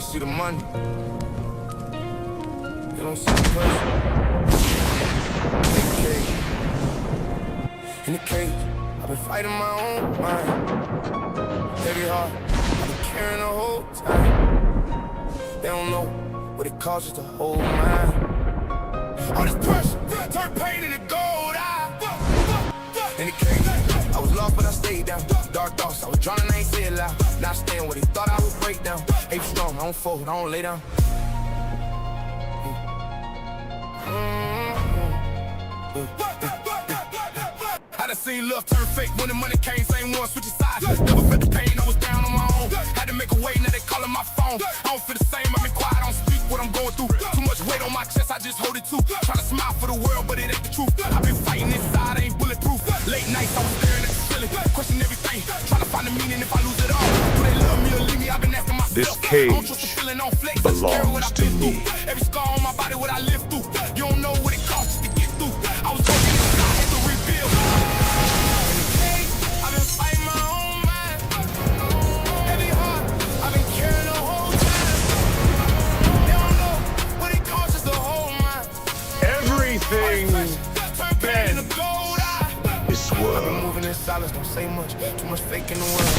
see the money. You don't see the pressure. In the cage, I've been fighting my own mind. Heavy heart, I've been carrying the whole time. They don't know what it costs just to hold mine. All this pressure, turn pain into gold. In the cage, I was lost but I stayed down. Dark thoughts, I was drowning, I ain't say it loud. Now I stand where they thought I would break down. Ape strong, I don't fold, I don't lay down. I done seen love turn fake when the money came, same one switching sides. Never felt the pain, I was down on my own. Had to make a way, now they calling my phone. I don't feel the same, I've been quiet, I don't speak what I'm going through. Too much weight on my chest, I just hold it too. Tryna smile for the world, but it ain't the truth. I've been fighting inside, I ain't bulletproof. Late nights, I was staring at the ceiling, question everything, tryna find the meaning if I lose it all. Do they love me or leave me? I've been asking myself. This cage I don't trust the feeling on flex, belongs to me. Every scar on my body, what I lived through. You don't know what it costs just to get through. I was working inside, had to rebuild. I've been fighting my own mind. Heavy heart, I've been carrying the whole time. They don't know what it costs just to hold mine. Everything bent this I've been world. moving in silence, don't say much. Too much fake in the world.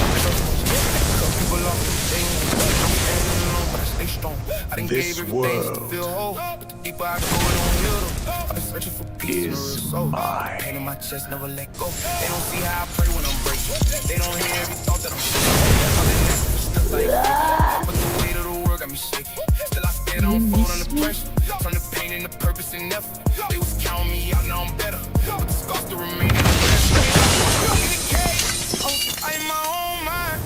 Cut people off, they ain't. I'm standing alone, but I stay strong. I done This gave everything just to world feel whole. But the deeper I go, it don't heal though. I've been searching for peace in the real is soul. mine. Pain in my chest, never let go. They don't see how I pray when I'm breaking. They don't hear every thought that I'm shaking. I've been asking for stuff like this, but the weight of the world got me shaking. Still I stand on fold under pressure. Turn the pain into purpose and effort. They was counting me out, now I'm better. But the scars still remain in the flesh. In the cage, I was fighting my own mind.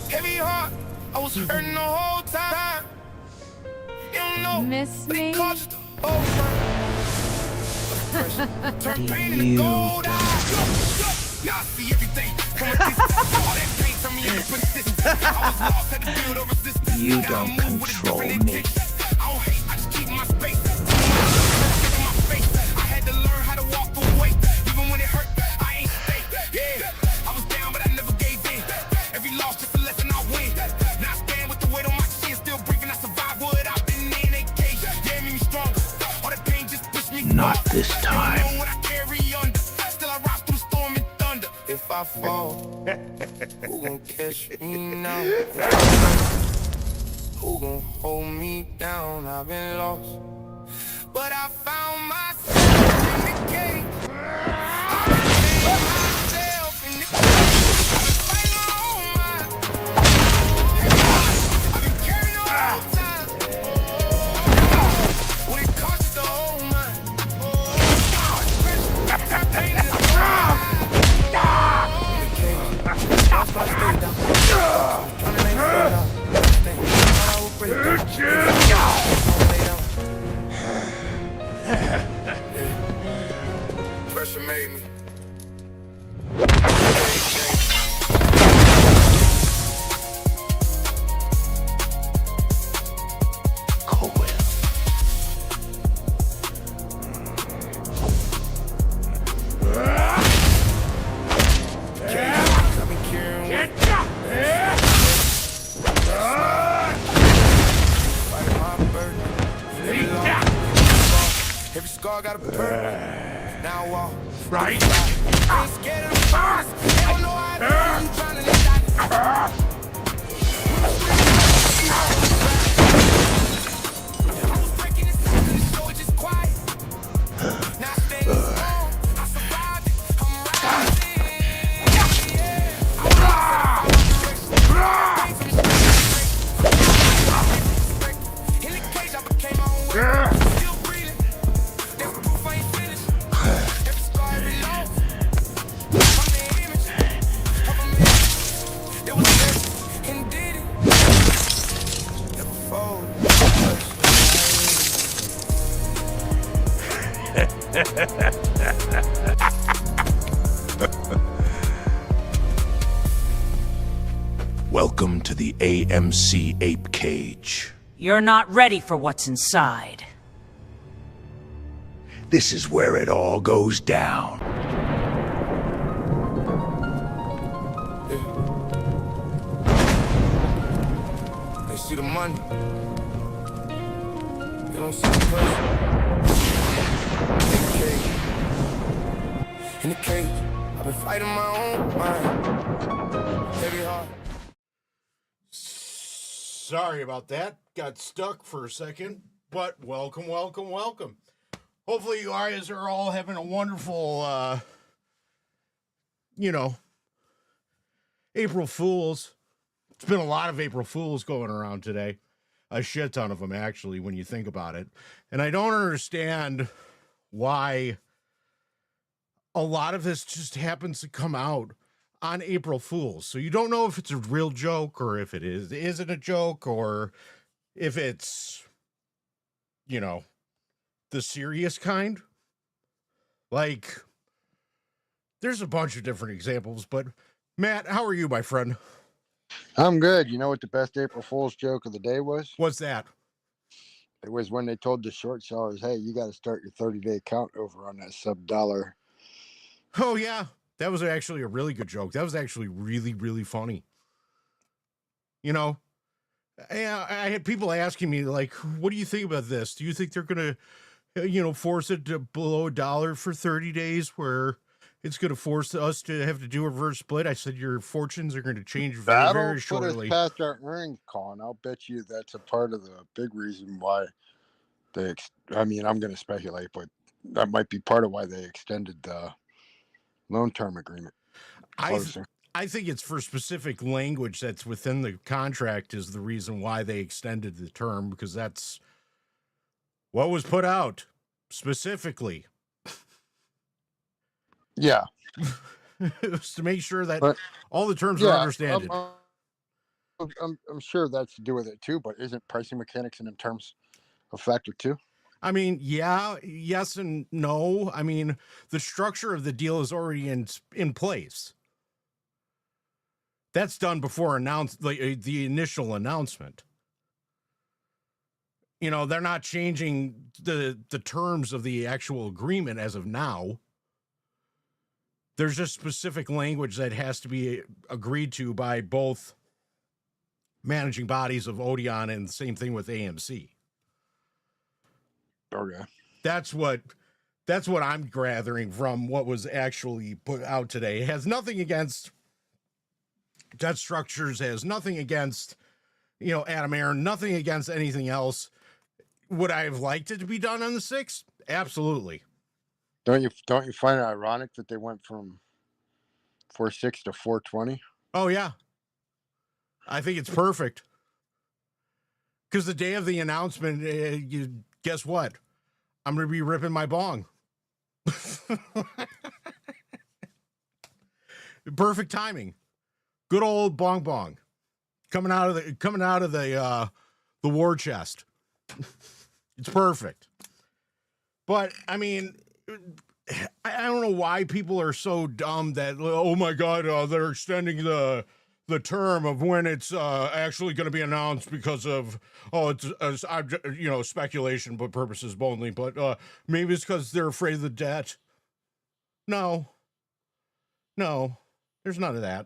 Heavy heart, I was hurting the whole time. You don't know Miss what me? it costs just to hold mine. Turn pain into gold. Now I see everything from a distance. All that pain turned me into persistence. I was lost, had to build a resistance. You Now I don't move with a control different me. intention. I don't hate, I just keep my space. In my face, I had to learn how to walk away. Even when it hurt, I ain't stay. Yeah, I was down, but I never gave in. Every loss just a lesson I win. Now I stand with the weight on my chin, still breathing. I survived what I've been in. They cage, yeah, made me stronger. All that pain just pushed me. Not this time. Know what I carry under. Still I rise through storm and thunder. If I fall, who gon' catch me now? Who gon' hold me down? I've been lost, but I found myself in the cage. I've been saving myself in the cage. I've been fighting my own mind. I've been carrying the whole time. What it costs to hold mine. Pain in the that's why I stay down. Tryna lay straight out. Stay. Thought I would break down. Pressure made me. Every scar got a purpose. Now I walk. Right. I ain't scared of the furnace. They don't know how I feel. You tryna let that. I was breaking this in the show, it's just quiet. Now I stay strong. I survived it. I'm rising. Yeah. In the cage, I became my own way. Still breathing. There's proof I ain't finished. Every scar, every loss. From the image of a man. There was this and did it. Never fold. Welcome to the AMC Ape Cage. You're not ready for what's inside. This is where it all goes down. They see the money. You don't see the person. In the cage, I've been fighting my own mind. Heavy heart. Sorry about that. Got stuck for a second, but welcome. Hopefully you guys are all having a wonderful, April Fools. It's been a lot of April Fools going around today. A shit ton of them, actually, when you think about it. And I don't understand why a lot of this just happens to come out on April Fools. So you don't know if it's a real joke or if it isn't a joke or if it's, the serious kind. Like, there's a bunch of different examples, but Matt, how are you, my friend? I'm good. You know what the best April Fool's joke of the day was? What's that? It was when they told the short sellers, hey, you got to start your 30-day count over on that $1. Oh, yeah. That was actually a really good joke. That was actually really, really funny. I had people asking me, like, what do you think about this? Do you think they're going to, force it to below $1 for 30 days where it's going to force us to have to do a reverse split? I said your fortunes are going to change very, very shortly. Put us past our earnings call, and I'll bet you that's a part of the big reason why I'm going to speculate, but that might be part of why they extended the loan term agreement. I think it's for specific language that's within the contract is the reason why they extended the term, because that's what was put out specifically. Yeah. It was to make sure that all the terms are understood. I'm sure that's to do with it too, but isn't pricing mechanics and in terms a factor too? I mean, yeah, yes and no. I mean, the structure of the deal is already in place. That's done before the initial announcement. They're not changing the terms of the actual agreement as of now. There's just specific language that has to be agreed to by both managing bodies of Odeon, and the same thing with AMC. Okay. That's what I'm gathering from what was actually put out today. It has nothing against debt structures, has nothing against, Adam Aaron, nothing against anything else. Would I have liked it to be done on the 6th? Absolutely. Don't you find it ironic that they went from 4.6 to 4.20? Oh, yeah. I think it's perfect. Because the day of the announcement, guess what? I'm going to be ripping my bong. Perfect timing. Good old bong coming out of the war chest. It's perfect. But I mean, I don't know why people are so dumb that, oh my God, they're extending the term of when it's actually going to be announced because of, it's speculation but purposes only. But maybe it's because they're afraid of the debt. No, there's none of that.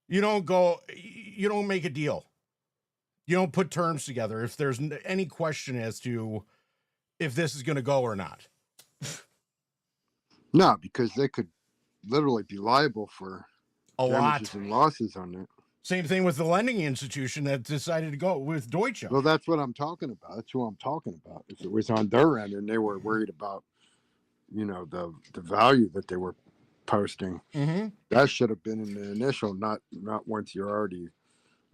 You don't make a deal. You don't put terms together if there's any question as to if this is going to go or not. No, because they could literally be liable for damages and losses on it. Same thing with the lending institution that decided to go with Deutsche. Well, that's what I'm talking about. That's who I'm talking about. If it was on their end and they were worried about, the value that they were posting, that should have been in the initial, not once you're already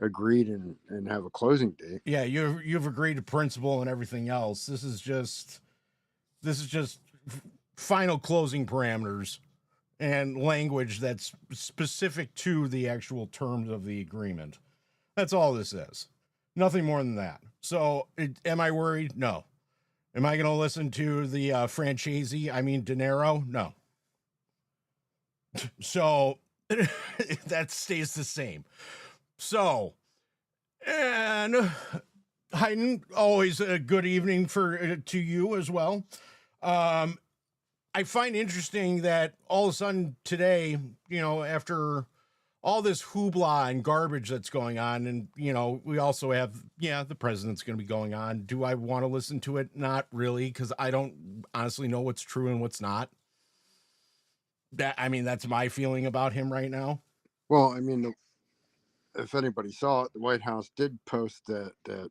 agreed and have a closing date. Yeah, you've agreed to principle and everything else. This is just final closing parameters and language that's specific to the actual terms of the agreement. That's all this is. Nothing more than that. So, am I worried? No. Am I going to listen to the franchisee? I mean, De Niro? No. So, that stays the same. So, and Hayden, always a good evening to you as well. I find interesting that all of a sudden today, after all this hoopla and garbage that's going on. And, we also have, the president's going to be going on. Do I want to listen to it? Not really, because I don't honestly know what's true and what's not. That's my feeling about him right now. Well, if anybody saw it, the White House did post that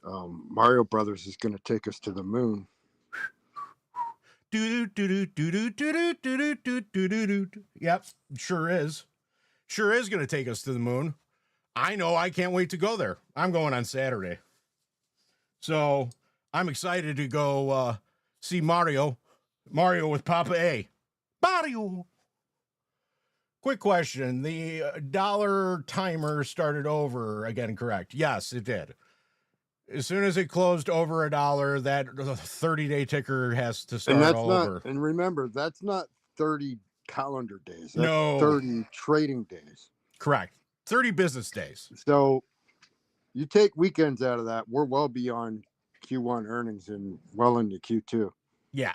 Mario Brothers is going to take us to the moon. Yep, sure is. Sure is going to take us to the moon. I know. I can't wait to go there. I'm going on Saturday. So I'm excited to go see Mario with Papa A. Mario. Quick question. The dollar timer started over again, correct? Yes, it did. As soon as it closed over $1, that 30-day ticker has to start over. And remember, that's not 30 calendar days. That's No. 30 trading days. Correct. 30 business days. So you take weekends out of that, we're well beyond Q1 earnings and well into Q2. Yeah.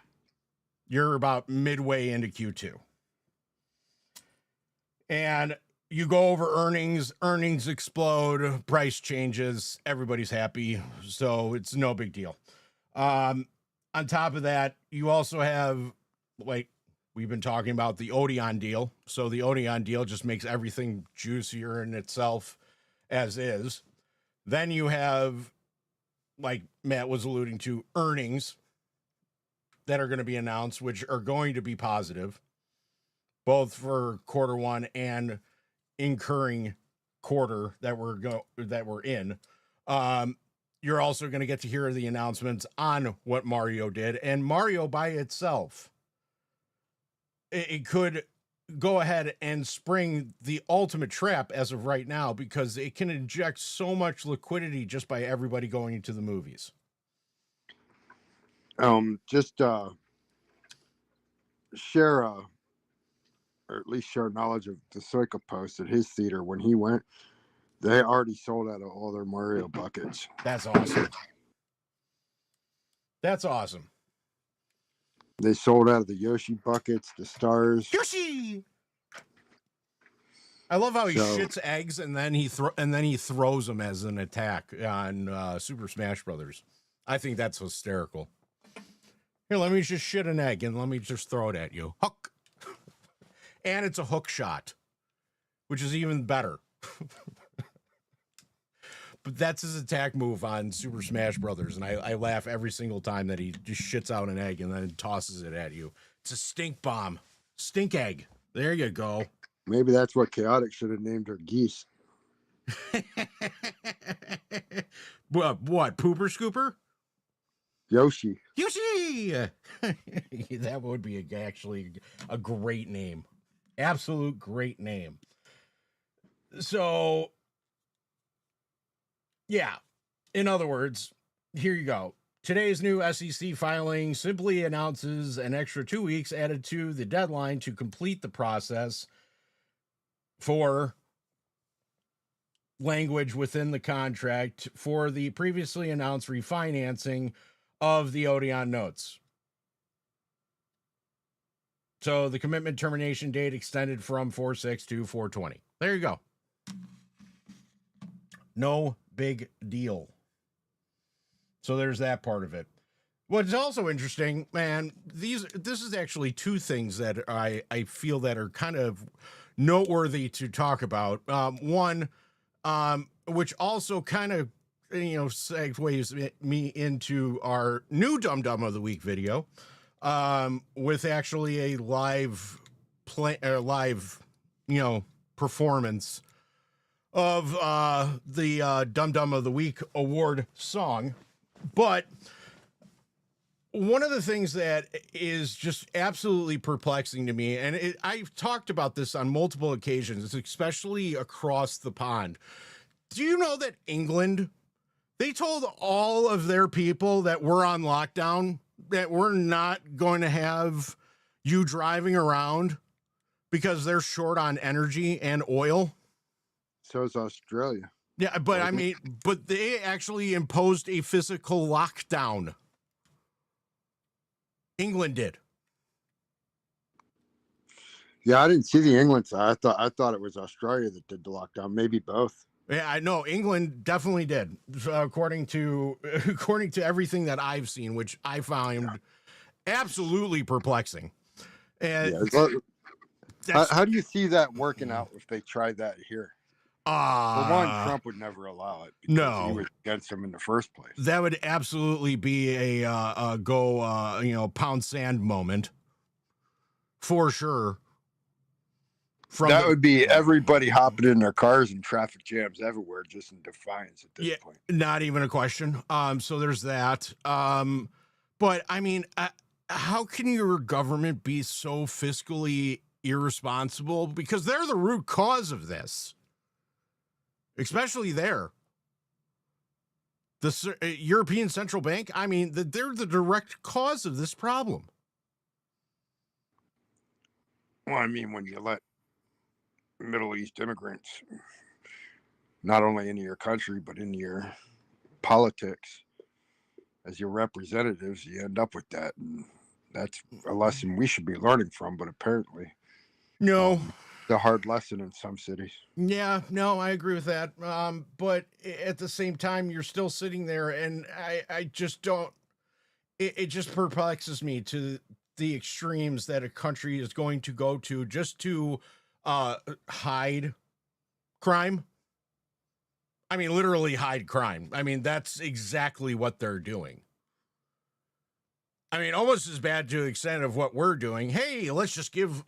You're about midway into Q2. And you go over earnings explode, price changes, everybody's happy. So it's no big deal. On top of that, you also have, like we've been talking about, the Odeon deal. So the Odeon deal just makes everything juicier in itself as is. Then you have, like Matt was alluding to, earnings that are going to be announced, which are going to be positive, both for quarter one and incurring quarter that we're in. You're also going to get to hear the announcements on what Mario did, and Mario by itself, it could go ahead and spring the ultimate trap as of right now, because it can inject so much liquidity just by everybody going into the movies. Share or at least share knowledge of the Soika Post at his theater. When he went, they already sold out of all their Mario buckets. That's awesome. That's awesome. They sold out of the Yoshi buckets, the stars. Yoshi. I love how he shits eggs and then he throws them as an attack on Super Smash Brothers. I think that's hysterical. Here, let me just shit an egg and let me just throw it at you. Hook. And it's a hook shot, which is even better. But that's his attack move on Super Smash Brothers, and I laugh every single time that he just shits out an egg and then tosses it at you. It's a stink bomb. Stink egg. There you go. Maybe that's what Chaotic should have named her geese. What? Pooper Scooper? Yoshi. That would be actually a great name. Absolute great name. So, yeah. In other words, here you go. Today's new SEC filing simply announces an extra 2 weeks added to the deadline to complete the process for language within the contract for the previously announced refinancing of the Odeon notes. So the commitment termination date extended from 4/6 to 4/20. There you go. No big deal. So there's that part of it. What's also interesting, man, this is actually two things that I feel that are kind of noteworthy to talk about. One, which also kind of, segues me into our new Dum Dum of the Week video, with actually a live performance of the Dum Dum of the Week award song. But one of the things that is just absolutely perplexing to me, and I've talked about this on multiple occasions, especially across the pond. Do you know that England, they told all of their people that we're on lockdown, that we're not going to have you driving around because they're short on energy and oil? So is Australia. Yeah, but but they actually imposed a physical lockdown. England did. Yeah, I didn't see the England side. I thought it was Australia that did the lockdown. Maybe both. Yeah, I know England definitely did, according to according to everything that I've seen, which I found absolutely perplexing. And Yeah. How, that's how do you see that working out if they tried that here? For one, Trump would never allow it because he no, was against him in the first place. that would absolutely be a go pound sand moment for sure. That would be everybody hopping in their cars and traffic jams everywhere just in defiance at this point. Not even a question. So there's that. But I mean, how can your government be so fiscally irresponsible? Because they're the root cause of this, especially there. The European Central Bank, I mean, they're the direct cause of this problem. Well, I mean, when you let Middle East immigrants not only into your country but into your politics as your representatives, you end up with that, and that's a lesson we should be learning from. But apparently, No. The hard lesson in some cities. Yeah, no, I agree with that. But at the same time, you're still sitting there, and I just don't. It just perplexes me to the extremes that a country is going to go to just to hide crime. I mean, literally hide crime. I mean, that's exactly what they're doing. I mean, almost as bad to the extent of what we're doing. Hey, let's just give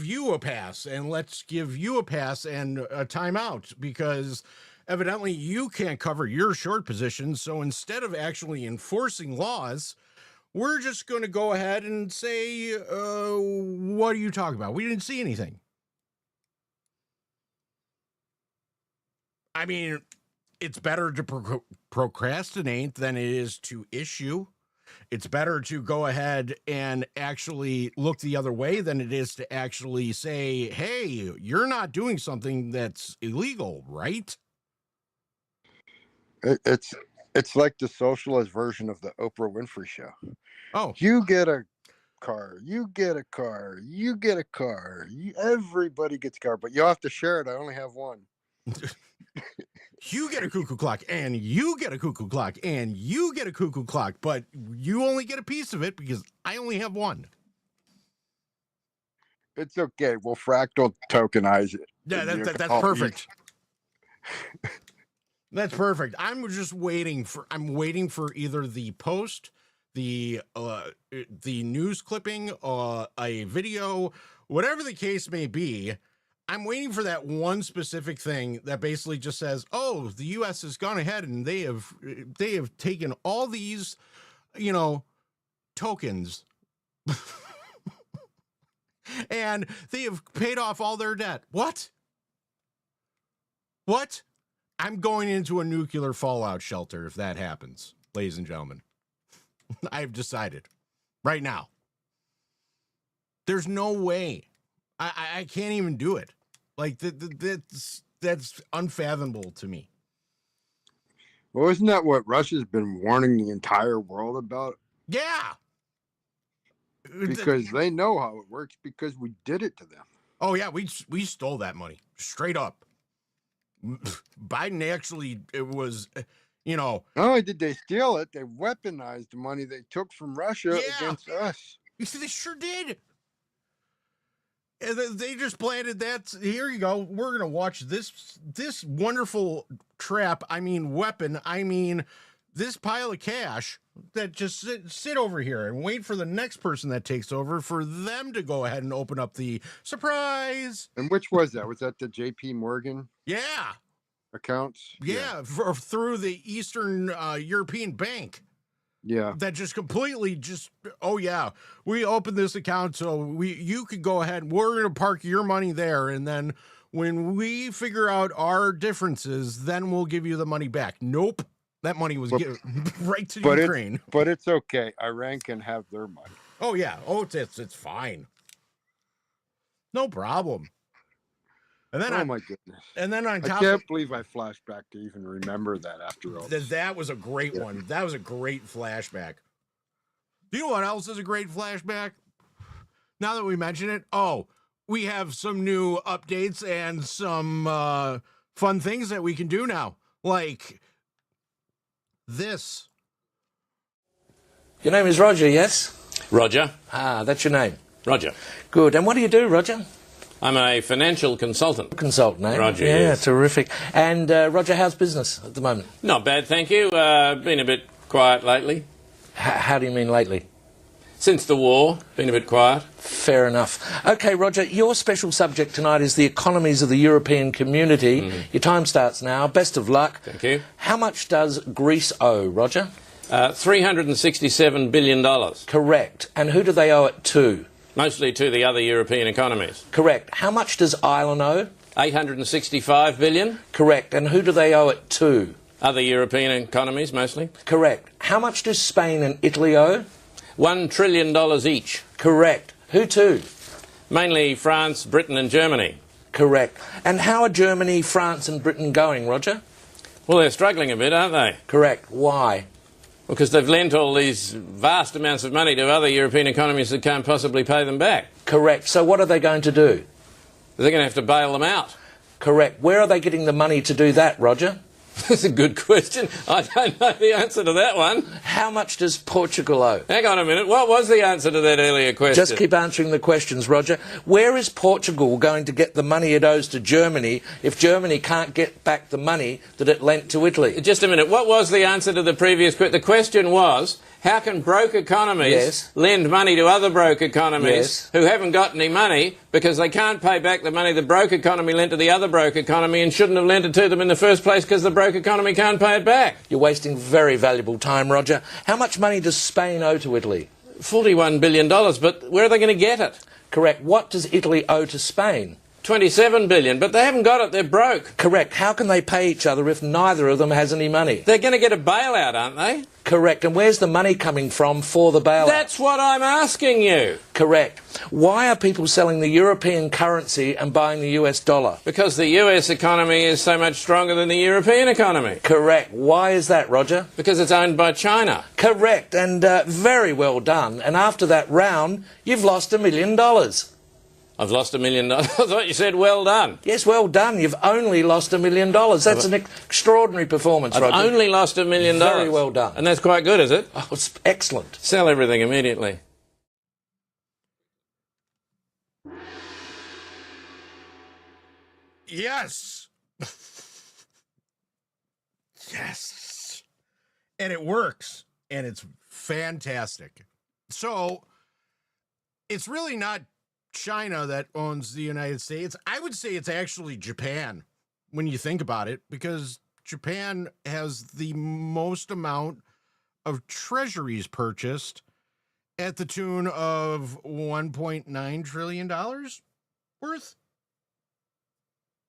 you a pass, and let's give you a pass and a timeout because evidently you can't cover your short position. So instead of actually enforcing laws, we're just going to go ahead and say, what are you talking about? We didn't see anything. I mean, it's better to procrastinate than it is to issue. It's better to go ahead and actually look the other way than it is to actually say, hey, you're not doing something that's illegal, right? It's like the socialist version of the Oprah Winfrey show. Oh, You get a car, you get a car, you get a car. Everybody gets a car, but you have to share it. I only have one. you get a cuckoo clock, and you get a cuckoo clock, and you get a cuckoo clock, but you only get a piece of it because I only have one. It's okay. We'll fractal tokenize it. Yeah, that's perfect. That's perfect. I'm waiting for either the post, the news clipping, a video, whatever the case may be. I'm waiting for that one specific thing that basically just says, "Oh, the U.S. has gone ahead and they have taken all these, tokens, and they have paid off all their debt." What? I'm going into a nuclear fallout shelter if that happens, ladies and gentlemen. I've decided right now. There's no way. I can't even do it. Like that's unfathomable to me. Well, isn't that what Russia's been warning the entire world about? Yeah. Because they know how it works because we did it to them. Oh yeah, we stole that money straight up. Biden actually, it was, Not only did they steal it, they weaponized the money they took from Russia against us. You see, they sure did. And they just planted that. Here you go. We're going to watch this wonderful trap. I mean, weapon. I mean, this pile of cash that just sit over here and wait for the next person that takes over for them to go ahead and open up the surprise. And which was that? Was that the JP Morgan? Yeah. Accounts? Yeah. Through the Eastern European Bank. Yeah. That just completely oh yeah, we opened this account so you could go ahead. We're going to park your money there. And then when we figure out our differences, then we'll give you the money back. Nope. That money was given right to Ukraine. But it's okay. Iran can have their money. Oh yeah. Oh, it's fine. No problem. And then my goodness. And then on top, I can't believe I flashed back to even remember that after all. That was a great one. That was a great flashback. Do you know what else is a great flashback? Now that we mention it, we have some new updates and some fun things that we can do now. Like this. Your name is Roger, yes? Roger. Ah, that's your name. Roger. Good. And what do you do, Roger? I'm a financial consultant. Consultant, eh? Roger, Yeah, yes. terrific. And Roger, how's business at the moment? Not bad, thank you. Been a bit quiet lately. How do you mean lately? Since the war, been a bit quiet. Fair enough. Okay, Roger, your special subject tonight is the economies of the European community. Your time starts now. Best of luck. Thank you. How much does Greece owe, Roger? $367 billion. Correct. And who do they owe it to? Mostly to the other European economies. Correct. How much does Ireland owe? $865 billion. Correct. And who do they owe it to? Other European economies, mostly. Correct. How much do Spain and Italy owe? $1 trillion each. Correct. Who to? Mainly France, Britain and Germany. Correct. And how are Germany, France and Britain going, Roger? Well, they're struggling a bit, aren't they? Correct. Why? Because they've lent all these vast amounts of money to other European economies that can't possibly pay them back. Correct. So what are they going to do? They're going to have to bail them out. Correct. Where are they getting the money to do that, Roger? That's a good question. I don't know the answer to that one. How much does Portugal owe? Hang on a minute. What was the answer to that earlier question? Just keep answering the questions, Roger. Where is Portugal going to get the money it owes to Germany if Germany can't get back the money that it lent to Italy? Just a minute. What was the answer to the previous question? The question was, how can broke economies lend money to other broke economies who haven't got any money because they can't pay back the money the broke economy lent to the other broke economy and shouldn't have lent it to them in the first place because the broke economy can't pay it back? You're wasting very valuable time, Roger. How much money does Spain owe to Italy? $41 billion, but where are they going to get it? Correct. What does Italy owe to Spain? $27 billion, but they haven't got it. They're broke. Correct. How can they pay each other if neither of them has any money? They're going to get a bailout, aren't they? Correct. And where's the money coming from for the bailout? That's what I'm asking you. Correct. Why are people selling the European currency and buying the US dollar? Because the US economy is so much stronger than the European economy. Correct. Why is that, Roger? Because it's owned by China. Correct. And very well done. And after that round, you've lost $1 million. I've lost $1 million. I thought you said well done. Yes, well done. You've only lost $1 million. That's an extraordinary performance, Roger. I've only lost $1 million. Very well done. And that's quite good, is it? Oh, it's excellent. Sell everything immediately. Yes. Yes. And it works. And it's fantastic. So it's really not China that owns the United States. I would say it's actually Japan when you think about it, because Japan has the most amount of treasuries purchased at the tune of $1.9 trillion worth.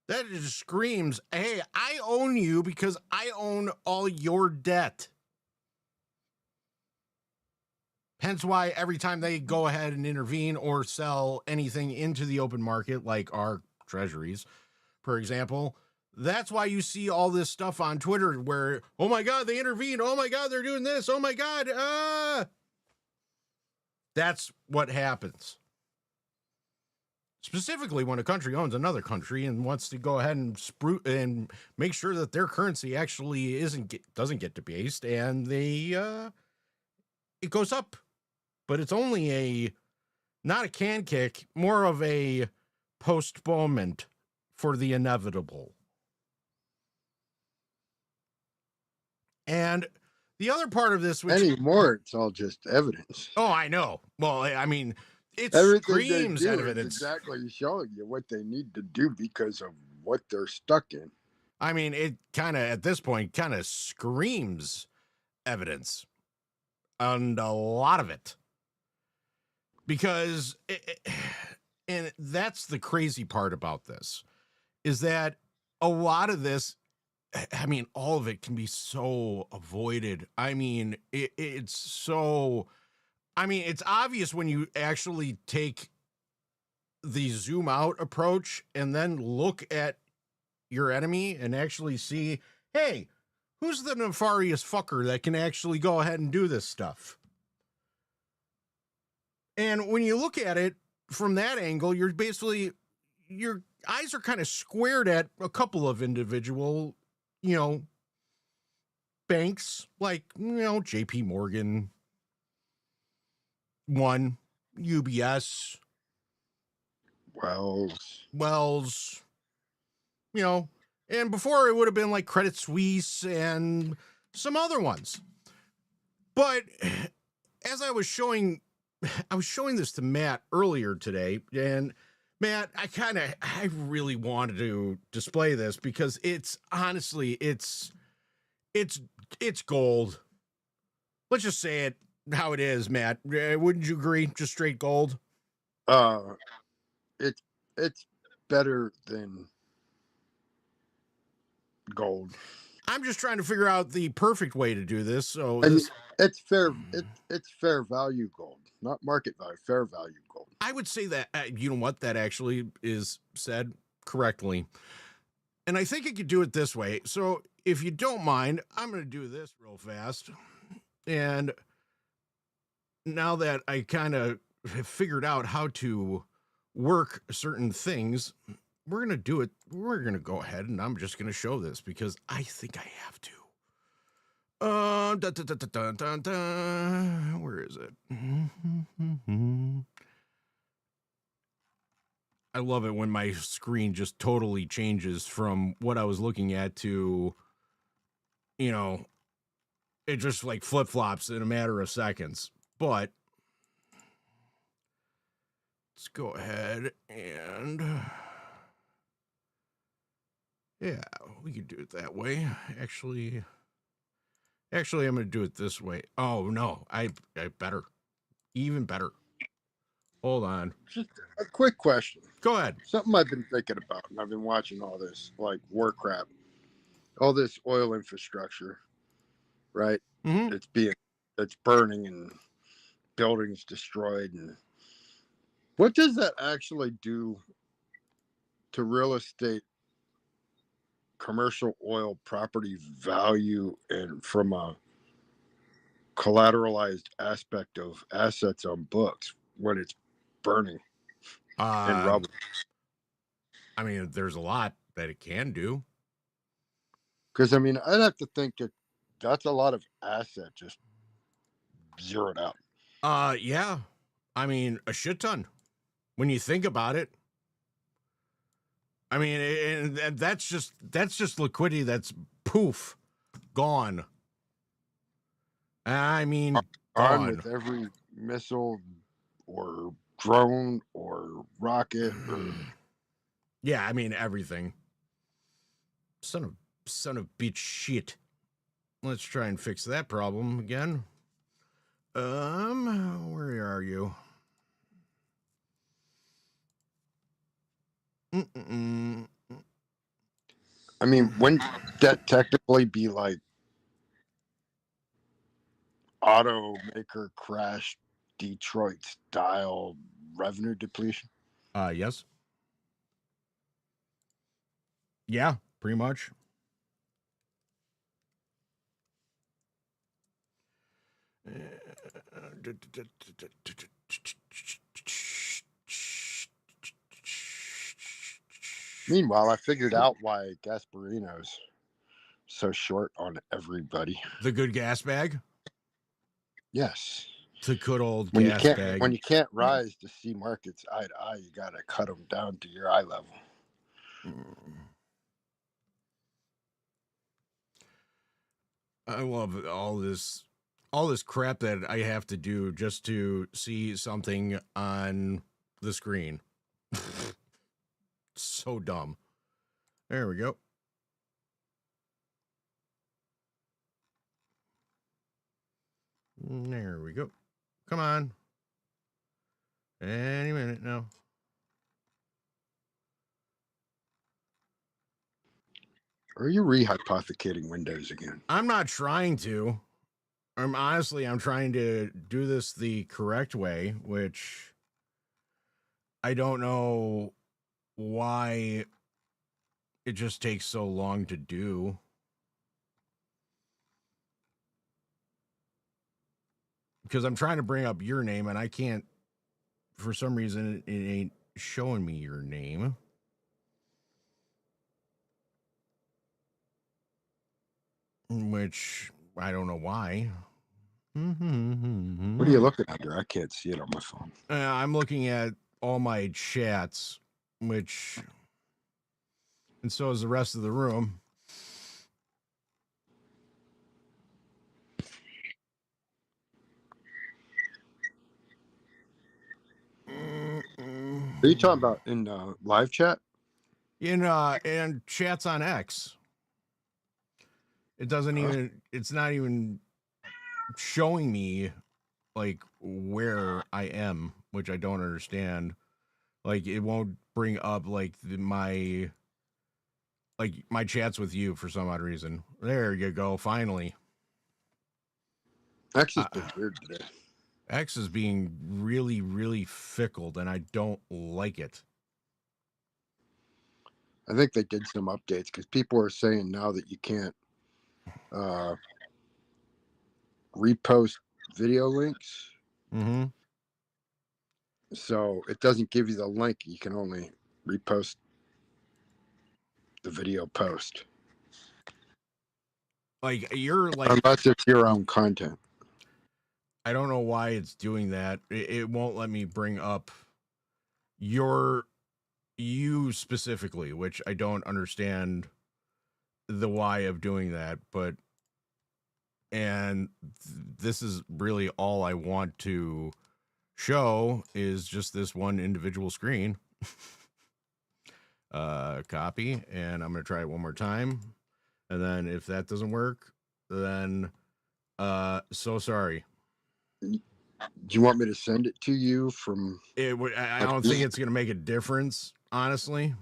That just screams, hey, I own you because I own all your debt. Hence why every time they go ahead and intervene or sell anything into the open market, like our treasuries, for example, that's why you see all this stuff on Twitter where, oh my God, they intervened. Oh my God, they're doing this. Oh my God. That's what happens. Specifically when a country owns another country and wants to go ahead and make sure that their currency actually doesn't get debased, and it goes up. But it's only not a can kick, more of a postponement for the inevitable. And the other part of this, which anymore, it's all just evidence. Oh, I know. Well, I mean, it Everything screams they do evidence. is exactly showing you what they need to do because of what they're stuck in. I mean, it kind of, at this point, kind of screams evidence. And a lot of it. Because, and that's the crazy part about this, is that a lot of this, I mean, all of it can be so avoided. I mean, it's so, I mean, it's obvious when you actually take the zoom out approach and then look at your enemy and actually see, hey, who's the nefarious fucker that can actually go ahead and do this stuff? And when you look at it, from that angle, you're basically, your eyes are kind of squared at a couple of individual, banks, like, JP Morgan, one, UBS, Wells, and before it would have been like Credit Suisse and some other ones. But as I was showing this to Matt earlier today, and Matt, I really wanted to display this because it's honestly, it's gold. Let's just say it how it is, Matt. Wouldn't you agree? Just straight gold. It's better than gold. I'm just trying to figure out the perfect way to do this. So it's fair. It's fair value gold, not market value. Fair value gold. I would say that you know what, that actually is said correctly, and I think I could do it this way. So if you don't mind, I'm going to do this real fast. And now that I kind of have figured out how to work certain things, we're going to do it. We're going to go ahead and I'm just going to show this because I think I have to. Where is it? I love it when my screen just totally changes from what I was looking at to, it just like flip-flops in a matter of seconds. But let's go ahead and yeah, we could do it that way. Actually, I'm going to do it this way. Oh no, I better, even better. Hold on. Just a quick question. Go ahead. Something I've been thinking about, and I've been watching all this like war crap, all this oil infrastructure, right? Mm-hmm. It's burning and buildings destroyed, and what does that actually do to real estate, commercial oil property value, and from a collateralized aspect of assets on books when it's burning and rubble? I mean, there's a lot that it can do. Because I mean, I'd have to think that's a lot of asset just zeroed out. Yeah. I mean, a shit ton. When you think about it. I mean, and that's just liquidity that's poof, gone. I mean, On gone. with every missile or drone or rocket. Yeah, I mean everything. Son of bitch shit. Let's try and fix that problem again. Where are you? I mean, wouldn't that technically be like automaker crash Detroit style revenue depletion? Yes. Yeah, pretty much. Meanwhile, I figured out why Gasparino's so short on everybody. The good gas bag? Yes. It's a good old When gas bag. When you can't rise to see markets eye to eye, you got to cut them down to your eye level. I love all this crap that I have to do just to see something on the screen. So dumb. There we go. There we go. Come on. Any minute now. Are you rehypothecating Windows again? I'm not trying to. I'm trying to do this the correct way, which I don't know why it just takes so long to do. Because I'm trying to bring up your name and I can't for some reason, it ain't showing me your name. Which I don't know why. What are you looking under? I can't see it on my phone. I'm looking at all my chats, and so is the rest of the room. Are you talking about in live chat? And chats on X. It doesn't even. It's not even showing me like where I am, which I don't understand. Like it won't bring up like my chats with you for some odd reason. There you go. Finally, X has been weird today. X is being really, really fickle, and I don't like it. I think they did some updates because people are saying now that you can't repost video links. Mm-hmm. So it doesn't give you the link. You can only repost the video post. Like you're like, unless it's your own content. I don't know why it's doing that. It won't let me bring up you specifically, which I don't understand the why of doing that. And this is really all I want to show is just this one individual screen. Copy, and I'm going to try it one more time. And then if that doesn't work, then so sorry. Do you want me to send it to you from I don't think it's going to make a difference, honestly.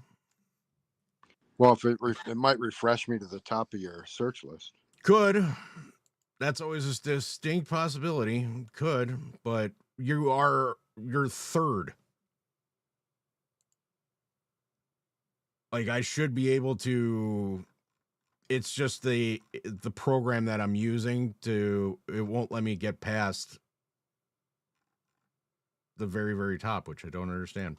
Well, if it might refresh me to the top of your search list. Could. That's always a distinct possibility. Could, but you're third. Like I should be able to. It's just the program that I'm using it won't let me get past the very, very top, which I don't understand.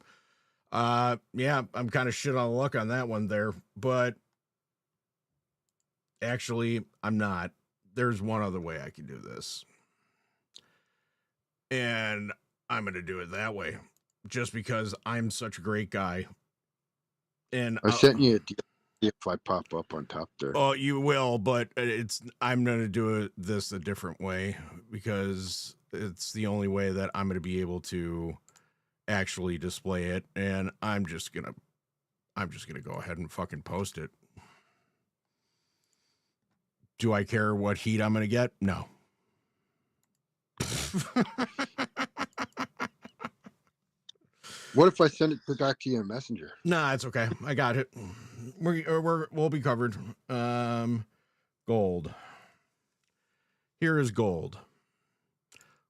Yeah, I'm kind of shit out of luck on that one there, but actually I'm not. There's one other way I can do this. And I'm going to do it that way just because I'm such a great guy. And I sent you a DM if I pop up on top there. Oh, you will, but I'm going to do this a different way because it's the only way that I'm going to be able to actually display it. And I'm just going to go ahead and fucking post it. Do I care what heat I'm going to get? No. What if I send it back to you in Messenger? Nah, it's okay. I got it. We'll be covered. Gold. Here is gold.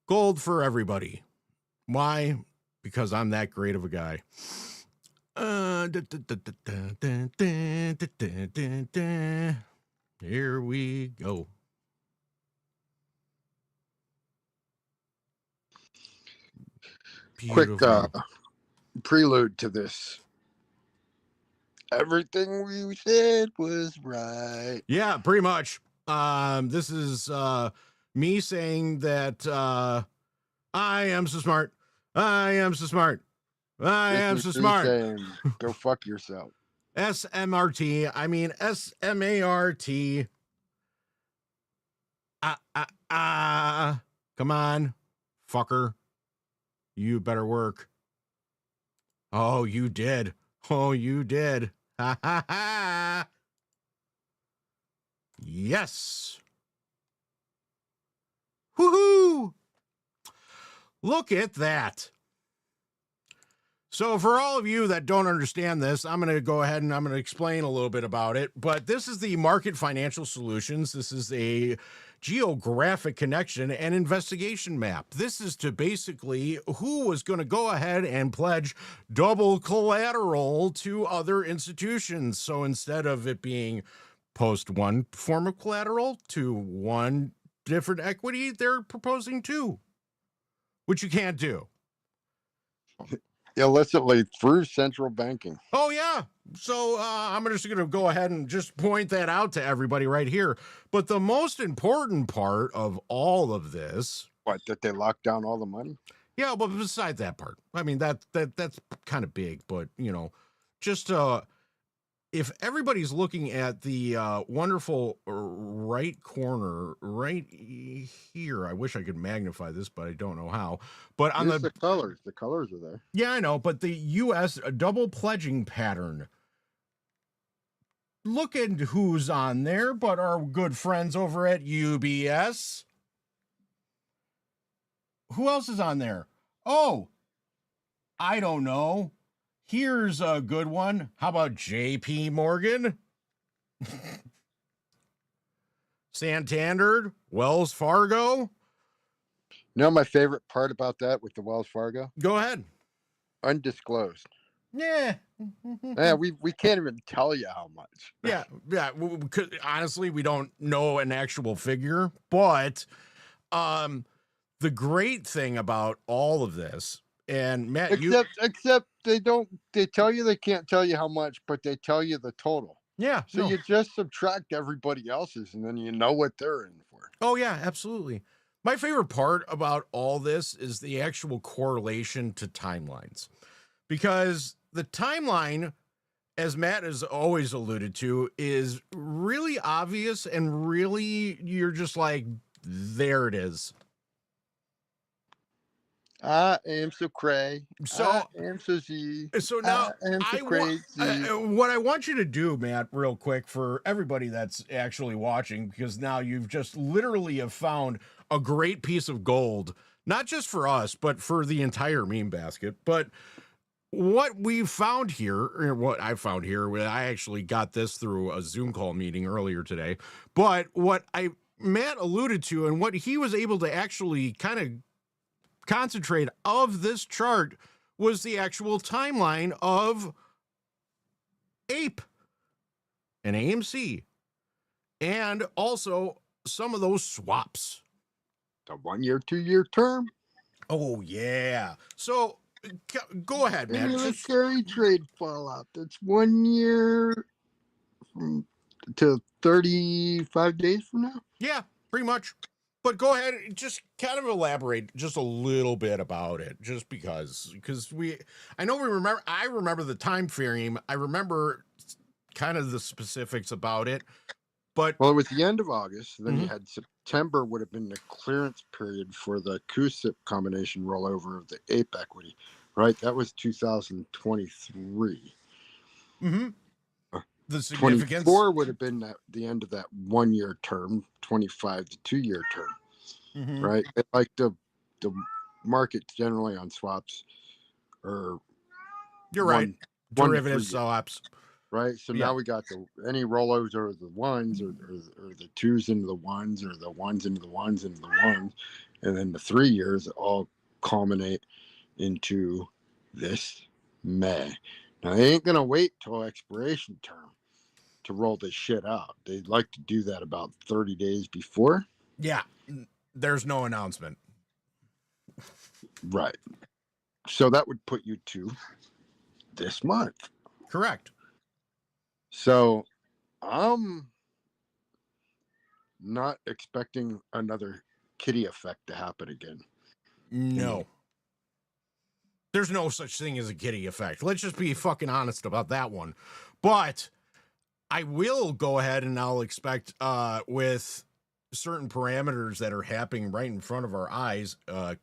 Gold for everybody. Why? Because I'm that great of a guy. Here we go. Beautiful. Quick prelude to this. Everything we said was right. Yeah, pretty much. This is me saying that I am so smart. I am so smart. I am so smart. Saying, go fuck yourself. SMRT. I mean SMART. Come on, fucker. You better work. Oh, you did. Oh, you did. Ha ha ha. Yes. Woohoo. Look at that. So for all of you that don't understand this, I'm going to go ahead and I'm going to explain a little bit about it. But this is the Market Financial Solutions. This is a geographic connection and investigation map. This is to basically who was going to go ahead and pledge double collateral to other institutions. So instead of it being post one form of collateral to one different equity, they're proposing two, which you can't do. illicitly through central banking. Oh, yeah. So I'm just going to go ahead and just point that out to everybody right here. But the most important part of all of this. What, that they locked down all the money? Yeah, but besides that part, I mean, that's kind of big. But, you know, just if everybody's looking at the wonderful right corner right here, I wish I could magnify this, but I don't know how. But on the colors are there. Yeah, I know. But the U.S. double pledging pattern. Look at who's on there, but our good friends over at UBS. Who else is on there? Oh, I don't know. Here's a good one. How about JP Morgan? Santander? Wells Fargo? You know my favorite part about that with the Wells Fargo? Go ahead. Undisclosed. Yeah. Yeah, we can't even tell you how much. Yeah. Honestly, we don't know an actual figure, but the great thing about all of this, and Matt, except they tell you they can't tell you how much, but they tell you the total. Yeah. So you just subtract everybody else's, and then you know what they're in for. Oh yeah, absolutely. My favorite part about all this is the actual correlation to timelines, because the timeline, as Matt has always alluded to, is really obvious and really you're just like, there it is. I am so cray. So I am so Z. So now what I want you to do, Matt, real quick for everybody that's actually watching, because now you've just literally have found a great piece of gold, not just for us, but for the entire meme basket. But what we found here, or what I found here, I actually got this through a Zoom call meeting earlier today. But what Matt alluded to, and what he was able to actually kind of concentrate of this chart, was the actual timeline of Ape and AMC, and also some of those swaps. The 1 year, 2 year term. Oh yeah. So go ahead, man. The carry trade fallout. That's 1 year to 35 days from now. Yeah, pretty much. But go ahead and just kind of elaborate just a little bit about it, just because I remember the time frame. I remember kind of the specifics about it, but it was the end of August. Then you had September would have been the clearance period for the CUSIP combination rollover of the Ape equity, right? That was 2023. Mm-hmm. The significance 24 would have been the end of that 1 year term, 25 to 2 year term, right? Like the market generally on swaps are right. Derivative swaps. Right. So now we got any rollovers or the ones or the twos into the ones or the ones into the ones into the ones. And then the 3 years all culminate into this May. Now they ain't gonna wait till expiration term to roll this shit out. They'd like to do that about 30 days before. Yeah. There's no announcement. Right. So that would put you to this month. Correct. So I'm not expecting another kitty effect to happen again. No. There's no such thing as a kitty effect. Let's just be fucking honest about that one. But I will go ahead and I'll expect with certain parameters that are happening right in front of our eyes,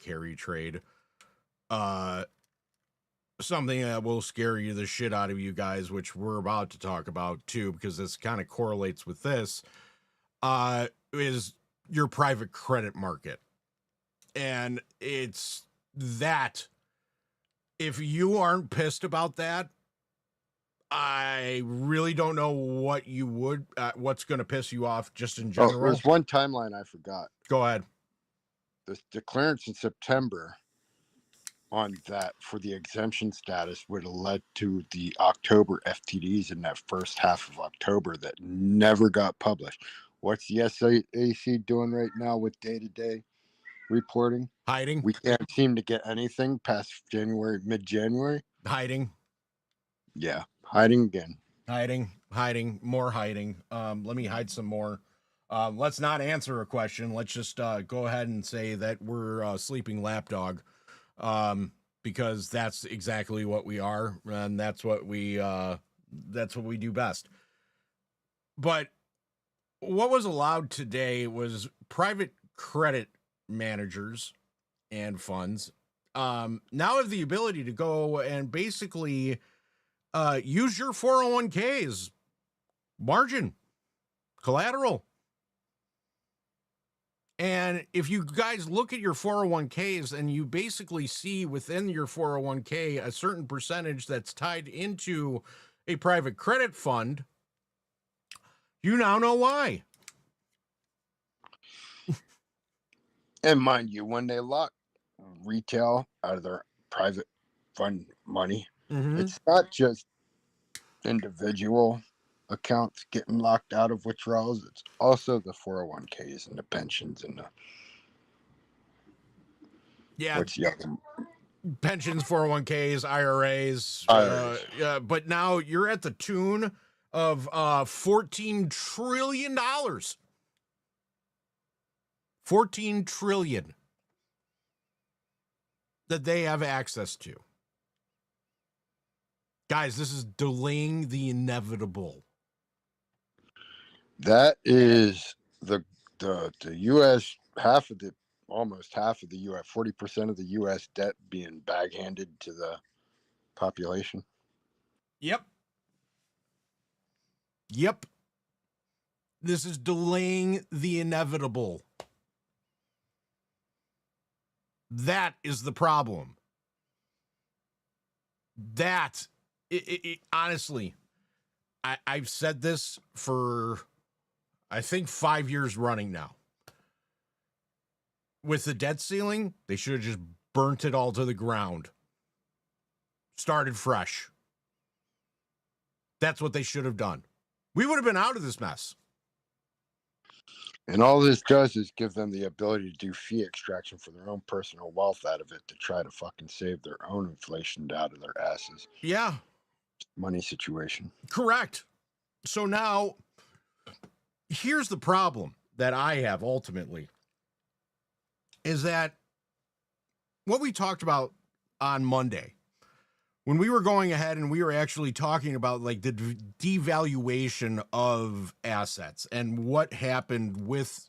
carry trade, something that will scare you the shit out of you guys, which we're about to talk about too, because this kind of correlates with this, is your private credit market. And it's that, if you aren't pissed about that, I really don't know what you would, what's going to piss you off just in general. There's one timeline I forgot. Go ahead. The clearance in September on that for the exemption status would have led to the October FTDs in that first half of October that never got published. What's the SAC doing right now with day-to-day? reporting. Hiding. We can't seem to get anything past January, mid-January. Hiding. Yeah, hiding again. Hiding, more hiding. Let me hide some more. Let's not answer a question. Let's just go ahead and say that we're sleeping lapdog, because that's exactly what we are, and that's what we do best. But what was allowed today was private credit managers and funds now have the ability to go and basically use your 401ks margin collateral. And if you guys look at your 401ks and you basically see within your 401k a certain percentage that's tied into a private credit fund, you now know why. And mind you, when they lock retail out of their private fund money, it's not just individual accounts getting locked out of withdrawals. It's also the 401ks and the pensions and what's the other? Pensions, 401ks, IRAs. But now you're at the tune of $14 trillion. $14 trillion that they have access to. Guys, this is delaying the inevitable. That is the U.S. almost half of the U.S. 40% of the U.S. debt being bag-handed to the population. Yep. This is delaying the inevitable. That is the problem. Honestly, I've said this for, I think, 5 years running now. With the debt ceiling, they should have just burnt it all to the ground. Started fresh. That's what they should have done. We would have been out of this mess. And all this does is give them the ability to do fee extraction for their own personal wealth out of it to try to fucking save their own inflation out of their asses. Yeah. Money situation. Correct. So now, here's the problem that I have ultimately, is that what we talked about on Monday, when we were going ahead and we were actually talking about like the devaluation of assets and what happened with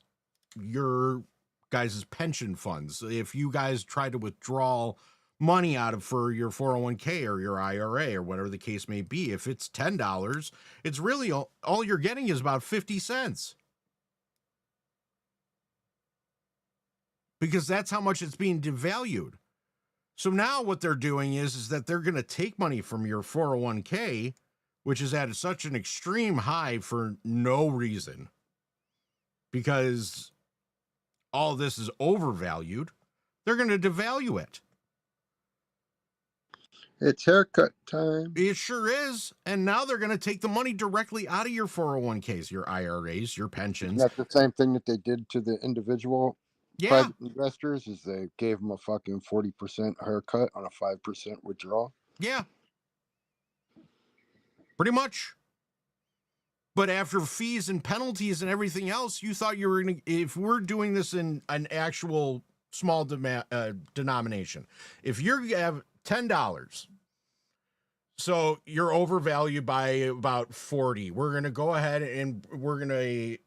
your guys' pension funds. If you guys try to withdraw money out of for your 401k or your IRA or whatever the case may be, if it's $10, it's really all you're getting is about 50 cents. Because that's how much it's being devalued. So now what they're doing is that they're going to take money from your 401k, which is at such an extreme high for no reason, because all this is overvalued. They're going to devalue it. It's haircut time. It sure is. And now they're going to take the money directly out of your 401ks, your IRAs, your pensions. Isn't that the same thing that they did to the individual private investors? Is they gave them a fucking 40% haircut on a 5% withdrawal? Yeah. Pretty much. But after fees and penalties and everything else, you thought you were going to, if we're doing this in an actual small denomination, if you have $10, so you're overvalued by about 40, we're going to go ahead and we're going to,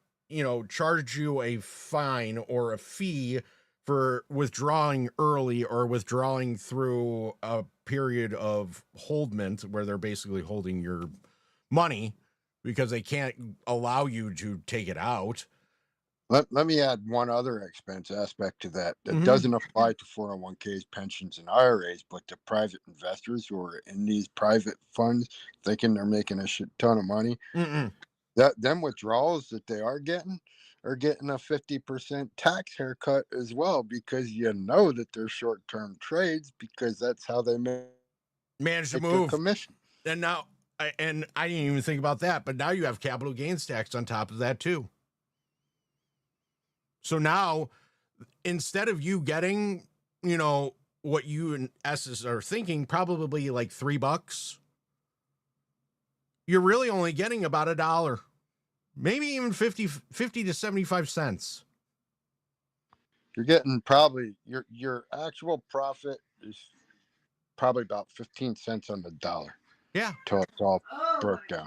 charge you a fine or a fee for withdrawing early or withdrawing through a period of holdment where they're basically holding your money because they can't allow you to take it out. Let me add one other expense aspect to that doesn't apply to 401ks, pensions, and IRAs, but to private investors who are in these private funds thinking they're making a shit ton of money. Them withdrawals that they are getting a 50% tax haircut as well, because that they're short-term trades, because that's how they manage to move commission. And now, and I didn't even think about that, but now you have capital gains tax on top of that too. So now instead of you getting, you know, what you in essence are thinking, probably like $3, you're really only getting about $1, maybe even 50 to 75 cents. You're getting probably your actual profit is probably about 15 cents on the dollar. Yeah. Till it's all broke down.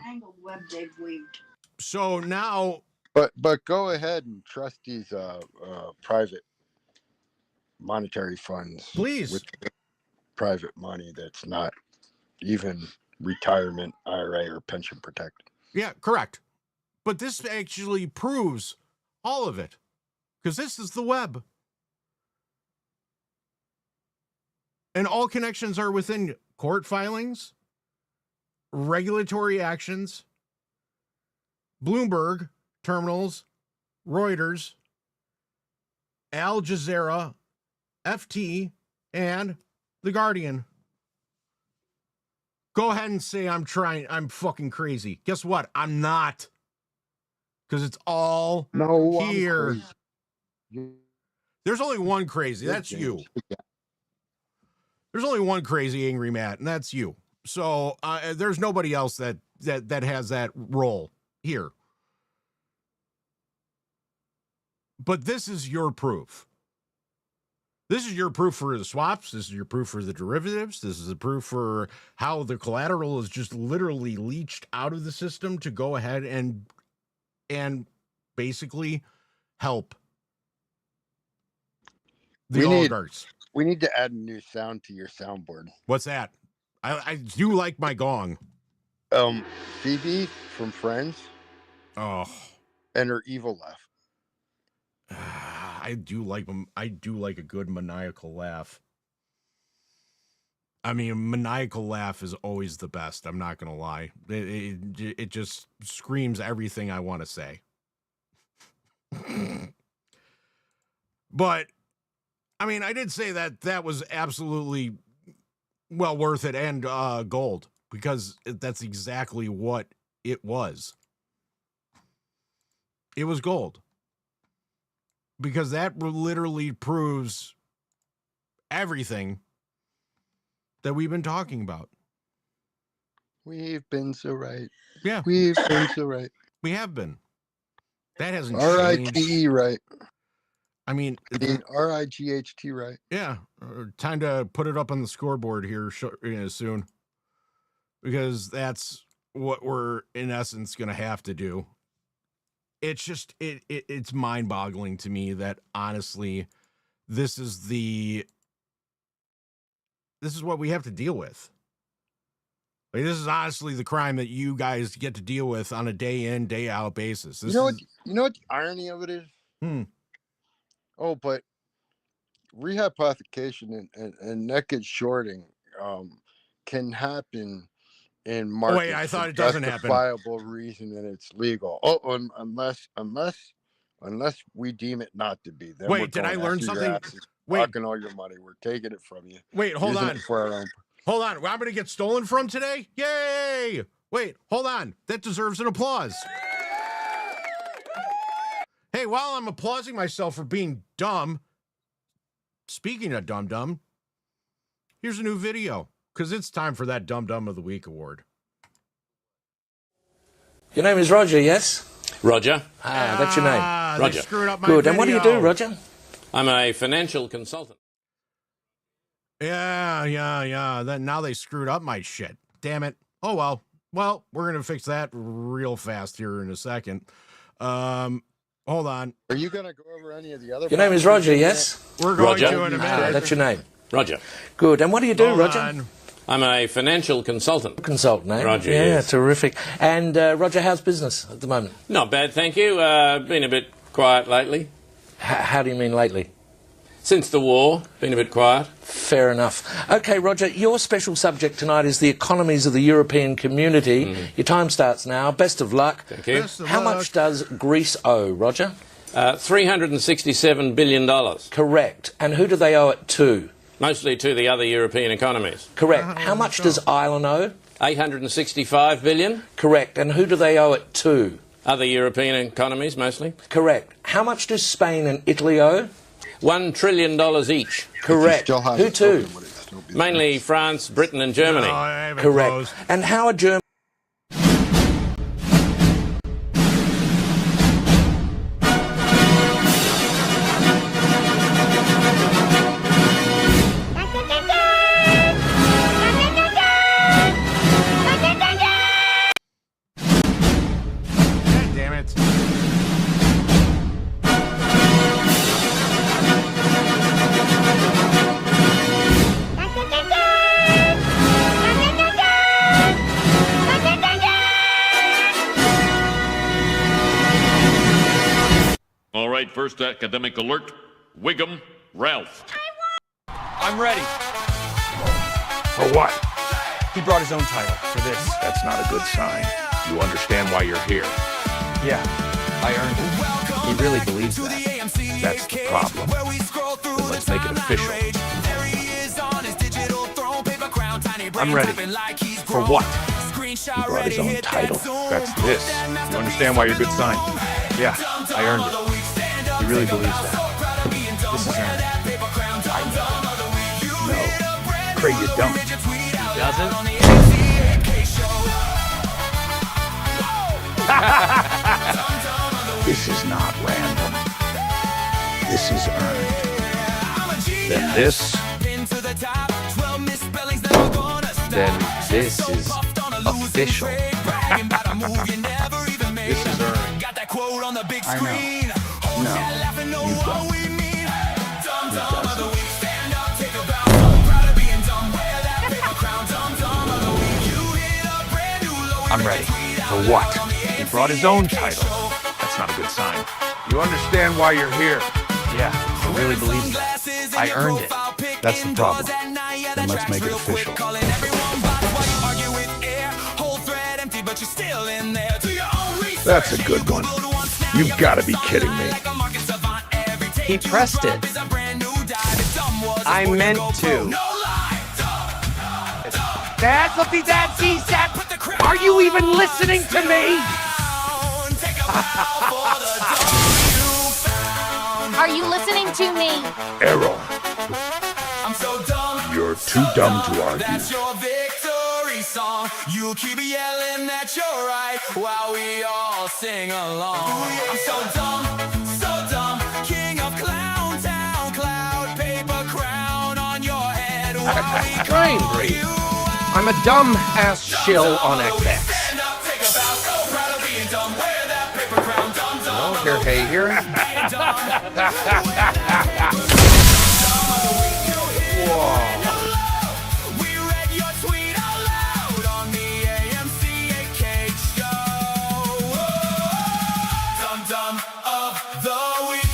So now, but go ahead and trust these private monetary funds, please, with private money that's not even retirement, IRA, or pension protected. yeah, correct. But this actually proves all of it, because this is the web. And all connections are within court filings, regulatory actions, Bloomberg terminals, Reuters, Al Jazeera, FT, and The Guardian. Go ahead and say I'm fucking crazy. Guess what? I'm not. Because it's all here. There's only one crazy. That's you. There's only one crazy angry Matt, and that's you. So there's nobody else that has that role here. But this is your proof. This is your proof for the swaps. This is your proof for the derivatives. This is the proof for how the collateral is just literally leached out of the system to go ahead and basically help the oligarchs. We need to add a new sound to your soundboard. What's that? I do like my gong. Phoebe from Friends. Oh. And her evil laugh. I do like a good maniacal laugh. I mean, a maniacal laugh is always the best. I'm not going to lie. It just screams everything I want to say. But I mean, I did say that was absolutely well worth it and gold, because that's exactly what it was. It was gold. Because that literally proves everything that we've been talking about. We've been so right. Yeah. We've been so right. We have been. That hasn't R-I-T-E changed. right. I mean, R-I-G-H-T right. Yeah. Time to put it up on the scoreboard here soon. Because that's what we're, in essence, going to have to do. It's just, it's mind-boggling to me that, honestly, this is what we have to deal with. Like, this is honestly the crime that you guys get to deal with on a day in, day out basis. You know what the irony of it is? Oh, but rehypothecation and naked shorting can happen in markets. Wait, I thought it doesn't happen. Justifiable reason, and it's legal. Oh, unless we deem it not to be. Then wait, did I learn something? Wait, talking all your money, we're taking it from you. Wait, hold on. For our own. Hold on, I'm gonna get stolen from today. Yay! Wait, hold on. That deserves an applause. Hey, while I'm applauding myself for being dumb, speaking of dumb, here's a new video, because it's time for that Dumb of the Week award. Your name is Roger, yes? Roger. That's your name. Roger. Screwed up my Good. video. And what do you do, Roger? I'm a financial consultant. Yeah. Now they screwed up my shit. Damn it. Oh, well. Well, we're going to fix that real fast here in a second. Hold on. Are you going to go over any of the other... Your name is Roger, yes? We're going Roger. to in a minute. That's your name. Roger. Good. And what do you do, Hold Roger? on. I'm a financial consultant. Consultant, eh? Roger, yeah, yes. Terrific. And Roger, how's business at the moment? Not bad, thank you. Been a bit quiet lately. How do you mean lately? Since the war, been a bit quiet. Fair enough. Okay, Roger, your special subject tonight is the economies of the European community. Your time starts now. Best of luck. Thank you. How much does Greece owe, Roger? $367 billion. Correct. And who do they owe it to? Mostly to the other European economies. Correct. How much does Ireland owe? $865 billion. Correct. And who do they owe it to? Other European economies, mostly. Correct. How much do Spain and Italy owe? $1 trillion each. Correct. Still have Who it to? open, would it still be Mainly there? France, Britain and Germany. No, I haven't Correct. closed. And how are Germany? God damn it. All right, first academic alert. Wiggum, Ralph. I'm ready. For what? He brought his own title for this. That's not a good sign. You understand why you're here. Yeah, I earned it. He really believes that. That's the problem. Then let's make it official. I'm ready. For what? He brought his own title. That's this. You understand why you're a good sign? Yeah, I earned it. He really believes that. This is earned. No. Afraid you don't. Doesn't? This is not random. This is earned. Then this. Then this is official. This is earned. I know. No. You don't. He doesn't. I'm ready. For what? He brought his own title. That's not a good sign. You understand why you're here. Yeah, he really believes that. I earned it. That's the problem. Then let's make it official. That's a good one. You've got to be kidding me. He pressed it. I meant to. Dad, look, Dad, see, Dad. Are you even listening to me? Are you listening to me? Errol. You're too dumb to argue. You keep yelling that you're right while we all sing along. I'm so dumb, king of clown town, cloud paper crown on your head. Train breathe. I'm a dumb ass shill on XX. Oh, here, hey, here. We read your tweet out loud on the AMC show. Dum-dum of the week.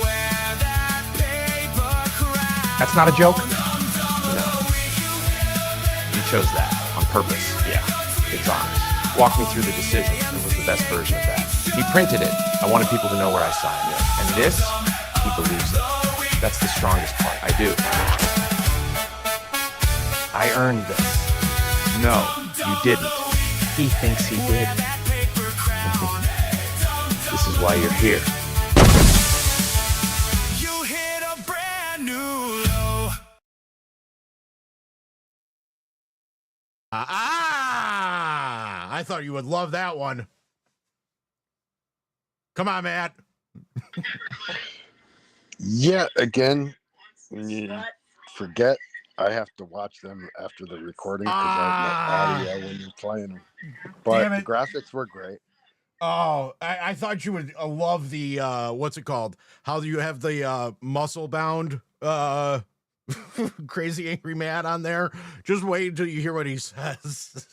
Wear that paper crown. That's not a joke? He chose that on purpose. Yeah, it's honest. Walked me through the decision. It was the best version of that. He printed it. I wanted people to know where I signed. And this, he believes it. That's the strongest part. I do. I earned this. No, you didn't. He thinks he did. This is why you're here. You hit a brand new low. I thought you would love that one. Come on, Matt. Yeah, again, when you forget, I have to watch them after the recording because I have no audio when you're playing them. But Damn the it. graphics were great. Oh, I thought you would love the what's it called? How do you have the muscle bound crazy angry Matt on there? Just wait until you hear what he says.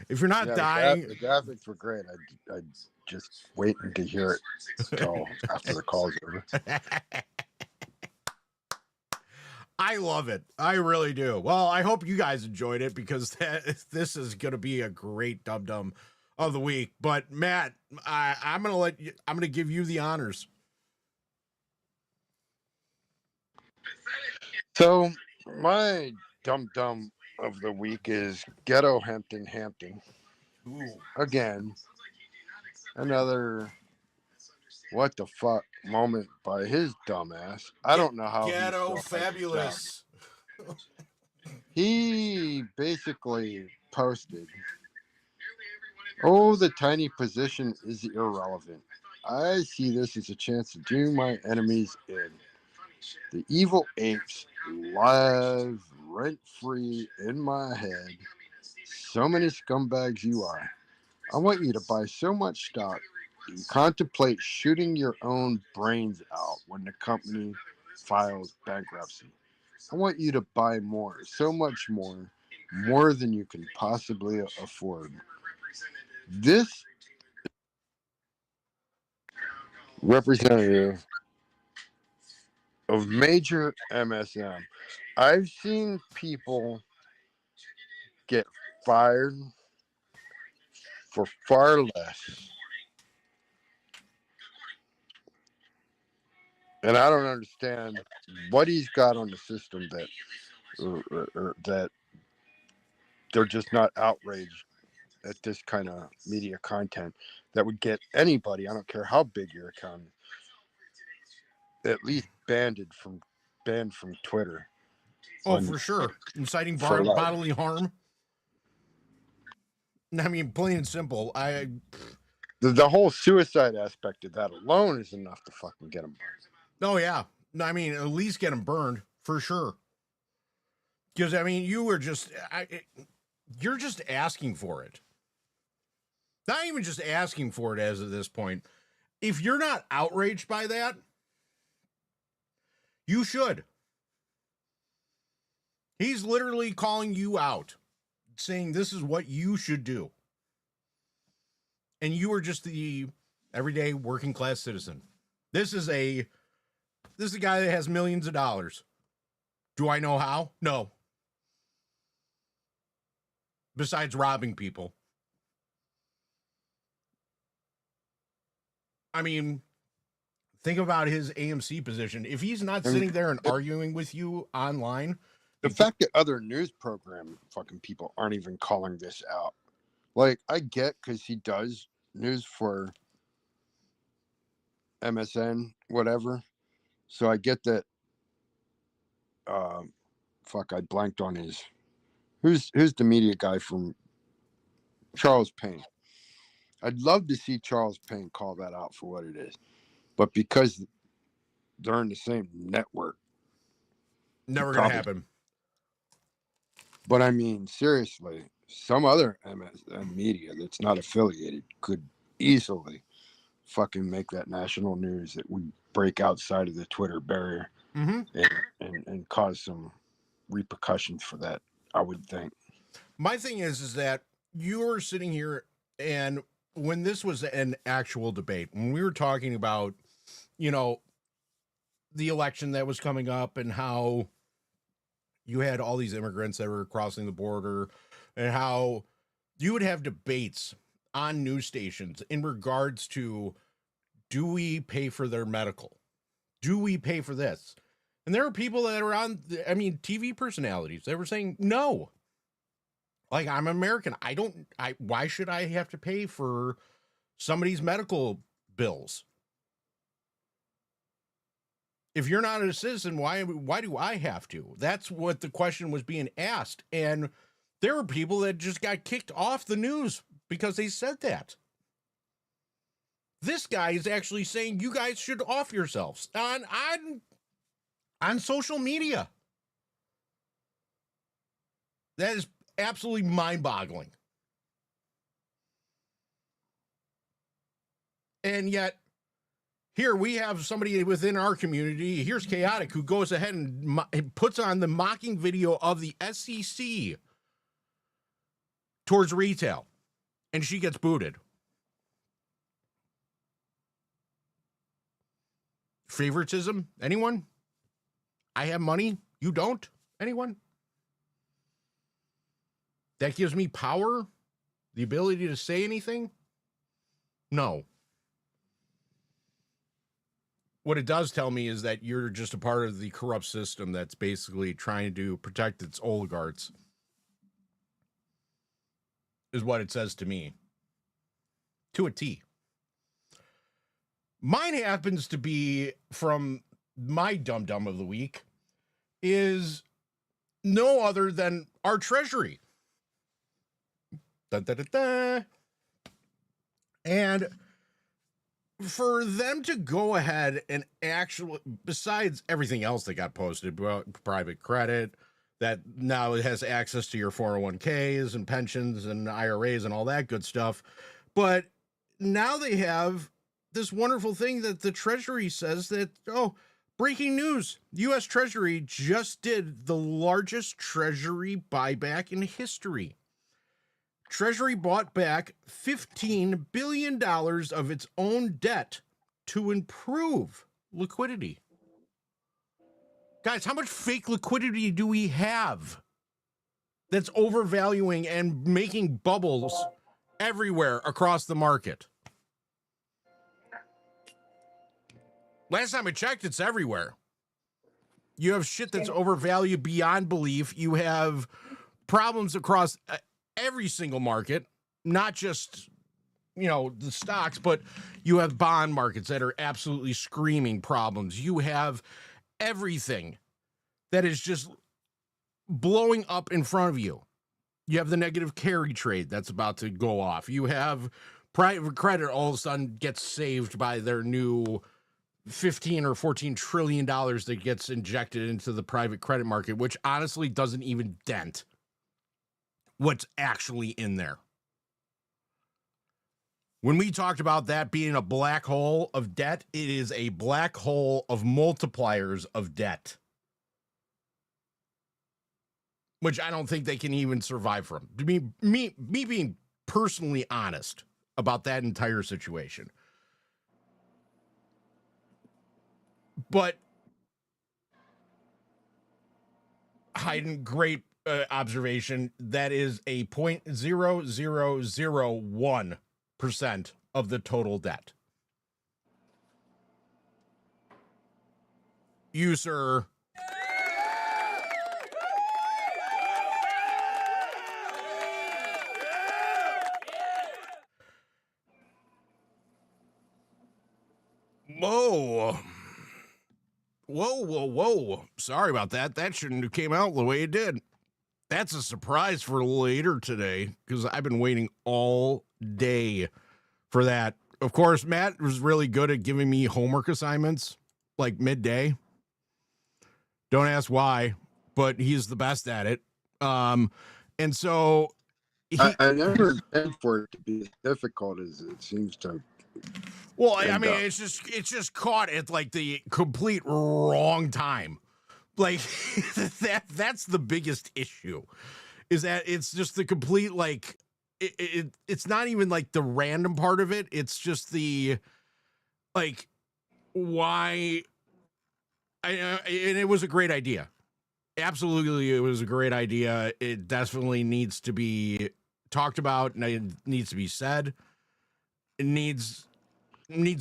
If you're not dying, the graphics were great. I just waiting to hear it until after the call's over. I love it. I really do. Well, I hope you guys enjoyed it because this is going to be a great dum dum of the week. But Matt, I'm going to give you the honors. So my dum dum of the week is Ghetto Hampton. Again, another what the fuck moment by his dumbass. I don't know how Ghetto fabulous. He basically posted, "Oh, the tiny position is irrelevant. I see this as a chance to do my enemies in. The evil apes live rent-free in my head. So many scumbags you are. I want you to buy so much stock you contemplate shooting your own brains out when the company files bankruptcy. I want you to buy more, so much more than you can possibly afford. This representative of major MSM. I've seen people get fired for far less. And I don't understand what he's got on the system that they're just not outraged at this kind of media content that would get anybody, I don't care how big your account is, at least banned from Twitter. Oh, for sure. Inciting for life. bodily harm. I mean, plain and simple. The whole suicide aspect of that alone is enough to fucking get them burned. Oh, yeah. I mean, at least get them burned, for sure. Because, I mean, you're just asking for it. Not even just asking for it as of this point. If you're not outraged by that, you should. He's literally calling you out, saying this is what you should do. And you are just the everyday working class citizen. This is a guy that has millions of dollars. Do I know how? No. Besides robbing people. I mean, think about his AMC position. If he's not sitting there and arguing with you online. The fact that other news program fucking people aren't even calling this out. Like, I get because he does news for MSN, whatever. So I get that. I blanked on his. Who's the media guy from Charles Payne? I'd love to see Charles Payne call that out for what it is, but because they're in the same network, never gonna happen. But I mean, seriously, some other MSN media that's not affiliated could easily fucking make that national news that would break outside of the Twitter barrier and cause some repercussions for that, I would think. My thing is that you're sitting here, and when this was an actual debate, when we were talking about, the election that was coming up and how you had all these immigrants that were crossing the border and how you would have debates on news stations in regards to, do we pay for their medical? Do we pay for this? And there are people that are on, TV personalities that were saying, no. Like, I'm American. Why should I have to pay for somebody's medical bills? If you're not a citizen, why do I have to? That's what the question was being asked. And there were people that just got kicked off the news because they said that. This guy is actually saying you guys should off yourselves on social media. That is absolutely mind-boggling. And yet, here we have somebody within our community. Here's Chaotic, who goes ahead and puts on the mocking video of the SEC towards retail, and she gets booted. Favoritism? Anyone? I have money. You don't? Anyone? That gives me power? The ability to say anything? No. What it does tell me is that you're just a part of the corrupt system that's basically trying to protect its oligarchs, is what it says to me. To a T. Mine happens to be from my dum-dum of the week is no other than our Treasury. Da, da, da, da. And for them to go ahead and actually, besides everything else that got posted, private credit, that now it has access to your 401ks and pensions and IRAs and all that good stuff. But now they have this wonderful thing that the Treasury says that, oh, breaking news, U.S. Treasury just did the largest Treasury buyback in history. Treasury bought back $15 billion of its own debt to improve liquidity. Guys, how much fake liquidity do we have that's overvaluing and making bubbles everywhere across the market? Last time I checked, it's everywhere. You have shit that's overvalued beyond belief. You have problems across every single market, not just, the stocks, but you have bond markets that are absolutely screaming problems. You have everything that is just blowing up in front of you. You have the negative carry trade that's about to go off. You have private credit all of a sudden gets saved by their new 15 or 14 trillion dollars that gets injected into the private credit market, which honestly doesn't even dent what's actually in there. When we talked about that being a black hole of debt, it is a black hole of multipliers of debt, which I don't think they can even survive from. Me being personally honest about that entire situation. But Hayden, great observation. That is a 0.0001% of the total debt. You, sir. Whoa. Sorry about that. That shouldn't have came out the way it did. That's a surprise for later today because I've been waiting all day for that. Of course, Matt was really good at giving me homework assignments like midday. Don't ask why, but he's the best at it. And so I never intend for it to be as difficult as it seems to. Well, I mean, it's just caught at like the complete wrong time. Like that's the biggest issue, is that it's just the complete, like, it's not even like the random part of it. It's just the, like, why. And it was a great idea. Absolutely, it was a great idea. It definitely needs to be talked about, and it needs to be said. It needs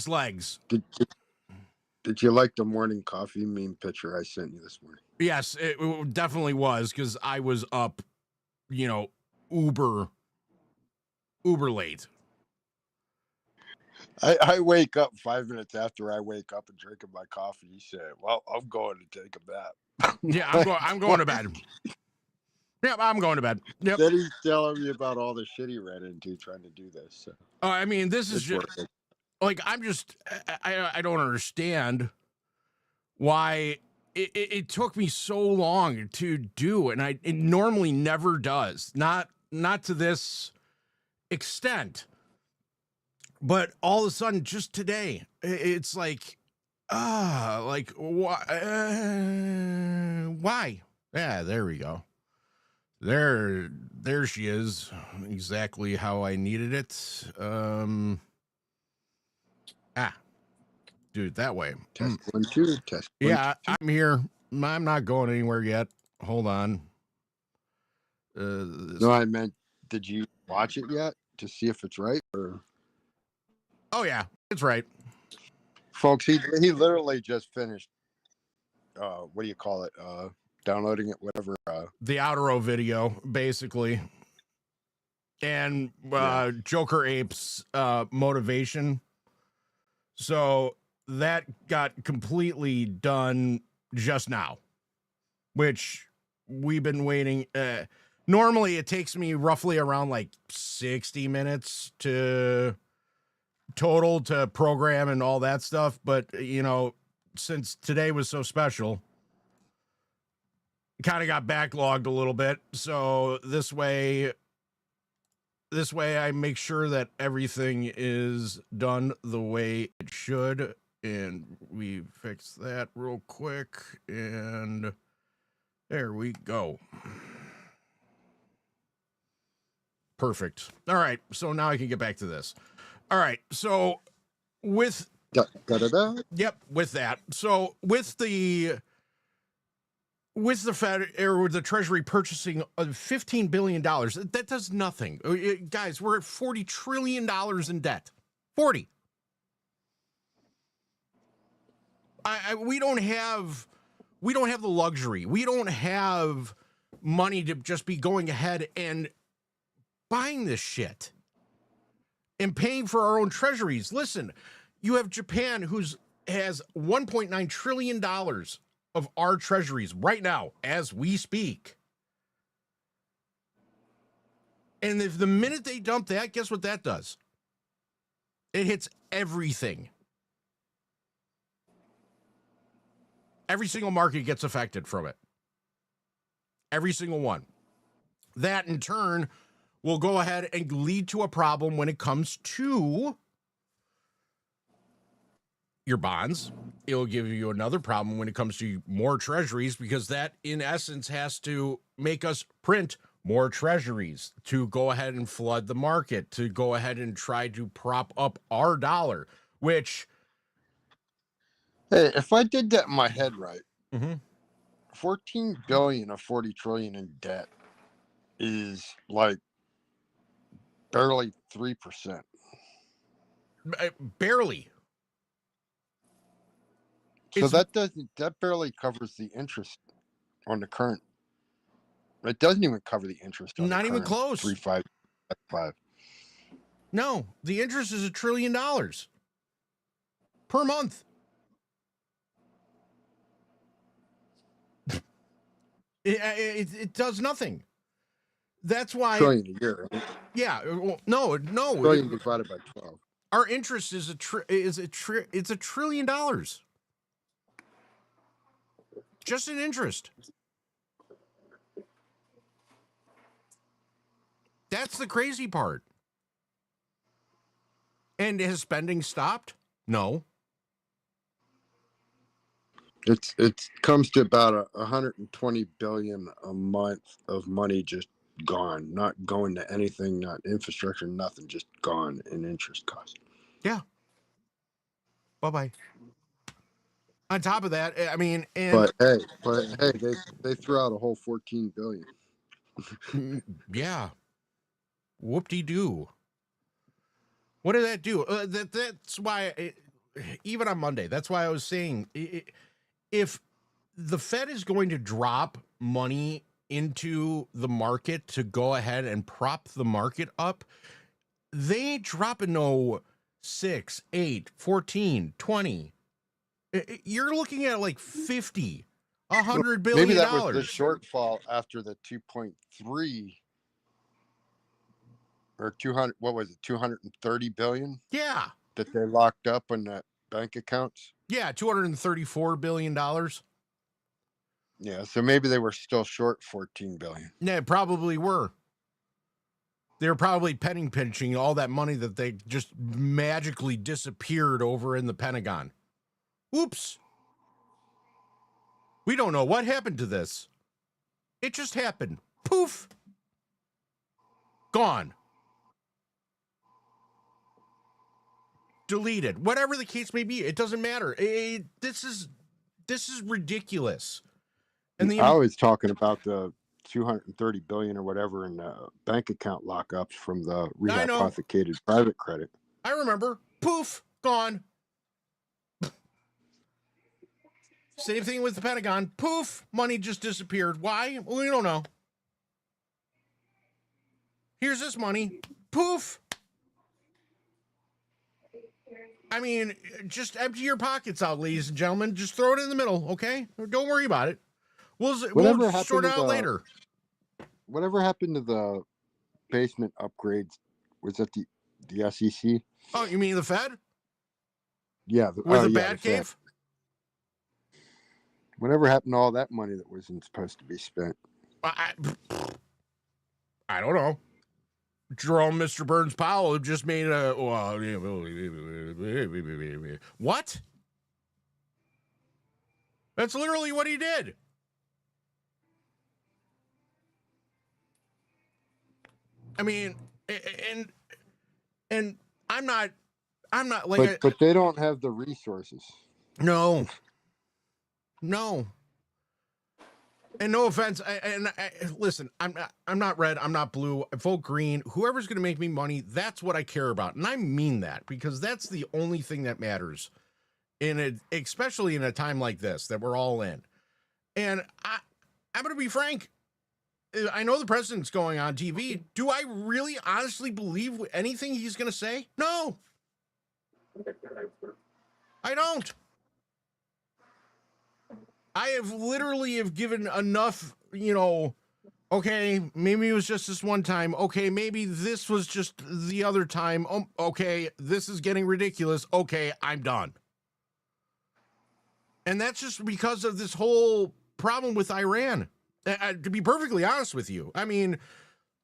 legs. Did you like the morning coffee meme picture I sent you this morning? Yes, it definitely was, because I was up, uber late. I wake up 5 minutes after I wake up and drinking my coffee. He said, "Well, I'm going to take a nap." Yeah, I'm going to bed. Yep, I'm going to bed. Yep. Then he's telling me about all the shit he ran into trying to do this. So. I mean, this is just like, I don't understand why it took me so long to do, and it normally never does. Not to this extent. But all of a sudden, just today, it's like, why? Why? Yeah, there we go. There she is. Exactly how I needed it. Do it that way. Test 1, 2, test 1, yeah, 2. I'm here. I'm not going anywhere yet. Hold on. No, I meant, did you watch it yet to see if it's right? Or? Oh, yeah, it's right. Folks, he literally just finished, what do you call it? Downloading it, whatever. The outro video, basically. And Joker Ape's motivation. So that got completely done just now, which we've been waiting. Normally it takes me roughly around like 60 minutes to total to program and all that stuff. But, you know, since today was so special, kind of got backlogged a little bit. So this way I make sure that everything is done the way it should. And we fix that real quick. And there we go. Perfect. All right. So now I can get back to this. All right. So with yep, with that. So with the Fed or the Treasury purchasing $15 billion, that does nothing. Guys, we're at $40 trillion in debt. 40. We don't have the luxury. We don't have money to just be going ahead and buying this shit and paying for our own treasuries. Listen, you have Japan has $1.9 trillion of our treasuries right now as we speak. And if the minute they dump that, guess what that does? It hits everything. Every single market gets affected from it. Every single one. That in turn will go ahead and lead to a problem when it comes to your bonds. It'll give you another problem when it comes to more treasuries, because that in essence has to make us print more treasuries to go ahead and flood the market, to go ahead and try to prop up our dollar, which... Hey, if I did that in my head right, mm-hmm. 14 billion of 40 trillion in debt is like barely 3%. Barely. So that barely covers the interest on the current. It doesn't even cover the interest on not the even close. 3.5. No, the interest is $1 trillion per month. It does nothing. That's why Trillion a year. Right? Yeah, no. Trillion divided by 12. Our interest is it's $1 trillion. Just in interest. That's the crazy part. And has spending stopped? No. It comes to about 120 billion a month of money just gone, not going to anything, not infrastructure, nothing, just gone in interest cost. Yeah. Bye-bye. On top of that, I mean, and but hey, they threw out a whole 14 billion. Yeah. Whoop-de-doo. What did that do? That's why, even on Monday, that's why I was saying, if the Fed is going to drop money into the market to go ahead and prop the market up, they ain't dropping no 6, 8, 14, 20. You're looking at like 50, $100 billion. Maybe that was the shortfall after the 2.3 or 200. What was it? 230 billion. Yeah, that they locked up in the bank accounts. Yeah, $234 billion. Yeah, so maybe they were still short 14 billion. Yeah, probably were. They were probably penny pinching all that money that they just magically disappeared over in the Pentagon. Oops. We don't know what happened to this. It just happened. Poof. Gone. Deleted. Whatever the case may be, it doesn't matter. This is ridiculous. And I was talking about the 230 billion or whatever in the bank account lockups from the rehypothecated private credit. I remember. Poof. Gone. Same thing with the Pentagon. Poof. Money just disappeared. Why? We don't know. Here's this money. Poof. I mean, just empty your pockets out, ladies and gentlemen. Just throw it in the middle, okay? Don't worry about it. We'll sort it out later. Whatever happened to the basement upgrades? Was that the SEC? Oh, you mean the Fed? Yeah. With the Bat Cave? Whatever happened to all that money that wasn't supposed to be spent? I don't know. Jerome Mr. Burns Powell just made a... What? That's literally what he did. I mean, and I'm not like... But they don't have the resources. No. And no offense, listen, I'm not red, I'm not blue, I vote green. Whoever's going to make me money, that's what I care about, and I mean that because that's the only thing that matters especially in a time like this that we're all in. And I'm going to be frank. I know the president's going on TV. Do I really honestly believe anything he's going to say? No, I don't. I have literally given enough, okay, maybe it was just this one time. Okay, maybe this was just the other time. Okay, this is getting ridiculous. Okay, I'm done. And that's just because of this whole problem with Iran. To be perfectly honest with you, I mean,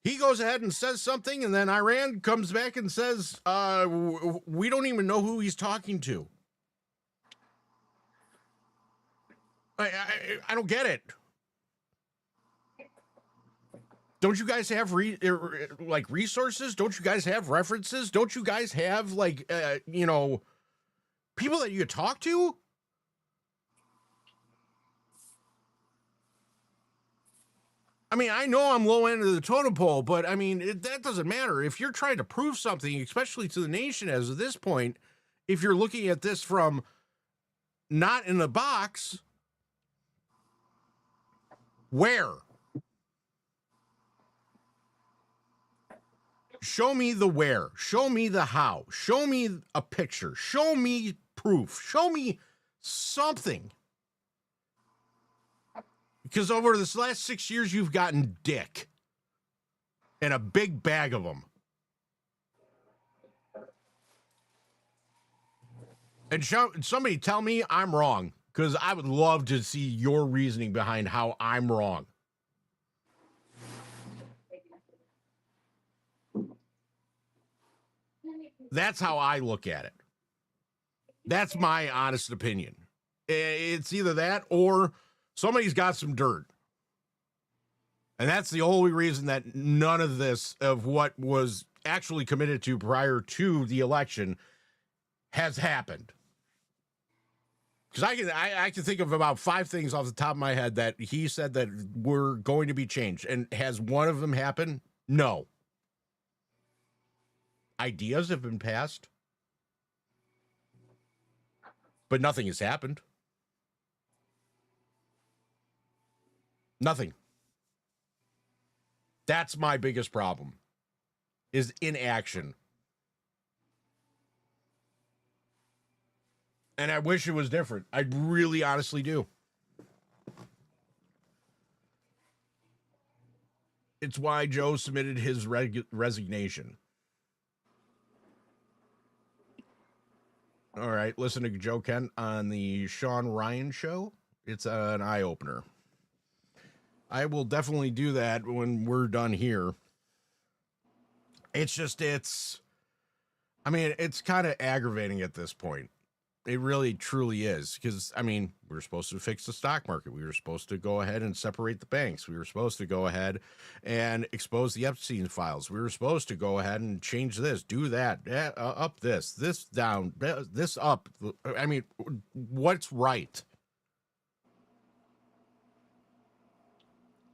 he goes ahead and says something, and then Iran comes back and says, we don't even know who he's talking to. I don't get it. Don't you guys have resources? Don't you guys have references? Don't you guys have people that you talk to? I mean, I know I'm low end of the totem pole, but I mean, that doesn't matter. If you're trying to prove something, especially to the nation as of this point, if you're looking at this from not in the box, where? Show me the where. Show me the how. Show me a picture. Show me proof. Show me something. Because over this last 6 years, you've gotten dick. And a big bag of them. And somebody tell me I'm wrong. Because I would love to see your reasoning behind how I'm wrong. That's how I look at it. That's my honest opinion. It's either that or somebody's got some dirt. And that's the only reason that none of this, of what was actually committed to prior to the election, has happened. Because I can think of about 5 things off the top of my head that he said that were going to be changed. And has one of them happened? No. Ideas have been passed. But nothing has happened. Nothing. That's my biggest problem. Is inaction. And I wish it was different. I really honestly do. It's why Joe submitted his resignation. All right, listen to Joe Kent on the Sean Ryan show. It's an eye-opener. I will definitely do that when we're done here. It's kind of aggravating at this point. It really, truly is. Because, we were supposed to fix the stock market. We were supposed to go ahead and separate the banks. We were supposed to go ahead and expose the Epstein files. We were supposed to go ahead and change this, do that, up this down, this up. What's right?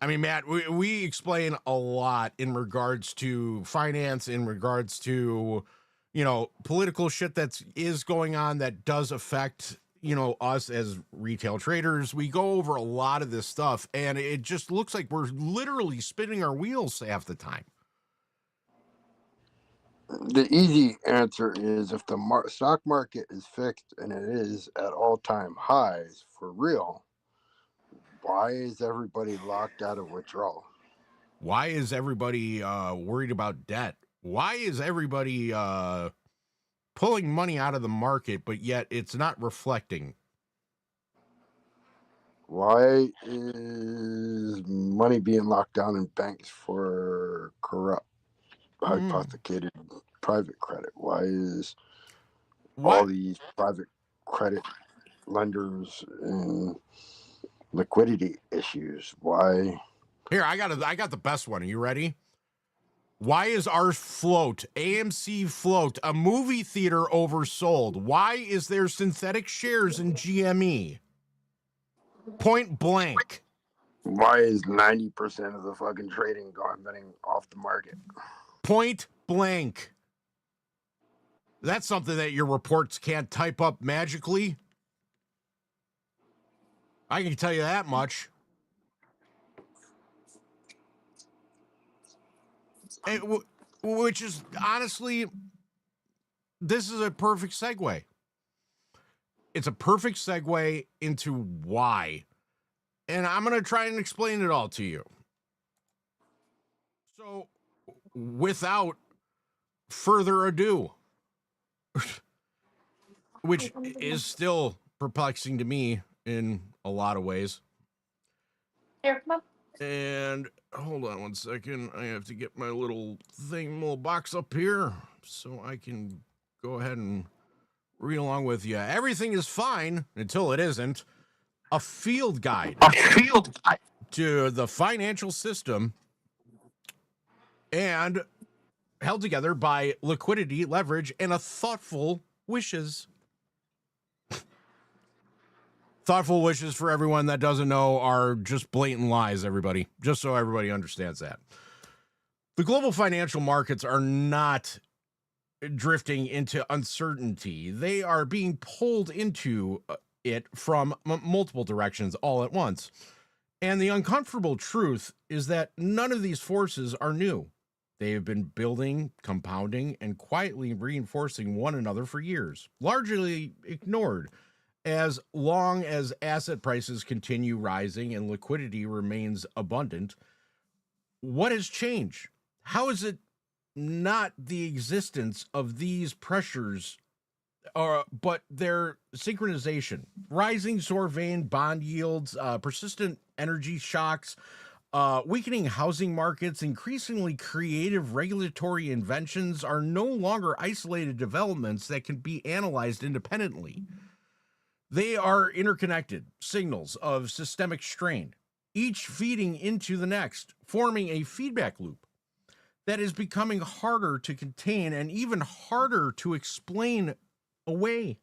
Matt, we explain a lot in regards to finance, in regards to, political shit that is going on that does affect, us as retail traders. We go over a lot of this stuff, and it just looks like we're literally spinning our wheels half the time. The easy answer is if the stock market is fixed and it is at all-time highs for real, why is everybody locked out of withdrawal? Why is everybody worried about debt? Why is everybody pulling money out of the market, but yet it's not reflecting? Why is money being locked down in banks for corrupt, hypothecated private credit? Why is all these private credit lenders in liquidity issues? Why? Here, I got the best one. Are you ready? Why is our float, AMC float, a movie theater oversold? Why is there synthetic shares in GME? Point blank. Why is 90% of the fucking trading getting off the market? Point blank. That's something that your reports can't type up magically. I can tell you that much. Which is, honestly, this is a perfect segue. It's a perfect segue into why. And I'm going to try and explain it all to you. So, without further ado, which is still perplexing to me in a lot of ways. Here, come on. And hold on one second. I have to get my little box up here so I can go ahead and read along with you. Everything is fine until it isn't. A field guide to the financial system and held together by liquidity, leverage, and a thoughtful wishes. Thoughtful wishes, for everyone that doesn't know, are just blatant lies, everybody. Just so everybody understands that. The global financial markets are not drifting into uncertainty. They are being pulled into it from multiple directions all at once. And the uncomfortable truth is that none of these forces are new. They have been building, compounding, and quietly reinforcing one another for years, largely ignored. As long as asset prices continue rising and liquidity remains abundant, what has changed? How is it not the existence of these pressures, but their synchronization? Rising sovereign bond yields, persistent energy shocks, weakening housing markets, increasingly creative regulatory inventions are no longer isolated developments that can be analyzed independently. They are interconnected signals of systemic strain, each feeding into the next, forming a feedback loop that is becoming harder to contain and even harder to explain away.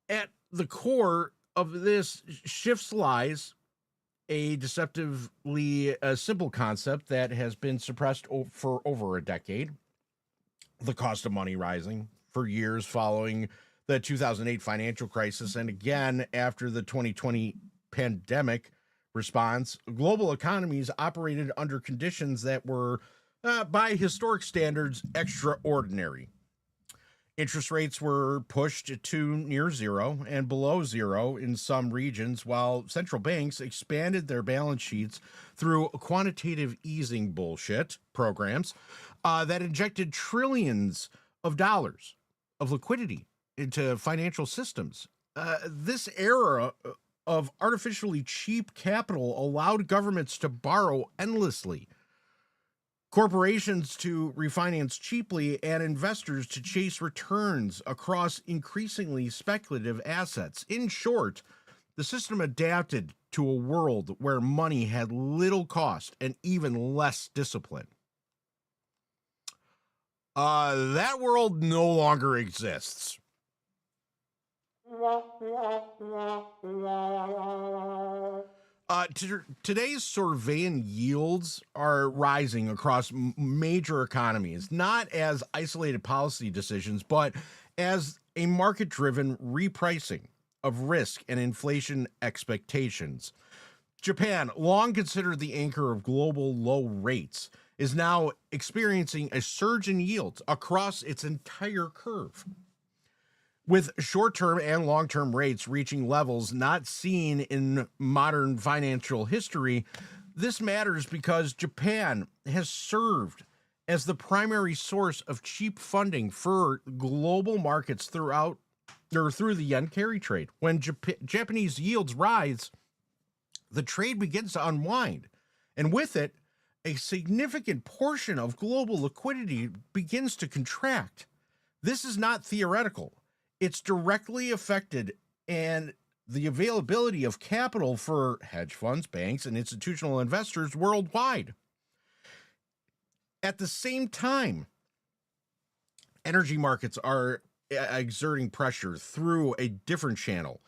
At the core of this shift lies a deceptively simple concept that has been suppressed for over a decade: the cost of money rising for years following the 2008 financial crisis, and again after the 2020 pandemic response. Global economies operated under conditions that were, by historic standards, extraordinary. Interest rates were pushed to near zero and below zero in some regions, while central banks expanded their balance sheets through quantitative easing bullshit programs that injected trillions of dollars of liquidity into financial systems. This era of artificially cheap capital allowed governments to borrow endlessly, corporations to refinance cheaply, and investors to chase returns across increasingly speculative assets. In short, the system adapted to a world where money had little cost and even less discipline. That world no longer exists. Today's sovereign yields are rising across major economies, not as isolated policy decisions, but as a market-driven repricing of risk and inflation expectations. Japan, long considered the anchor of global low rates, is now experiencing a surge in yields across its entire curve, with short-term and long-term rates reaching levels not seen in modern financial history. This matters because Japan has served as the primary source of cheap funding for global markets through the yen carry trade. When Japanese yields rise, the trade begins to unwind, and with it, a significant portion of global liquidity begins to contract. This is not theoretical. It's directly affected, and the availability of capital for hedge funds, banks, and institutional investors worldwide. At the same time, energy markets are exerting pressure through a different channel.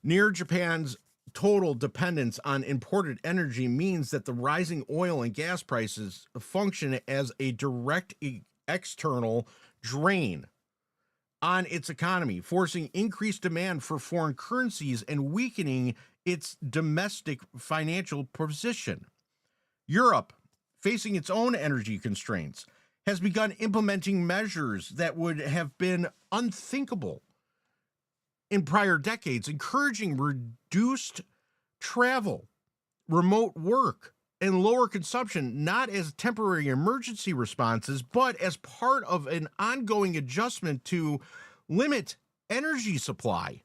Near Japan's total dependence on imported energy means that the rising oil and gas prices function as a direct external drain on its economy, forcing increased demand for foreign currencies and weakening its domestic financial position. Europe, facing its own energy constraints, has begun implementing measures that would have been unthinkable in prior decades, encouraging reduced travel, remote work, and lower consumption, not as temporary emergency responses, but as part of an ongoing adjustment to limit energy supply.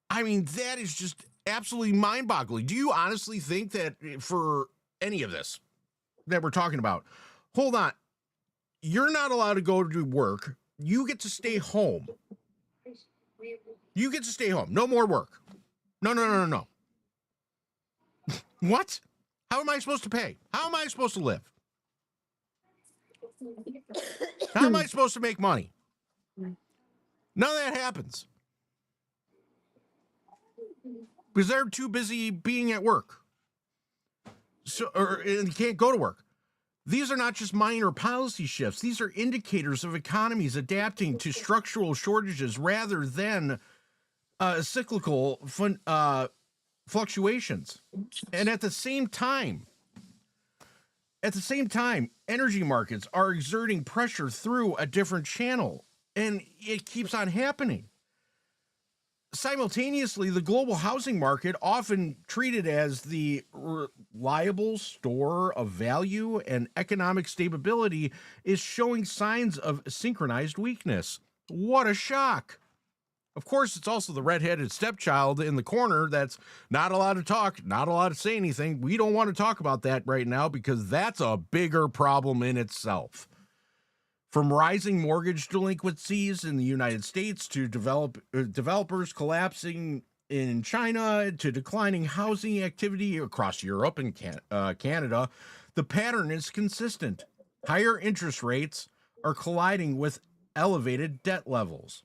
I mean, that is just absolutely mind-boggling. Do you honestly think that for any of this that we're talking about, hold on, you're not allowed to go to work. You get to stay home. You get to stay home. No more work. No. What? How am I supposed to pay? How am I supposed to live? How am I supposed to make money? None of that happens. Because they're too busy being at work. And you can't go to work. These are not just minor policy shifts. These are indicators of economies adapting to structural shortages rather than cyclical fluctuations. And at the same time, energy markets are exerting pressure through a different channel, and it keeps on happening. Simultaneously, the global housing market, often treated as the reliable store of value and economic stability, is showing signs of synchronized weakness. What a shock. Of course, it's also the redheaded stepchild in the corner that's not allowed to talk, not allowed to say anything. We don't want to talk about that right now because that's a bigger problem in itself. From rising mortgage delinquencies in the United States to developers collapsing in China to declining housing activity across Europe and Canada, the pattern is consistent. Higher interest rates are colliding with elevated debt levels,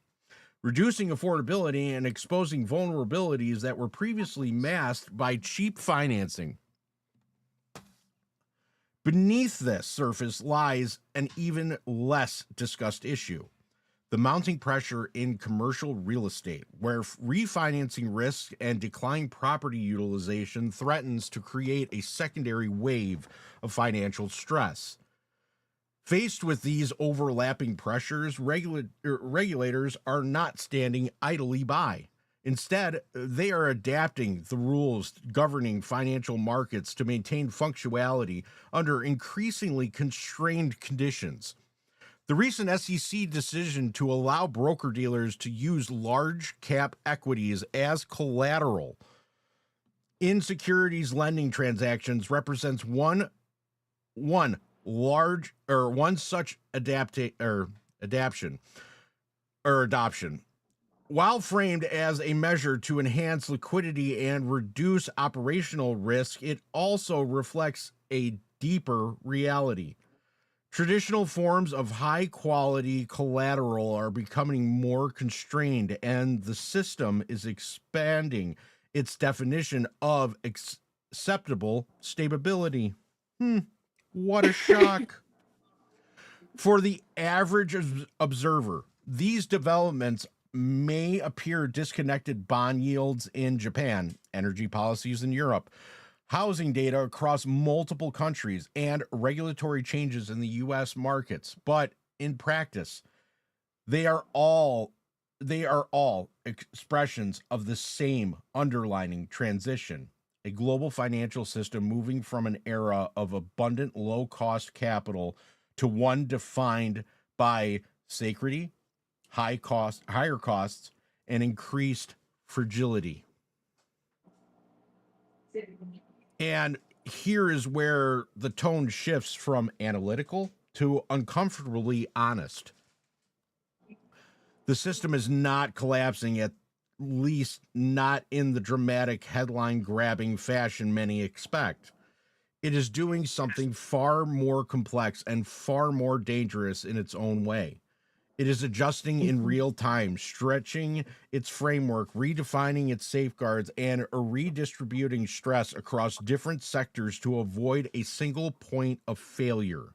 reducing affordability and exposing vulnerabilities that were previously masked by cheap financing. Beneath this surface lies an even less discussed issue: the mounting pressure in commercial real estate, where refinancing risk and declining property utilization threatens to create a secondary wave of financial stress. Faced with these overlapping pressures, regulators are not standing idly by. Instead, they are adapting the rules governing financial markets to maintain functionality under increasingly constrained conditions. The recent SEC decision to allow broker-dealers to use large cap equities as collateral in securities lending transactions represents one such adoption. While framed as a measure to enhance liquidity and reduce operational risk, it also reflects a deeper reality. Traditional forms of high-quality collateral are becoming more constrained, and the system is expanding its definition of acceptable stability. What a shock. For the average observer, these developments may appear disconnected: bond yields in Japan, energy policies in Europe, housing data across multiple countries, and regulatory changes in the US markets. But in practice, they are all expressions of the same underlying transition, a global financial system moving from an era of abundant low-cost capital to one defined by scarcity, higher costs, and increased fragility. And here is where the tone shifts from analytical to uncomfortably honest. The system is not collapsing, at least not in the dramatic headline-grabbing fashion many expect. It is doing something far more complex and far more dangerous in its own way. It is adjusting in real time, stretching its framework, redefining its safeguards, and redistributing stress across different sectors to avoid a single point of failure.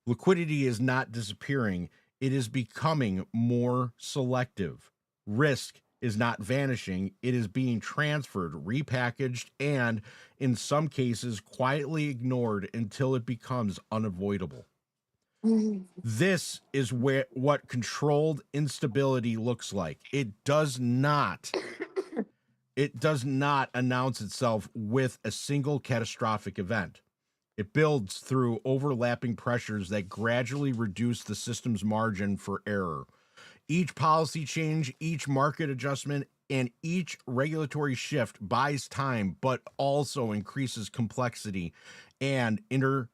Liquidity is not disappearing. It is becoming more selective. Risk is not vanishing. It is being transferred, repackaged, and, in some cases, quietly ignored until it becomes unavoidable. This is what controlled instability looks like. It does not announce itself with a single catastrophic event. It builds through overlapping pressures that gradually reduce the system's margin for error. Each policy change, each market adjustment, and each regulatory shift buys time, but also increases complexity and interdependence.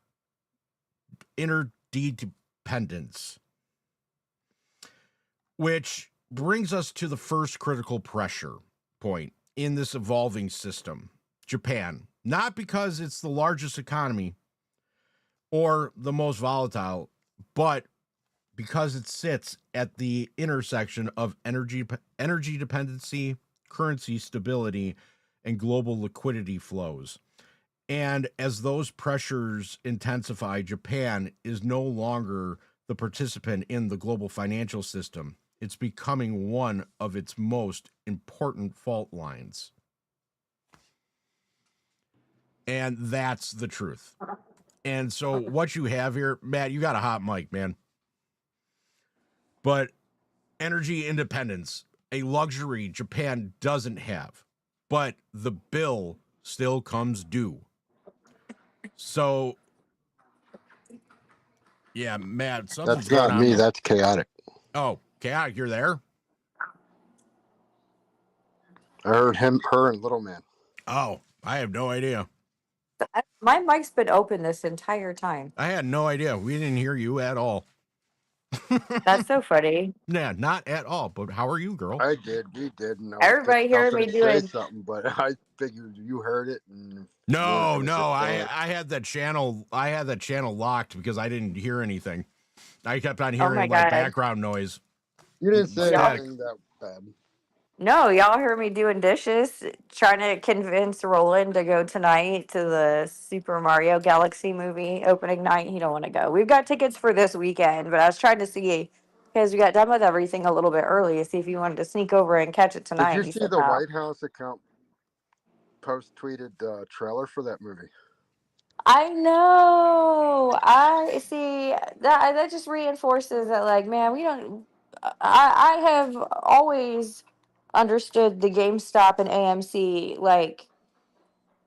Which brings us to the first critical pressure point in this evolving system: Japan. Not because it's the largest economy or the most volatile, but because it sits at the intersection of energy dependency, currency stability, and global liquidity flows. And as those pressures intensify, Japan is no longer the participant in the global financial system. It's becoming one of its most important fault lines. And that's the truth. And so what you have here, Matt, you got a hot mic, man. But energy independence, a luxury Japan doesn't have. But the bill still comes due. So, yeah, Matt, something's That's going not on me. there. That's chaotic. Oh, chaotic, you're there? I heard him, her, and little man. Oh, I have no idea. My mic's been open this entire time. I had no idea. We didn't hear you at all. That's so funny. Yeah, not at all. But how are you, girl? I did. We did. And I was Everybody hearing me say doing. something, but I figured you heard it. And No. I had that channel. I had that channel locked because I didn't hear anything. I kept on hearing like background noise. You didn't say anything that bad. No, y'all heard me doing dishes, trying to convince Roland to go tonight to the Super Mario Galaxy movie opening night. He don't want to go. We've got tickets for this weekend, but I was trying to see, because we got done with everything a little bit early, to see if you wanted to sneak over and catch it tonight. Did you He see said the no. White House account tweeted trailer for that movie? I know. I see that just reinforces that, like, man, we don't. I have always understood the GameStop and AMC like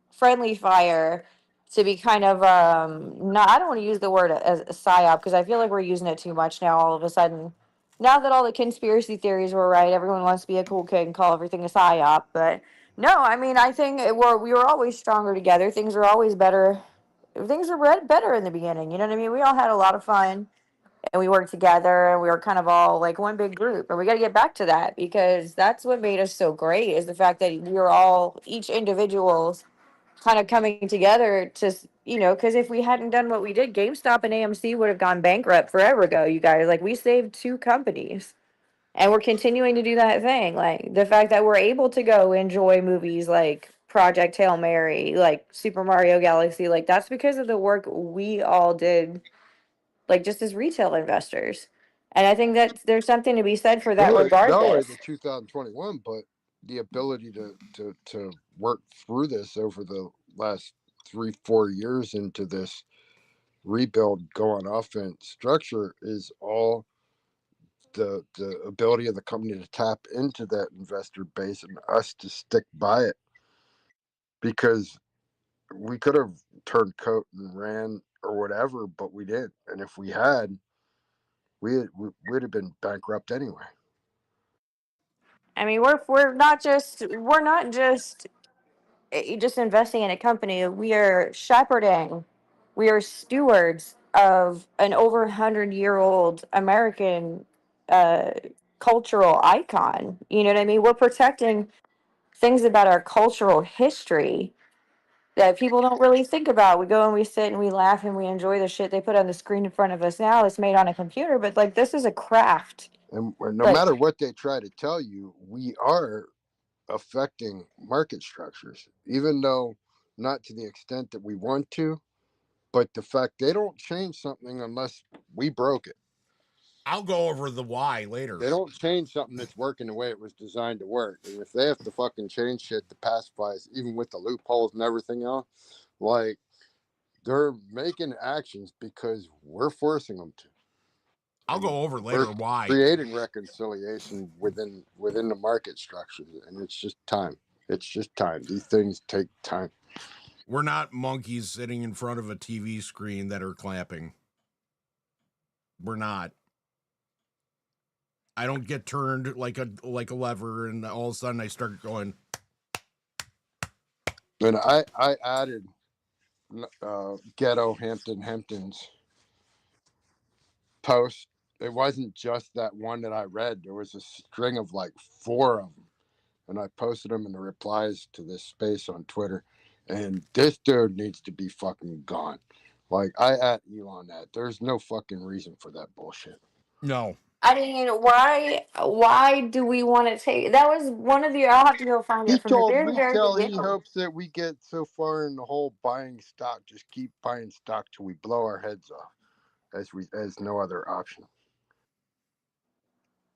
friendly fire to be kind of not. I don't want to use the word as a psyop because I feel like we're using it too much now. All of a sudden, now that all the conspiracy theories were right, everyone wants to be a cool kid and call everything a psyop. But no, I mean, I think we were always stronger together. Things were always better. Things were better in the beginning. You know what I mean? We all had a lot of fun and we worked together and we were kind of all like one big group. And we got to get back to that because that's what made us so great is the fact that we were all, each individuals, kind of coming together to, because if we hadn't done what we did, GameStop and AMC would have gone bankrupt forever ago, you guys. Like, we saved two companies. And we're continuing to do that thing. Like, the fact that we're able to go enjoy movies like Project Hail Mary, like Super Mario Galaxy, like, that's because of the work we all did, like, just as retail investors. And I think that there's something to be said for that Not only regardless. the 2021, but the ability to work through this over the last 3-4 years into this rebuild, go on offense structure is all the ability of the company to tap into that investor base and us to stick by it, because we could have turned coat and ran or whatever, but we didn't. And if we had, we'd have been bankrupt anyway. I mean, we're not just investing in a company. We are shepherding. We are stewards of an over 100-year-old American uh, cultural icon. You know what I mean? We're protecting things about our cultural history that people don't really think about. We go and we sit and we laugh and we enjoy the shit they put on the screen in front of us now. It's made on a computer, but like this is a craft. And no Like, matter what they try to tell you, we are affecting market structures, even though not to the extent that we want to. But the fact they don't change something unless we broke it. I'll go over the why later. They don't change something that's working the way it was designed to work. And if they have to fucking change shit to pacify us, even with the loopholes and everything else, like they're making actions because we're forcing them to. I'll go over later We're why. creating reconciliation within the market structure, and it's just time. It's just time. These things take time. We're not monkeys sitting in front of a TV screen that are clapping. We're not. I don't get turned like a lever, and all of a sudden I start going. And I added Ghetto Hamptons post. It wasn't just that one that I read. There was a string of like 4 of them, and I posted them in the replies to this space on Twitter. And this dude needs to be fucking gone. Like, I at Elon that. There's no fucking reason for that bullshit. No. I mean, why do we want to take that was one of the I'll have to go find He it from the told very, very retail he beginning. hopes that we get so far in the whole buying stock, just keep buying stock till we blow our heads off, as no other option.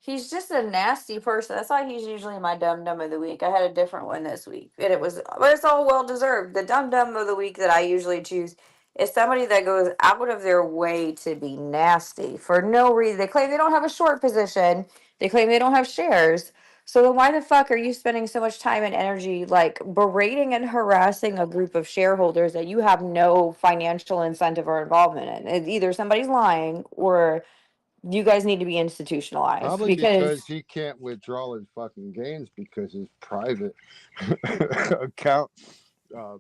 He's just a nasty person. That's why he's usually my dum dum of the week. I had a different one this week, and but it's all well deserved. The dum dum of the week that I usually choose is somebody that goes out of their way to be nasty for no reason. They claim they don't have a short position. They claim they don't have shares. So then why the fuck are you spending so much time and energy like berating and harassing a group of shareholders that you have no financial incentive or involvement in? It's either somebody's lying or you guys need to be institutionalized Probably because because he can't withdraw his fucking gains because his private account,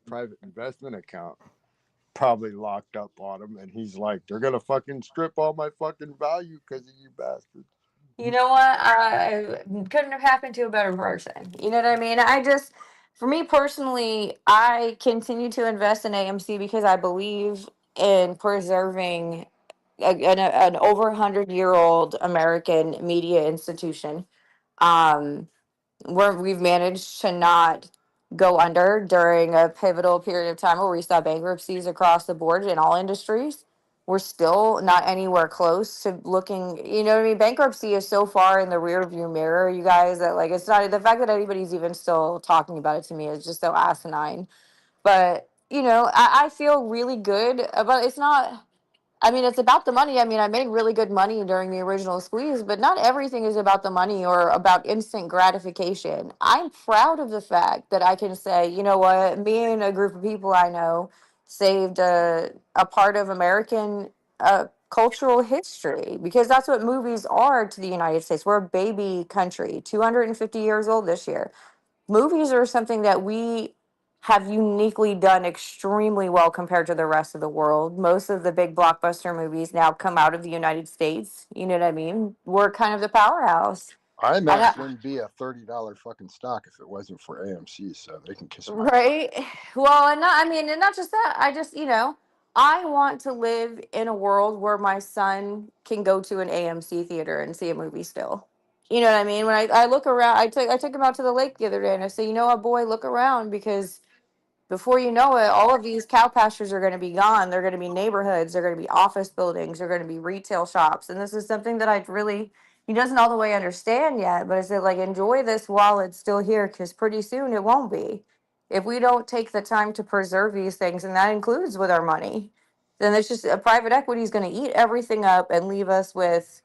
private investment account, probably locked up on him, and he's like, they're gonna fucking strip all my fucking value because of you bastards. you know what? I couldn't have happened to a better person. You know what I mean? For me personally, I continue to invest in AMC because I believe in preserving an over 100-year-old American media institution. Um, we've managed to not go under during a pivotal period of time where we saw bankruptcies across the board in all industries. We're still not anywhere close to looking, you know what I mean? Bankruptcy is so far in the rear view mirror, you guys, that like it's not the fact that anybody's even still talking about it to me is just so asinine. But, I feel really good about it's not I mean, it's about the money. I mean, I made really good money during the original squeeze, but not everything is about the money or about instant gratification. I'm proud of the fact that I can say, you know what, me and a group of people I know saved a part of American cultural history because that's what movies are to the United States. We're a baby country, 250 years old this year. Movies are something that we have uniquely done extremely well compared to the rest of the world. Most of the big blockbuster movies now come out of the United States. You know what I mean? We're kind of the powerhouse. And IMAX wouldn't be a $30 fucking stock if it wasn't for AMC, so they can kiss my. right? Well, and not just that. I want to live in a world where my son can go to an AMC theater and see a movie still. You know what I mean? When I look around, I took him out to the lake the other day and I said, you know what, boy, look around because before you know it, all of these cow pastures are going to be gone. They're going to be neighborhoods. They're going to be office buildings. They're going to be retail shops. And this is something that he doesn't all the way understand yet. But I said, like, enjoy this while it's still here because pretty soon it won't be. If we don't take the time to preserve these things, and that includes with our money, then it's just a private equity is going to eat everything up and leave us with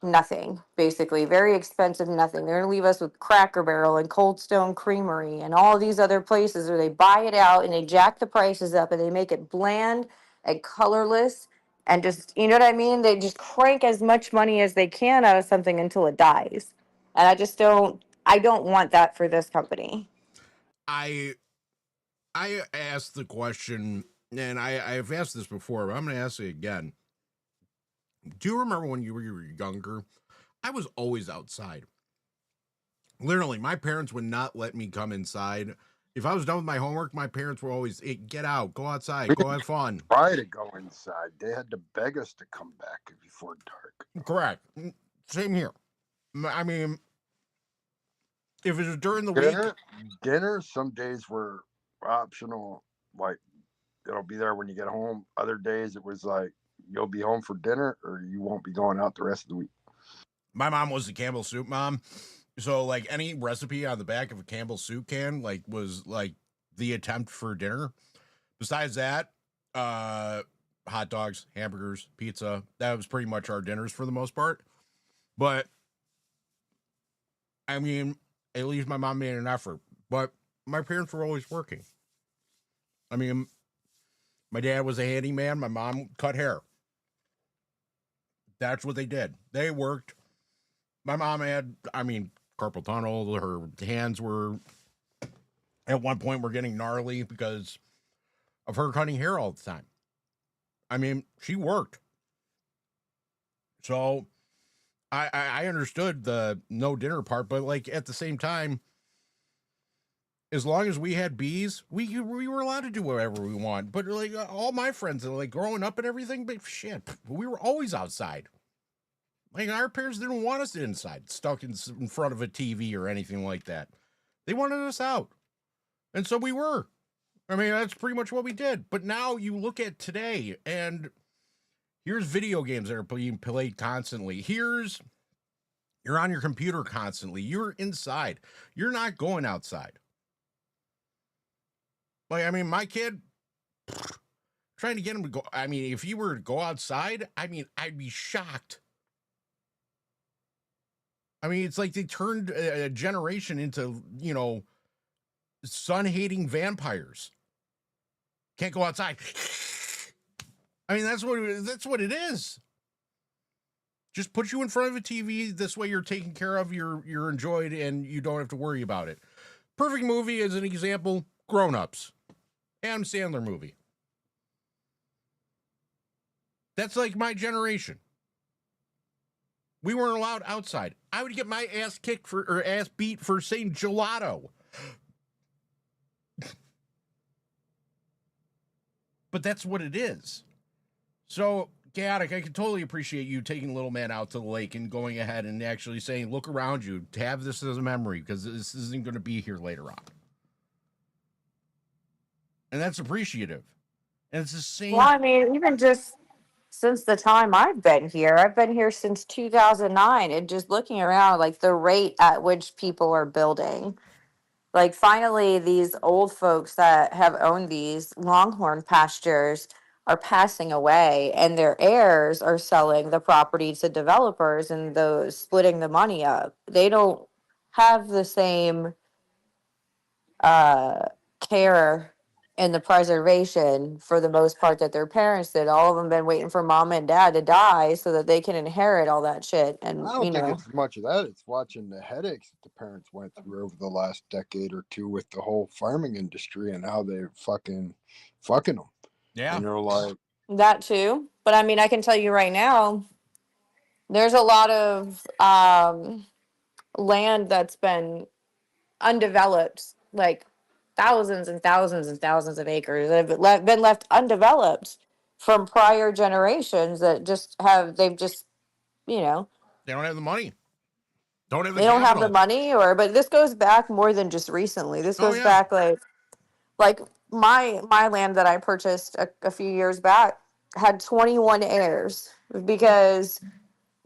nothing, basically. Very expensive nothing. They're going to leave us with Cracker Barrel and Cold Stone Creamery and all these other places where they buy it out and they jack the prices up and they make it bland and colorless and just, you know what I mean? They just crank as much money as they can out of something until it dies. And I don't want that for this company. I asked the question, and I've asked this before, but I'm going to ask it again. Do you remember when you were younger? I was always outside. Literally, my parents would not let me come inside. If I was done with my homework, my parents were always, hey, get out, go outside, go have fun. Try to go inside. They had to beg us to come back before dark. Correct. Same here. I mean, if it was during the week. Dinner, some days were optional. Like, it'll be there when you get home. Other days, it was like, you'll be home for dinner or you won't be going out the rest of the week. My mom was the Campbell soup mom. So, like, any recipe on the back of a Campbell soup can, like, was, like, the attempt for dinner. Besides that, hot dogs, hamburgers, pizza. That was pretty much our dinners for the most part. But, I mean, at least my mom made an effort. But my parents were always working. I mean, my dad was a handyman. My mom cut hair. That's what they did. They worked. My mom had, carpal tunnel. Her hands were, at one point, were getting gnarly because of her cutting hair all the time. I mean, she worked. So, I understood the no dinner part, but, like, at the same time, as long as we had bees, we were allowed to do whatever we want. But, like, all my friends, like, growing up and everything, but shit, we were always outside. Like, our parents didn't want us inside, stuck in front of a TV or anything like that. They wanted us out. And so we were. I mean, that's pretty much what we did. But now you look at today, and here's video games that are being played constantly. You're on your computer constantly. You're inside. You're not going outside. Like, I mean, my kid, trying to get him to go. I mean, if you were to go outside, I mean, I'd be shocked. I mean, it's like they turned a generation into, sun-hating vampires. Can't go outside. I mean, that's what it is. Just put you in front of a TV. This way you're taken care of, you're enjoyed, and you don't have to worry about it. Perfect movie as an example, Grown Ups. Adam Sandler movie. That's like my generation. We weren't allowed outside. I would get my ass kicked or ass beat for saying gelato. But that's what it is. So, Chaotic, I can totally appreciate you taking little man out to the lake and going ahead and actually saying, look around you, to have this as a memory, because this isn't going to be here later on. And that's appreciative. And it's the same. Well, I mean, even just since the time I've been here since 2009, and just looking around, like the rate at which people are building. Like, finally, these old folks that have owned these longhorn pastures are passing away, and their heirs are selling the property to developers and those splitting the money up. They don't have the same care and the preservation for the most part that their parents did. All of them been waiting for mom and dad to die so that they can inherit all that shit. And I don't think it's much of that. It's watching the headaches that the parents went through over the last decade or two with the whole farming industry and how they're fucking them. Yeah. And you're like, that too. But I mean, I can tell you right now, there's a lot of land that's been undeveloped, like thousands and thousands and thousands of acres that have been left undeveloped from prior generations that they've just, they don't have the money. They don't have the money, but this goes back more than just recently. This goes back like my land that I purchased a few years back had 21 heirs because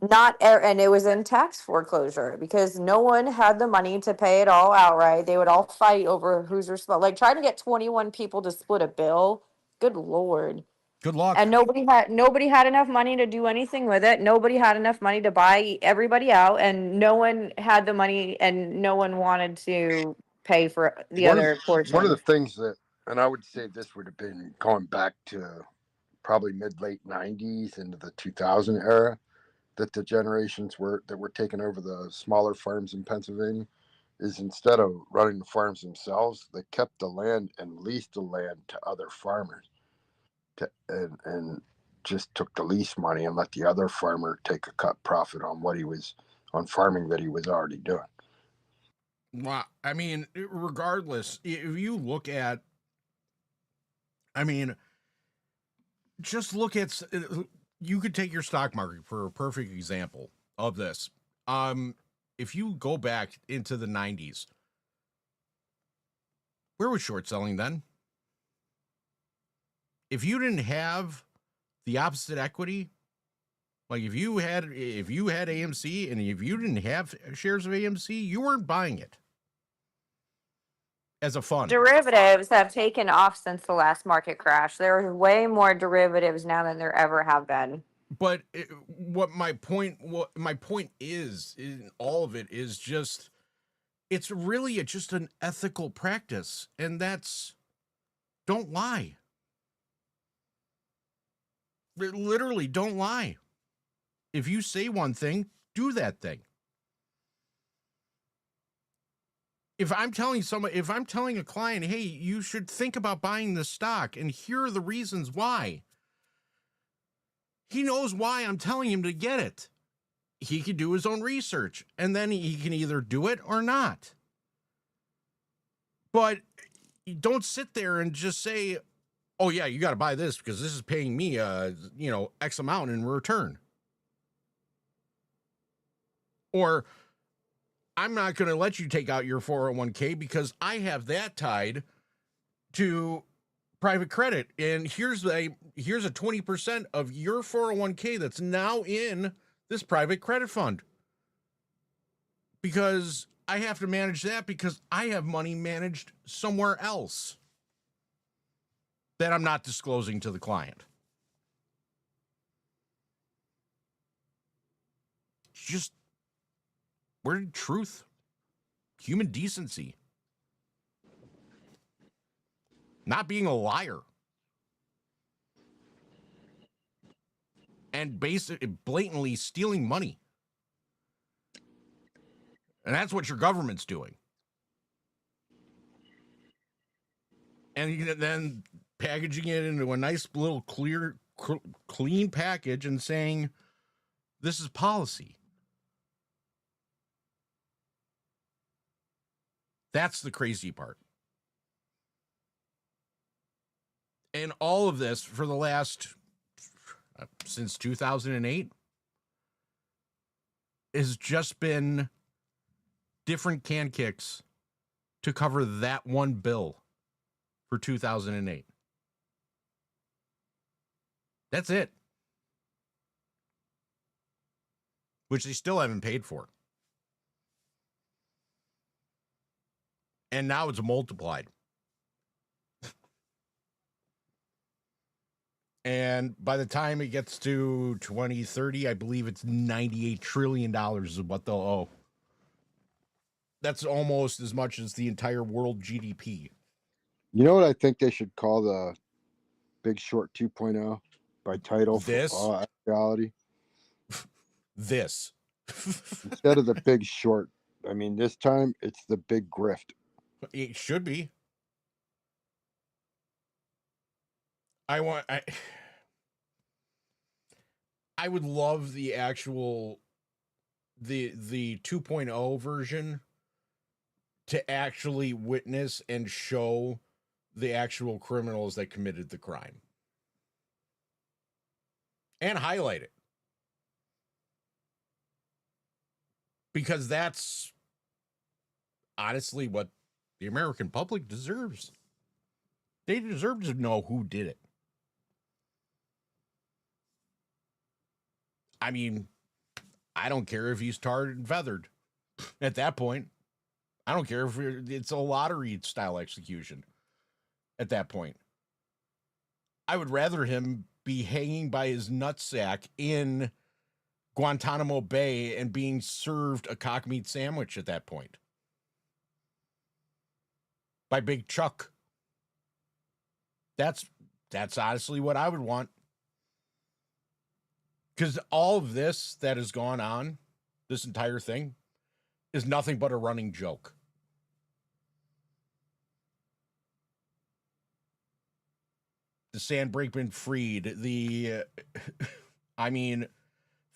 And it was in tax foreclosure because no one had the money to pay it all outright. They would all fight over who's responsible. Like trying to get 21 people to split a bill. Good Lord. Good luck. And nobody had enough money to do anything with it. Nobody had enough money to buy everybody out, and no one had the money, and no one wanted to pay for the other portion. One of the things that, and I would say this would have been going back to probably mid-late 90s into the 2000 era, that the generations that were taking over the smaller farms in Pennsylvania, is instead of running the farms themselves, they kept the land and leased the land to other farmers, and just took the lease money and let the other farmer take a cut profit on what he was on farming that he was already doing. Well, I mean, regardless, if you look at, I mean, just look at, you could take your stock market for a perfect example of this. If you go back into the 90s, where was short selling then? If you didn't have the opposite equity, like if you had AMC and if you didn't have shares of AMC, you weren't buying it as a fund. Derivatives have taken off since the last market crash. There are way more derivatives now than there ever have been. But what my point is in all of it is just, it's really just an ethical practice, and that's, don't lie. Literally, don't lie. If you say one thing, do that thing. If I'm telling a client, hey, you should think about buying this stock, and here are the reasons why, he knows why I'm telling him to get it. He can do his own research, and then he can either do it or not. But don't sit there and just say, oh yeah, you got to buy this because this is paying me, X amount in return. Or I'm not going to let you take out your 401k because I have that tied to private credit. And here's a 20% of your 401k that's now in this private credit fund. Because I have to manage that because I have money managed somewhere else that I'm not disclosing to the client. Just, where did truth, human decency, not being a liar, and basically blatantly stealing money? And that's what your government's doing. And then packaging it into a nice little clean package and saying, this is policy. That's the crazy part. And all of this for the last, since 2008, has just been different can kicks to cover that one bill for 2008. That's it. Which they still haven't paid for. And now it's multiplied. And by the time it gets to 2030, I believe it's $98 trillion is what they'll owe. That's almost as much as the entire world GDP. You know what I think they should call the Big Short 2.0 by title? This? For all actuality? This. Instead of the Big Short. I mean, this time it's the Big Grift. It should be. I would love the actual the 2.0 version to actually witness and show the actual criminals that committed the crime and highlight it, because that's honestly what the American public deserves. They deserve to know who did it. I mean, I don't care if he's tarred and feathered. At that point, I don't care if it's a lottery style execution. At that point, I would rather him be hanging by his nutsack in Guantanamo Bay and being served a cock meat sandwich at that point by Big Chuck. That's honestly what I would want. Because all of this that has gone on, this entire thing, is nothing but a running joke. The Sam Brinkman-Fried,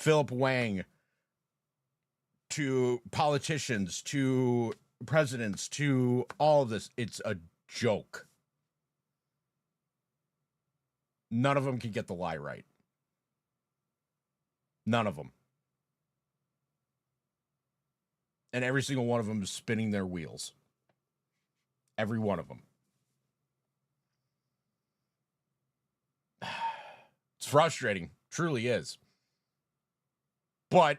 Philip Wang, to politicians, to presidents, to all of this, it's a joke. None of them can get the lie right. None of them. And every single one of them is spinning their wheels. Every one of them. It's frustrating. Truly is. But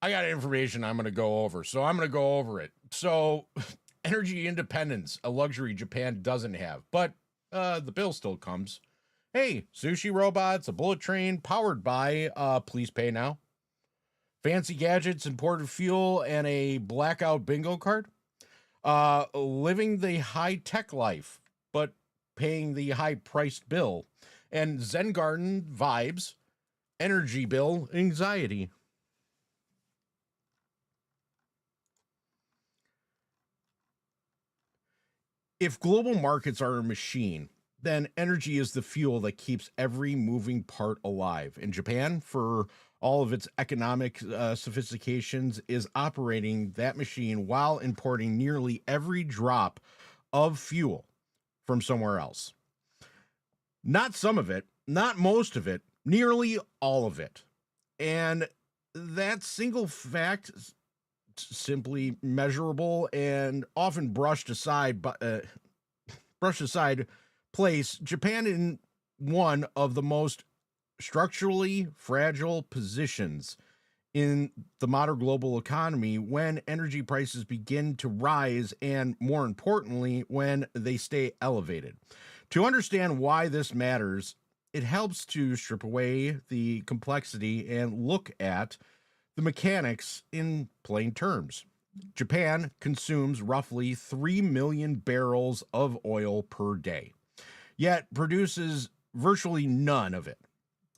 I got information I'm going to go over. So I'm going to go over it. So energy independence, a luxury Japan doesn't have. But the bill still comes. Hey, sushi robots, a bullet train powered by please pay now. Fancy gadgets, imported fuel, and a blackout bingo card. Living the high-tech life, but paying the high-priced bill. And Zen Garden vibes, energy bill anxiety. If global markets are a machine, then energy is the fuel that keeps every moving part alive. And Japan, for all of its economic sophistications, is operating that machine while importing nearly every drop of fuel from somewhere else. Not some of it, not most of it, nearly all of it. And that single fact, simply measurable and often brushed aside place Japan in one of the most structurally fragile positions in the modern global economy when energy prices begin to rise and, more importantly, when they stay elevated. To understand why this matters, it helps to strip away the complexity and look at the mechanics in plain terms. Japan consumes roughly 3 million barrels of oil per day, yet produces virtually none of it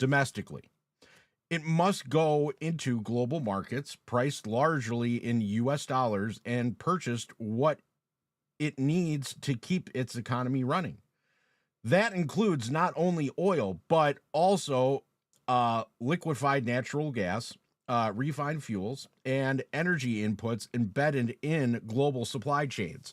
domestically. It must go into global markets, priced largely in US dollars, and purchased what it needs to keep its economy running. That includes not only oil, but also liquefied natural gas, refined fuels, and energy inputs embedded in global supply chains.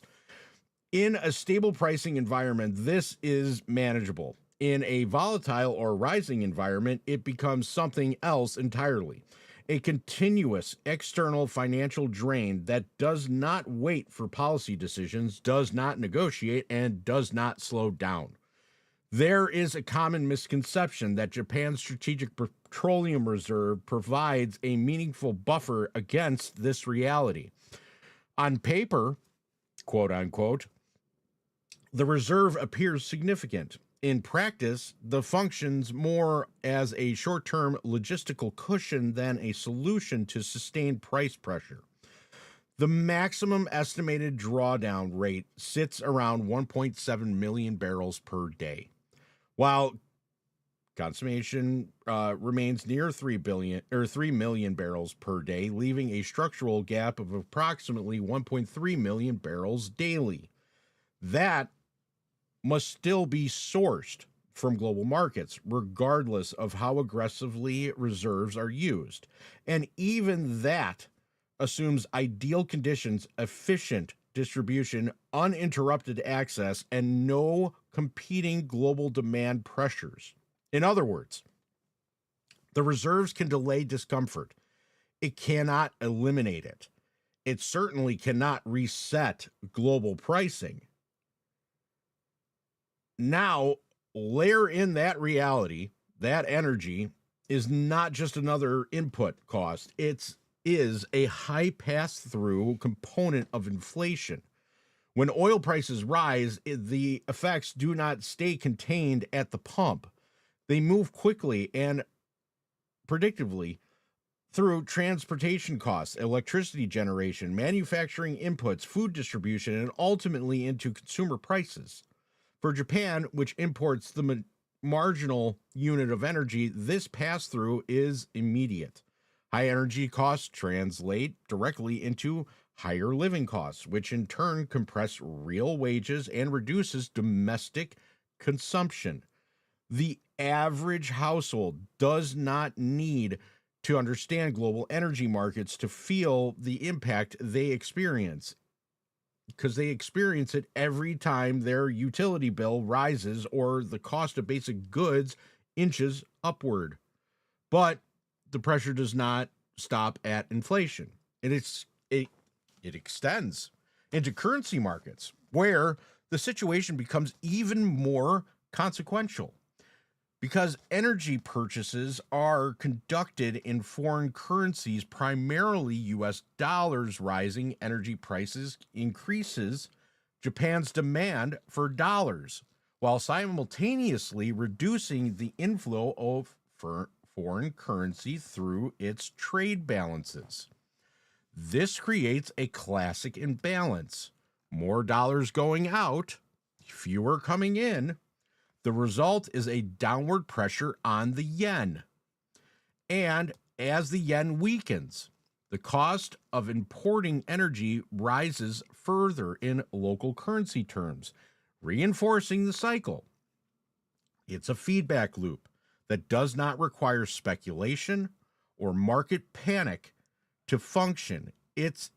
In a stable pricing environment, this is manageable. In a volatile or rising environment, it becomes something else entirely. A continuous external financial drain that does not wait for policy decisions, does not negotiate, and does not slow down. There is a common misconception that Japan's strategic petroleum reserve provides a meaningful buffer against this reality. On paper, quote unquote, the reserve appears significant. In practice, the functions more as a short-term logistical cushion than a solution to sustained price pressure. The maximum estimated drawdown rate sits around 1.7 million barrels per day, while consumption remains near 3 million barrels per day, leaving a structural gap of approximately 1.3 million barrels daily. That must still be sourced from global markets, regardless of how aggressively reserves are used. And even that assumes ideal conditions, efficient distribution, uninterrupted access, and no competing global demand pressures. In other words, the reserves can delay discomfort. It cannot eliminate it. It certainly cannot reset global pricing. Now, layer in that reality, that energy, is not just another input cost. Is a high pass-through component of inflation. When oil prices rise, the effects do not stay contained at the pump. They move quickly and predictably through transportation costs, electricity generation, manufacturing inputs, food distribution, and ultimately into consumer prices. For Japan, which imports the marginal unit of energy, this pass-through is immediate. High energy costs translate directly into higher living costs, which in turn compress real wages and reduces domestic consumption. The average household does not need to understand global energy markets to feel the impact they experience, because they experience it every time their utility bill rises or the cost of basic goods inches upward. But the pressure does not stop at inflation. It extends into currency markets, where the situation becomes even more consequential. Because energy purchases are conducted in foreign currencies, primarily US dollars, rising energy prices increases Japan's demand for dollars, while simultaneously reducing the inflow of foreign currency through its trade balances. This creates a classic imbalance. More dollars going out, fewer coming in. The result is a downward pressure on the yen. And as the yen weakens, the cost of importing energy rises further in local currency terms, reinforcing the cycle. It's a feedback loop that does not require speculation or market panic to function. It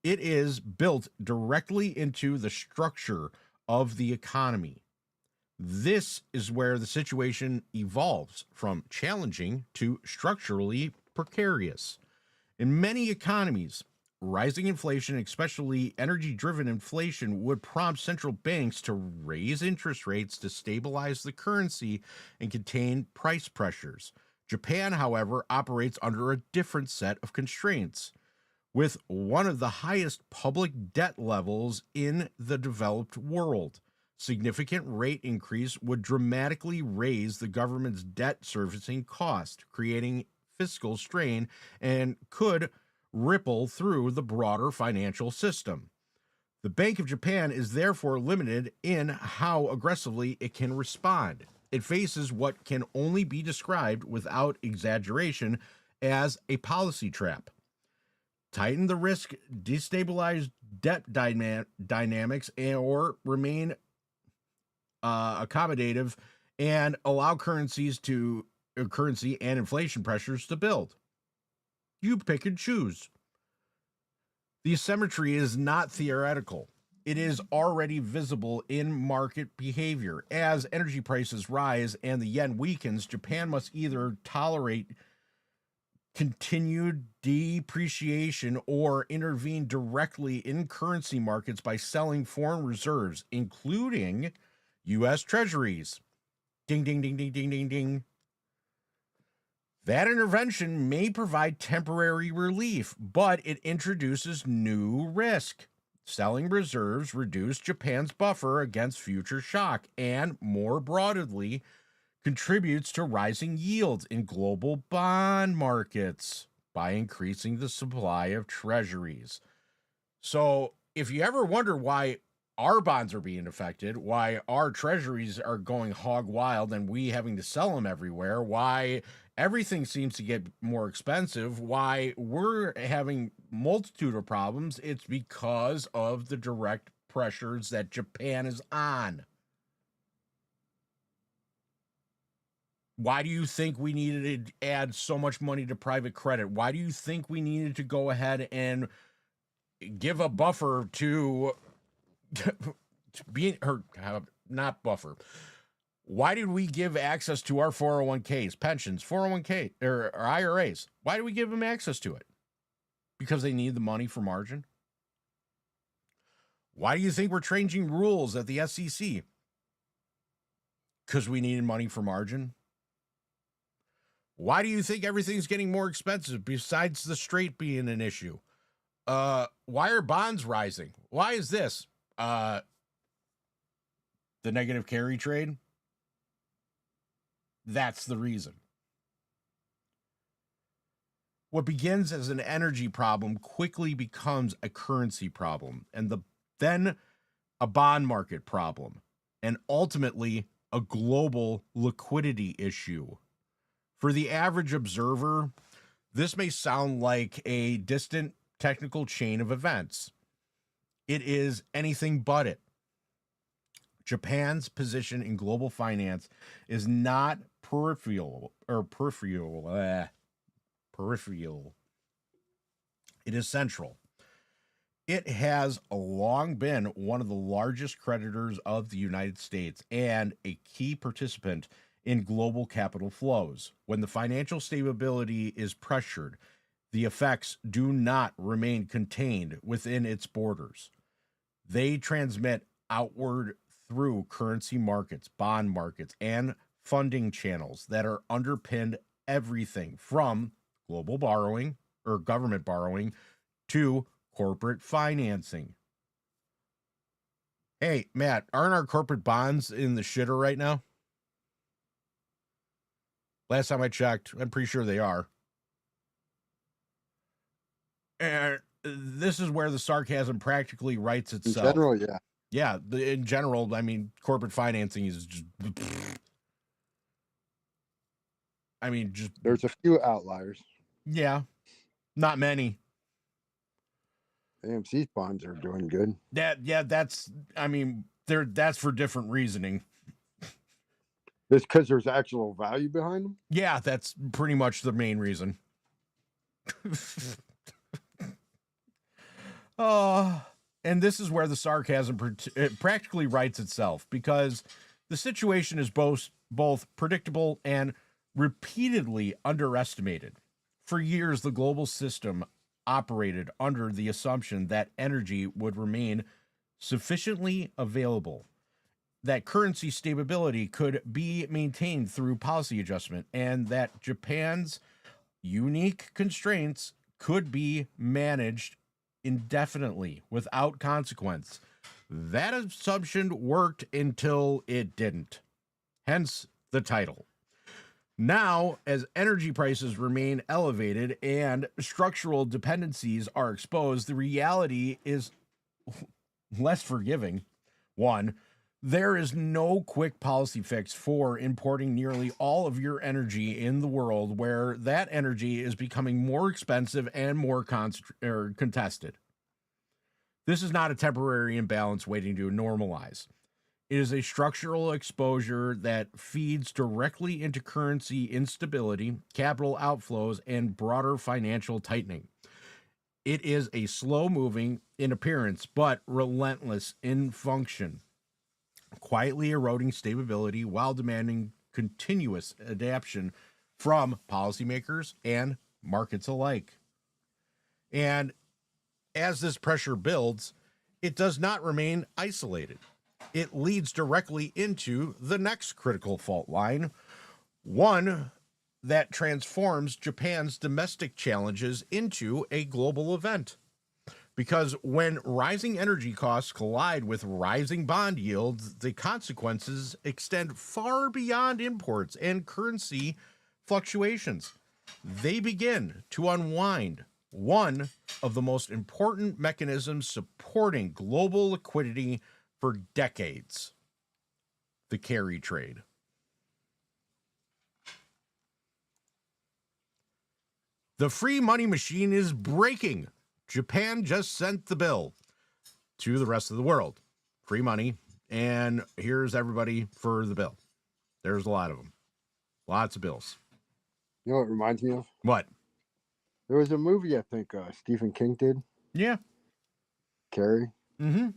is built directly into the structure of the economy. This is where the situation evolves from challenging to structurally precarious. In many economies, rising inflation, especially energy-driven inflation, would prompt central banks to raise interest rates to stabilize the currency and contain price pressures. Japan, however, operates under a different set of constraints. With one of the highest public debt levels in the developed world, significant rate increase would dramatically raise the government's debt servicing cost, creating fiscal strain and could ripple through the broader financial system. The Bank of Japan is therefore limited in how aggressively it can respond. It faces what can only be described without exaggeration as a policy trap. Tighten the risk, destabilize debt dynamics, or remain accommodative and allow currency and inflation pressures to build. You pick and choose. The asymmetry is not theoretical. It is already visible in market behavior. As energy prices rise and the yen weakens, Japan must either tolerate continued depreciation or intervene directly in currency markets by selling foreign reserves, including U.S. treasuries. Ding, ding, ding, ding, ding, ding, ding. That intervention may provide temporary relief, but it introduces new risk. Selling reserves reduce Japan's buffer against future shock and, more broadly, contributes to rising yields in global bond markets by increasing the supply of treasuries. So, if you ever wonder why our bonds are being affected, why our treasuries are going hog wild and we having to sell them everywhere, why everything seems to get more expensive, why we're having multitude of problems, it's because of the direct pressures that Japan is on. Why do you think we needed to add so much money to private credit? Why do you think we needed to go ahead and give a buffer to be, or not buffer? Why did we give access to our 401ks, pensions, 401k or IRAs? Why do we give them access to it? Because they need the money for margin. Why do you think we're changing rules at the SEC? Because we needed money for margin. Why do you think everything's getting more expensive besides the straight being an issue? Why are bonds rising? Why is this? The negative carry trade? That's the reason. What begins as an energy problem quickly becomes a currency problem, and then a bond market problem, and ultimately a global liquidity issue. For the average observer, this may sound like a distant technical chain of events. It is anything but it. Japan's position in global finance is not peripheral. It is central. It has long been one of the largest creditors of the United States and a key participant in global capital flows. When the financial stability is pressured, the effects do not remain contained within its borders. They transmit outward through currency markets, bond markets, and funding channels that are underpinned everything from global borrowing or government borrowing to corporate financing. Hey, Matt, aren't our corporate bonds in the shitter right now? Last time I checked, I'm pretty sure they are. And this is where the sarcasm practically writes itself. In general, yeah. Yeah, in general, I mean, corporate financing is just... I mean, just... There's a few outliers. Yeah, not many. AMC's bonds are doing good. That's for different reasoning. It's because there's actual value behind them? Yeah, that's pretty much the main reason. And this is where the sarcasm practically writes itself, because the situation is both predictable and repeatedly underestimated. For years, the global system operated under the assumption that energy would remain sufficiently available, that currency stability could be maintained through policy adjustment, and that Japan's unique constraints could be managed indefinitely without consequence. That assumption worked until it didn't. Hence the title. Now, as energy prices remain elevated and structural dependencies are exposed, the reality is less forgiving. One, there is no quick policy fix for importing nearly all of your energy in the world, where that energy is becoming more expensive and more contested. This is not a temporary imbalance waiting to normalize. It is a structural exposure that feeds directly into currency instability, capital outflows, and broader financial tightening. It is a slow-moving in appearance, but relentless in function, quietly eroding stability while demanding continuous adaptation from policymakers and markets alike. And as this pressure builds, it does not remain isolated. It leads directly into the next critical fault line, one that transforms Japan's domestic challenges into a global event. Because when rising energy costs collide with rising bond yields, the consequences extend far beyond imports and currency fluctuations. They begin to unwind one of the most important mechanisms supporting global liquidity for decades: the carry trade. The free money machine is breaking. Japan just sent the bill to the rest of the world. Free money, and here's everybody for the bill. There's a lot of them. Lots of bills. You know what it reminds me of? What? There was a movie I think Stephen King did. Yeah. Carrie. Mm-hmm.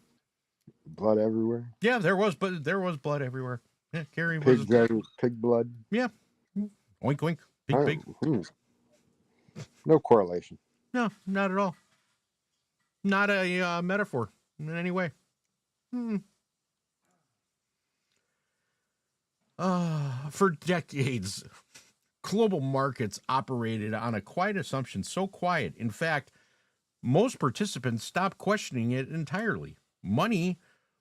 Blood everywhere. Yeah, there was blood everywhere. Yeah, Carrie Pig, was pig blood. Yeah. Oink oink. Pig pig. No correlation. No, not at all. Not a metaphor in any way. For decades, global markets operated on a quiet assumption, so quiet. In fact, most participants stopped questioning it entirely. Money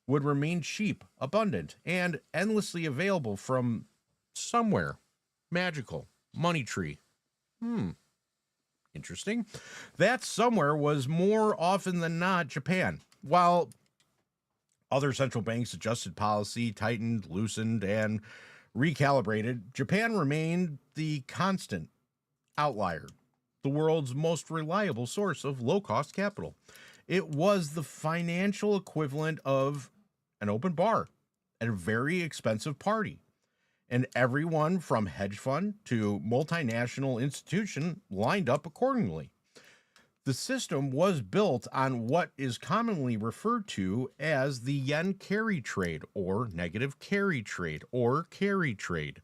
would remain cheap, abundant, and endlessly available from somewhere. Magical. Money tree. Interesting. That somewhere was more often than not Japan. While other central banks adjusted policy, tightened, loosened, and recalibrated, Japan remained the constant outlier, the world's most reliable source of low-cost capital. It was the financial equivalent of an open bar at a very expensive party. And everyone from hedge fund to multinational institution lined up accordingly. The system was built on what is commonly referred to as the yen carry trade or negative carry trade or carry trade,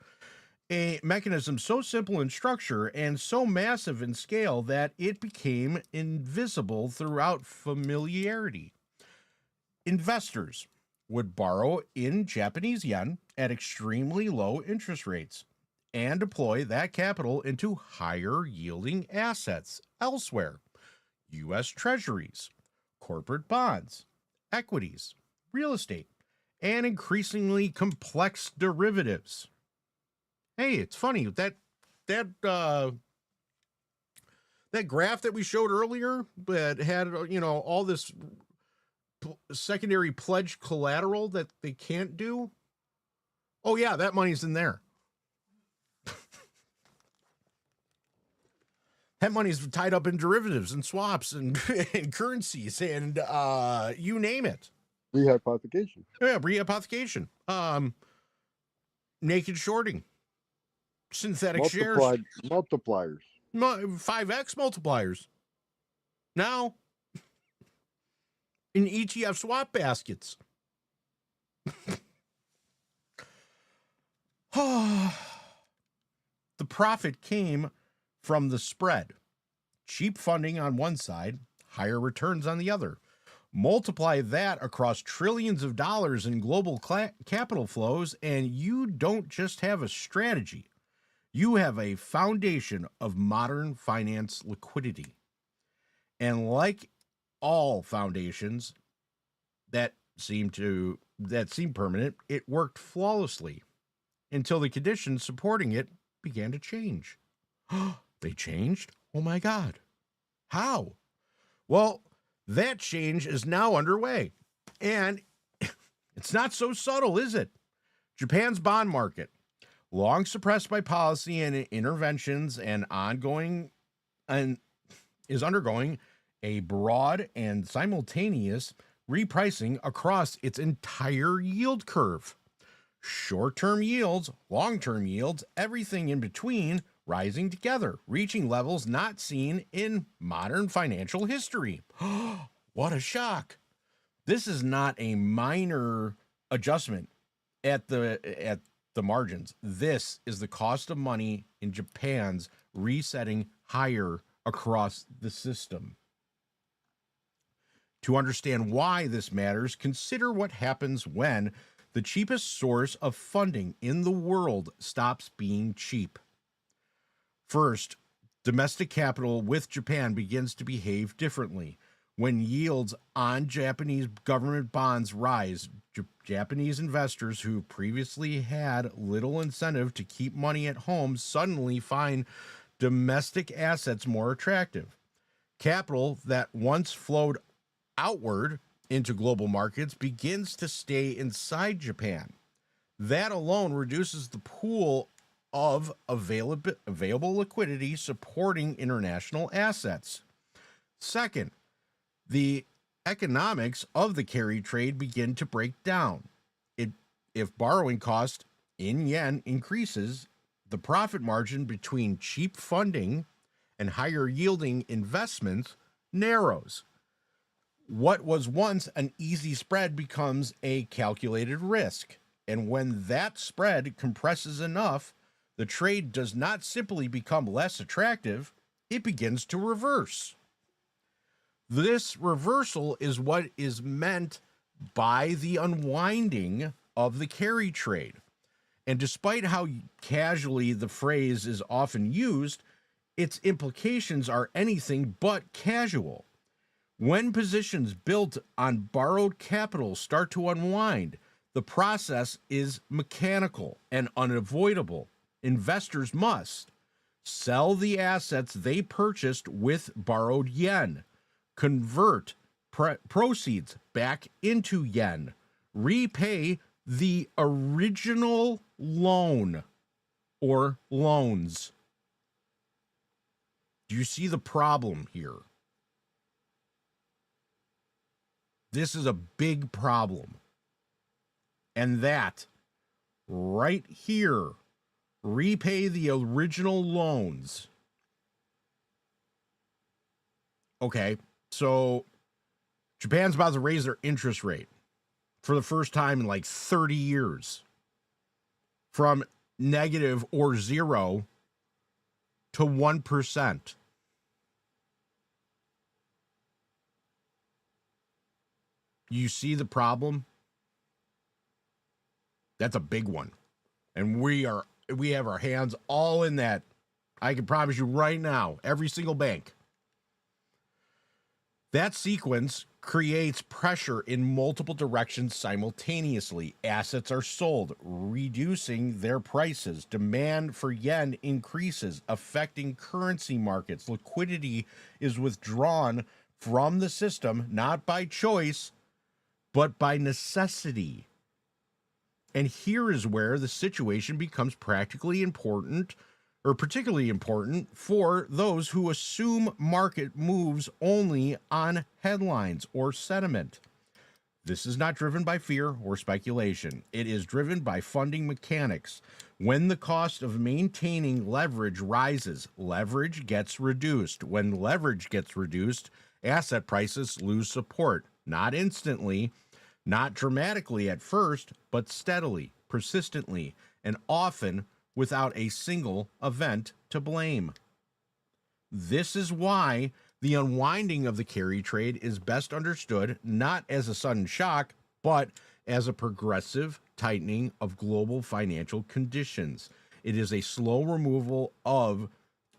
a mechanism so simple in structure and so massive in scale that it became invisible throughout familiarity. Investors would borrow in Japanese yen at extremely low interest rates and deploy that capital into higher yielding assets elsewhere. U.S. treasuries, corporate bonds, equities, real estate, and increasingly complex derivatives. Hey, it's funny that graph that we showed earlier that had all this secondary pledge collateral that they can't do. Oh yeah, that money's in there. That money's tied up in derivatives and swaps and, and currencies and you name it. Rehypothecation. Yeah, rehypothecation. Naked shorting. Synthetic shares. Multipliers. 5x multipliers. Now, in ETF swap baskets. The profit came from the spread. Cheap funding on one side, higher returns on the other. Multiply that across trillions of dollars in global capital flows, and you don't just have a strategy. You have a foundation of modern finance liquidity. And like all foundations that seem permanent, it worked flawlessly until the conditions supporting it began to change. They changed? Oh my God. How? Well, that change is now underway. And it's not so subtle, is it? Japan's bond market, long suppressed by policy and interventions and is undergoing a broad and simultaneous repricing across its entire yield curve. Short-term yields, long-term yields, everything in between rising together, reaching levels not seen in modern financial history. What a shock. This is not a minor adjustment at the margins. This is the cost of money in Japan's resetting higher across the system. To understand why this matters, consider what happens when the cheapest source of funding in the world stops being cheap. First, domestic capital with Japan begins to behave differently. When yields on Japanese government bonds rise, Japanese investors who previously had little incentive to keep money at home suddenly find domestic assets more attractive. Capital that once flowed outward into global markets begins to stay inside Japan. That alone reduces the pool of available liquidity supporting international assets. Second, the economics of the carry trade begin to break down. If borrowing cost in yen increases, the profit margin between cheap funding and higher yielding investments narrows. What was once an easy spread becomes a calculated risk. And when that spread compresses enough, the trade does not simply become less attractive, it begins to reverse. This reversal is what is meant by the unwinding of the carry trade. And despite how casually the phrase is often used, its implications are anything but casual. When positions built on borrowed capital start to unwind, the process is mechanical and unavoidable. Investors must sell the assets they purchased with borrowed yen, convert proceeds back into yen, repay the original loan or loans. Do you see the problem here? This is a big problem. And that right here, repay the original loans. Okay, so Japan's about to raise their interest rate for the first time in like 30 years, from negative or 0 to 1%. You see the problem? That's a big one. And we have our hands all in that. I can promise you right now, every single bank. That sequence creates pressure in multiple directions simultaneously. Assets are sold, reducing their prices. Demand for yen increases, affecting currency markets. Liquidity is withdrawn from the system, not by choice, but by necessity. And here is where the situation becomes practically important, or particularly important, for those who assume market moves only on headlines or sentiment. This is not driven by fear or speculation. It is driven by funding mechanics. When the cost of maintaining leverage rises, leverage gets reduced. When leverage gets reduced, asset prices lose support. Not instantly, not dramatically at first, but steadily, persistently, and often without a single event to blame. This is why the unwinding of the carry trade is best understood not as a sudden shock, but as a progressive tightening of global financial conditions. It is a slow removal of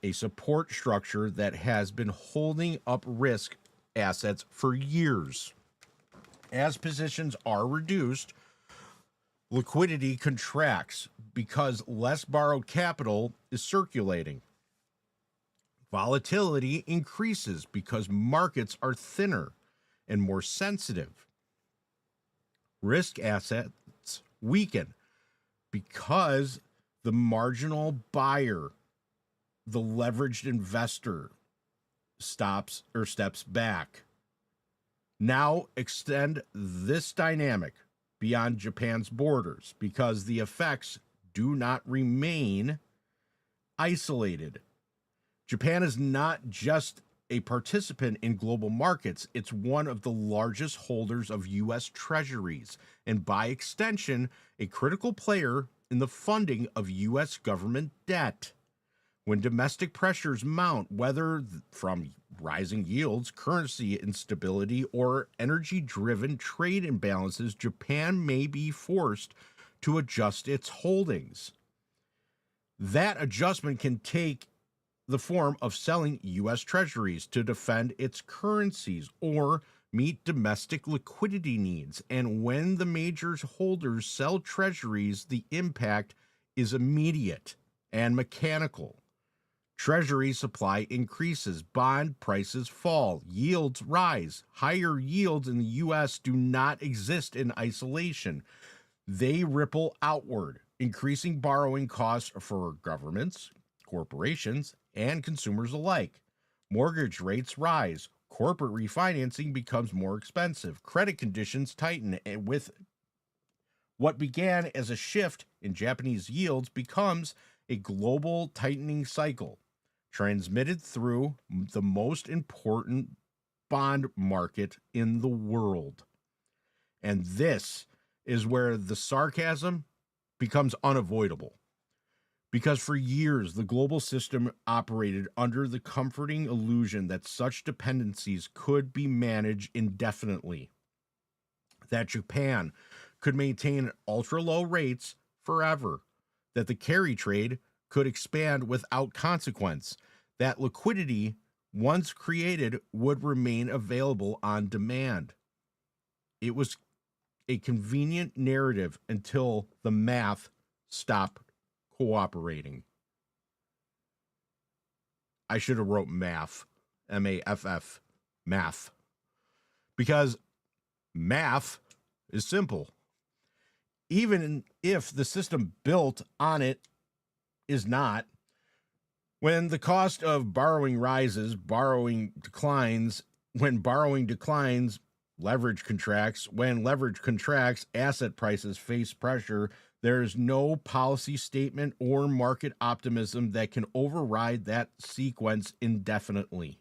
a support structure that has been holding up risk assets for years. As positions are reduced, liquidity contracts because less borrowed capital is circulating. Volatility increases because markets are thinner and more sensitive. Risk assets weaken because the marginal buyer, the leveraged investor, steps back. Now extend this dynamic beyond Japan's borders because the effects do not remain isolated. Japan is not just a participant in global markets, it's one of the largest holders of U.S. treasuries, and by extension, a critical player in the funding of U.S. government debt. When domestic pressures mount, whether from rising yields, currency instability, or energy-driven trade imbalances, Japan may be forced to adjust its holdings. That adjustment can take the form of selling U.S. treasuries to defend its currencies or meet domestic liquidity needs. And when the major holders sell treasuries, the impact is immediate and mechanical. Treasury supply increases, bond prices fall, yields rise. Higher yields in the U.S. do not exist in isolation. They ripple outward, increasing borrowing costs for governments, corporations, and consumers alike. Mortgage rates rise. Corporate refinancing becomes more expensive. Credit conditions tighten, and with what began as a shift in Japanese yields becomes a global tightening cycle, transmitted through the most important bond market in the world. And this is where the sarcasm becomes unavoidable. Because for years, the global system operated under the comforting illusion that such dependencies could be managed indefinitely, that Japan could maintain ultra-low rates forever, that the carry trade could expand without consequence, that liquidity, once created, would remain available on demand. It was a convenient narrative until the math stopped cooperating. I should have wrote math, M-A-F-F, math, because math is simple. Even if the system built on it is not, when the cost of borrowing rises, borrowing declines. When borrowing declines, leverage contracts. When leverage contracts, asset prices face pressure. There is no policy statement or market optimism that can override that sequence indefinitely.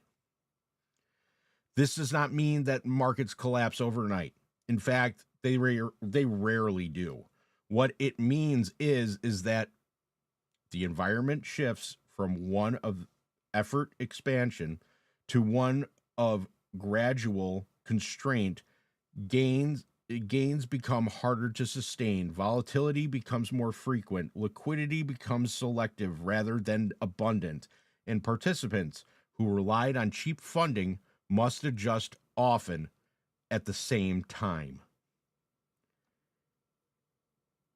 This does not mean that markets collapse overnight. In fact, they rarely do. What it means is that the environment shifts from one of effort expansion to one of gradual constraint. Gains become harder to sustain. Volatility becomes more frequent. Liquidity becomes selective rather than abundant. And participants who relied on cheap funding must adjust often at the same time.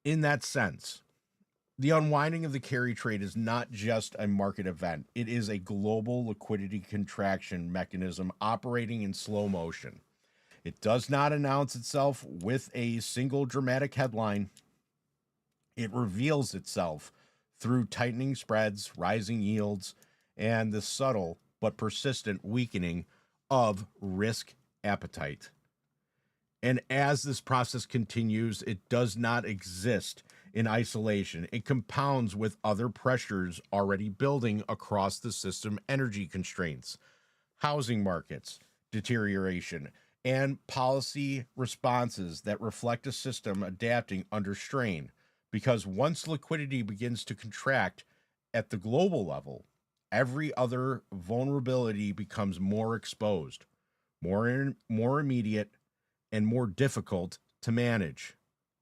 In that sense, the unwinding of the carry trade is not just a market event. It is a global liquidity contraction mechanism operating in slow motion. It does not announce itself with a single dramatic headline. It reveals itself through tightening spreads, rising yields, and the subtle but persistent weakening of risk appetite. And as this process continues, it does not exist in isolation. It compounds with other pressures already building across the system: energy constraints, housing markets deterioration, and policy responses that reflect a system adapting under strain. Because once liquidity begins to contract at the global level, every other vulnerability becomes more exposed, more immediate, and more difficult to manage,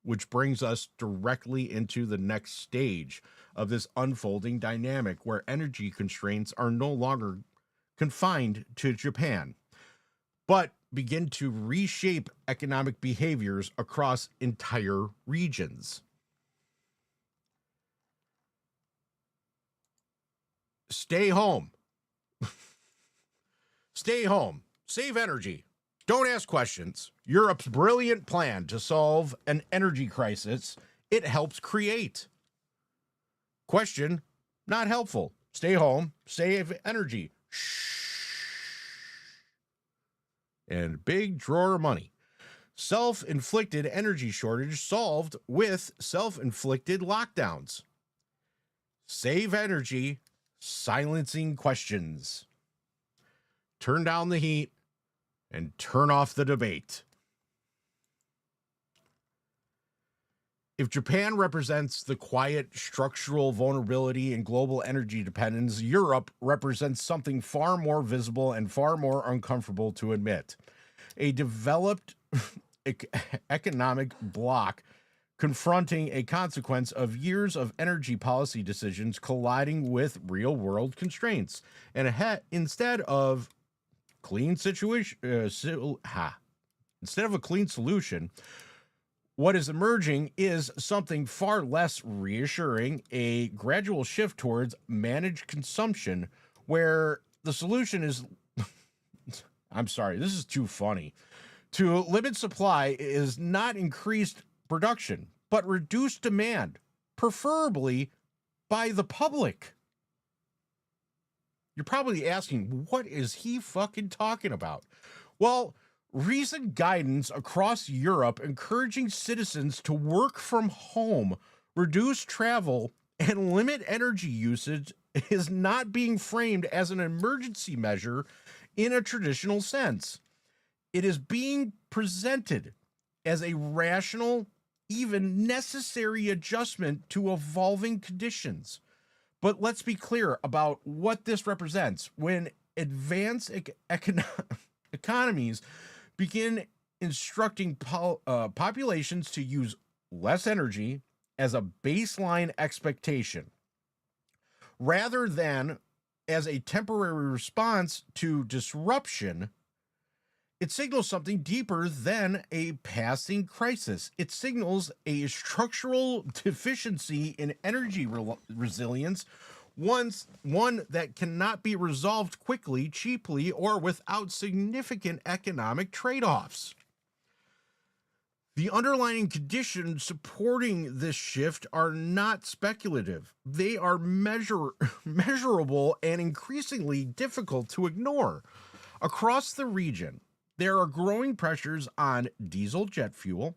which brings us directly into the next stage of this unfolding dynamic, where energy constraints are no longer confined to Japan, but begin to reshape economic behaviors across entire regions. Stay home. Stay home. Save energy. Don't ask questions. Europe's brilliant plan to solve an energy crisis it helps create. Question, not helpful. Stay home. Save energy. Shh. And big drawer of money. Self-inflicted energy shortage solved with self-inflicted lockdowns. Save energy. Silencing questions. Turn down the heat and turn off the debate. If Japan represents the quiet structural vulnerability in global energy dependence, Europe represents something far more visible and far more uncomfortable to admit. A developed economic bloc confronting a consequence of years of energy policy decisions colliding with real-world constraints. And instead of a clean solution, what is emerging is something far less reassuring: a gradual shift towards managed consumption, where the solution is, I'm sorry, this is too funny, to limit supply is not increased production, but reduced demand, preferably by the public. You're probably asking, what is he fucking talking about? Well, recent guidance across Europe encouraging citizens to work from home, reduce travel, and limit energy usage is not being framed as an emergency measure in a traditional sense. It is being presented as a rational, even necessary adjustment to evolving conditions. But let's be clear about what this represents. When advanced economies begin instructing populations to use less energy as a baseline expectation rather than as a temporary response to disruption. It signals something deeper than a passing crisis. It signals a structural deficiency in energy resilience, one that cannot be resolved quickly, cheaply, or without significant economic trade-offs. The underlying conditions supporting this shift are not speculative. They are measurable and increasingly difficult to ignore. Across the region, there are growing pressures on diesel jet fuel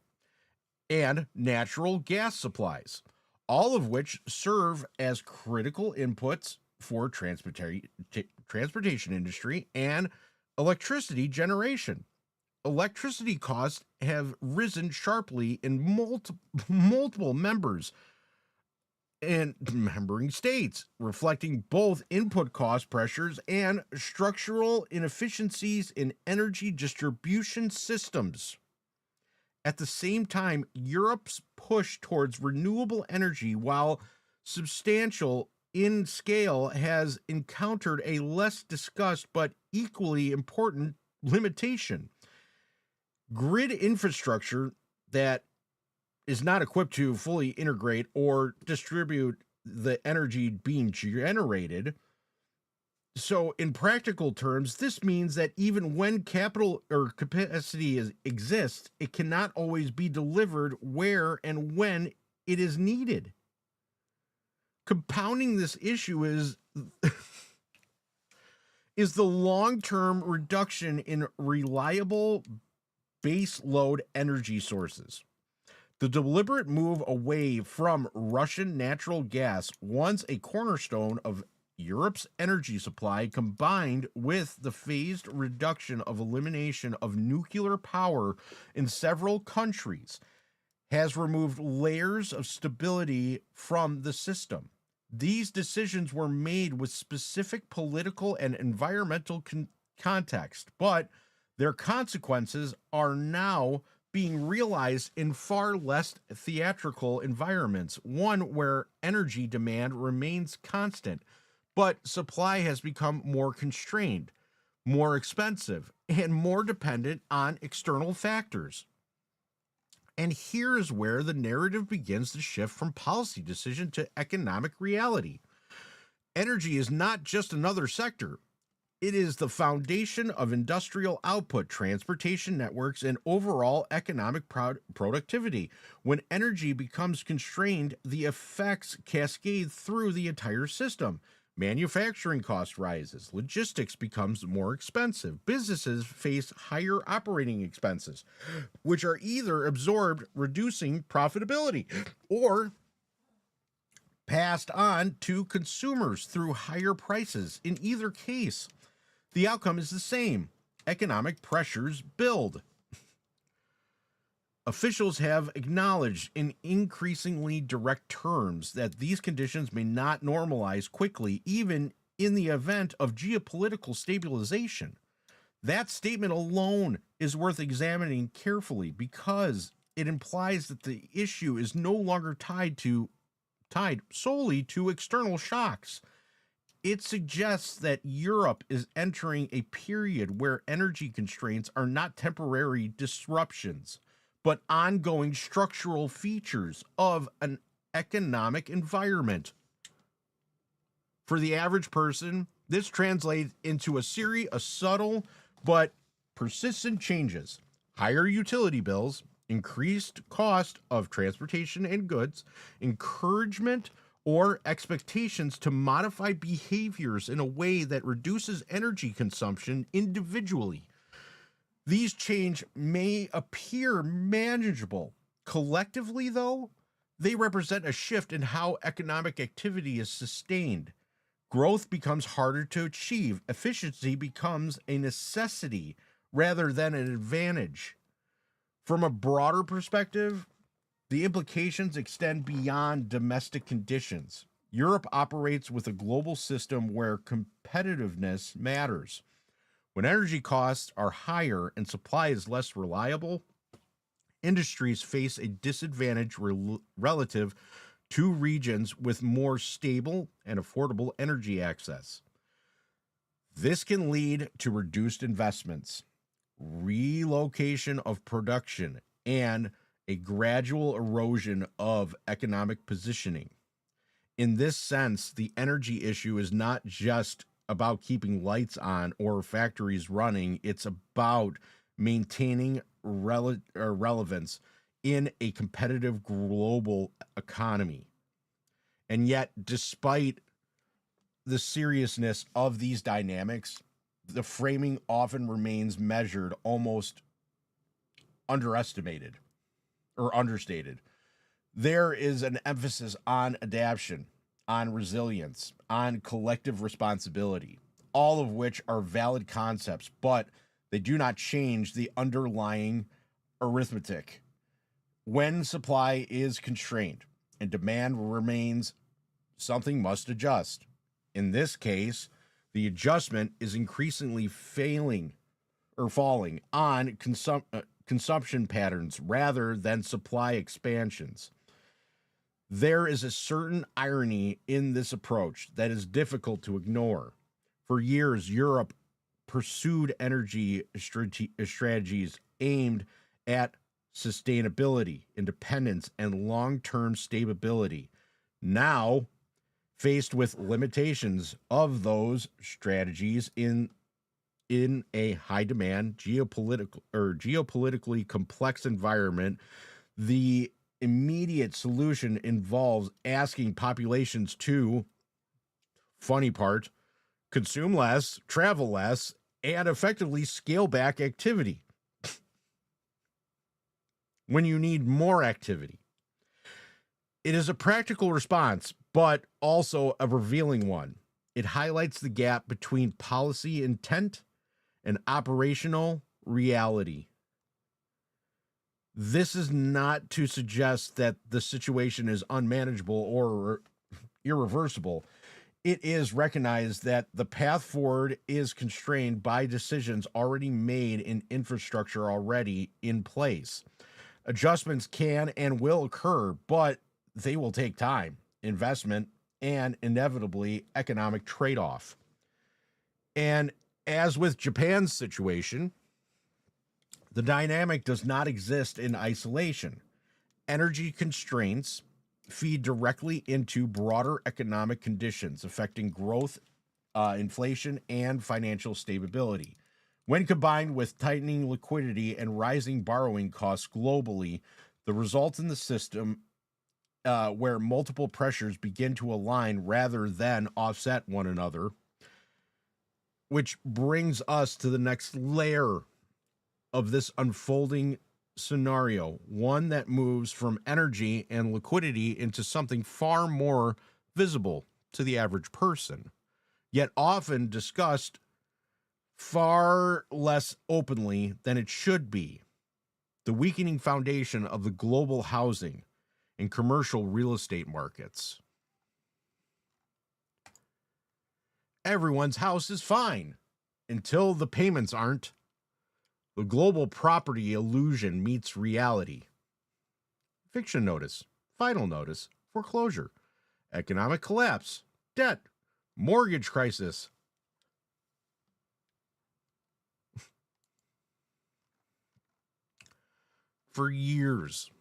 and natural gas supplies, all of which serve as critical inputs for transportation industry and electricity generation. Electricity costs have risen sharply in multiple membering states, reflecting both input cost pressures and structural inefficiencies in energy distribution systems. At the same time, Europe's push towards renewable energy, while substantial in scale, has encountered a less discussed but equally important limitation. Grid infrastructure that is not equipped to fully integrate or distribute the energy being generated. So, in practical terms, this means that even when capital or capacity exists, it cannot always be delivered where and when it is needed. Compounding this issue is the long-term reduction in reliable base load energy sources. The deliberate move away from Russian natural gas, once a cornerstone of Europe's energy supply, combined with the phased reduction of elimination of nuclear power in several countries, has removed layers of stability from the system. These decisions were made with specific political and environmental context, but their consequences are now being realized in far less theatrical environments, one where energy demand remains constant, but supply has become more constrained, more expensive, and more dependent on external factors. And here is where the narrative begins to shift from policy decision to economic reality. Energy is not just another sector. It is the foundation of industrial output, transportation networks, and overall economic productivity. When energy becomes constrained, the effects cascade through the entire system. Manufacturing cost rises, logistics becomes more expensive, businesses face higher operating expenses, which are either absorbed, reducing profitability, or passed on to consumers through higher prices. In either case, the outcome is the same. Economic pressures build. Officials have acknowledged in increasingly direct terms that these conditions may not normalize quickly, even in the event of geopolitical stabilization. That statement alone is worth examining carefully because it implies that the issue is no longer tied solely to external shocks. It suggests that Europe is entering a period where energy constraints are not temporary disruptions, but ongoing structural features of an economic environment. For the average person, this translates into a series of subtle but persistent changes: higher utility bills, increased cost of transportation and goods, encouragement or expectations to modify behaviors in a way that reduces energy consumption individually. These changes may appear manageable. Collectively, though, they represent a shift in how economic activity is sustained. Growth becomes harder to achieve. Efficiency becomes a necessity rather than an advantage. From a broader perspective, the implications extend beyond domestic conditions. Europe operates with a global system where competitiveness matters. When energy costs are higher and supply is less reliable, industries face a disadvantage relative to regions with more stable and affordable energy access. This can lead to reduced investments, relocation of production, and a gradual erosion of economic positioning. In this sense, the energy issue is not just about keeping lights on or factories running, it's about maintaining relevance in a competitive global economy. And yet, despite the seriousness of these dynamics, the framing often remains measured, almost underestimated or understated. There is an emphasis on adaptation, on resilience, on collective responsibility, all of which are valid concepts, but they do not change the underlying arithmetic. When supply is constrained and demand remains, something must adjust. In this case, the adjustment is increasingly falling on consumption patterns rather than supply expansions. There is a certain irony in this approach that is difficult to ignore. For years, Europe pursued energy strategies aimed at sustainability, independence, and long-term stability. Now, faced with limitations of those strategies in a high-demand geopolitically complex environment, the immediate solution involves asking populations to, funny part, consume less, travel less, and effectively scale back activity when you need more activity. It is a practical response, but also a revealing one. It highlights the gap between policy intent and operational reality. This is not to suggest that the situation is unmanageable or irreversible. It is recognized that the path forward is constrained by decisions already made in infrastructure already in place. Adjustments can and will occur, but they will take time, investment, and inevitably economic trade-off. And as with Japan's situation, the dynamic does not exist in isolation. Energy constraints feed directly into broader economic conditions affecting growth, inflation, and financial stability. When combined with tightening liquidity and rising borrowing costs globally, the result in the system where multiple pressures begin to align rather than offset one another, which brings us to the next layer of this unfolding scenario, one that moves from energy and liquidity into something far more visible to the average person, yet often discussed far less openly than it should be: the weakening foundation of the global housing and commercial real estate markets. Everyone's house is fine until the payments aren't. The global property illusion meets reality. Eviction notice, final notice, foreclosure, economic collapse, debt, mortgage crisis. For years,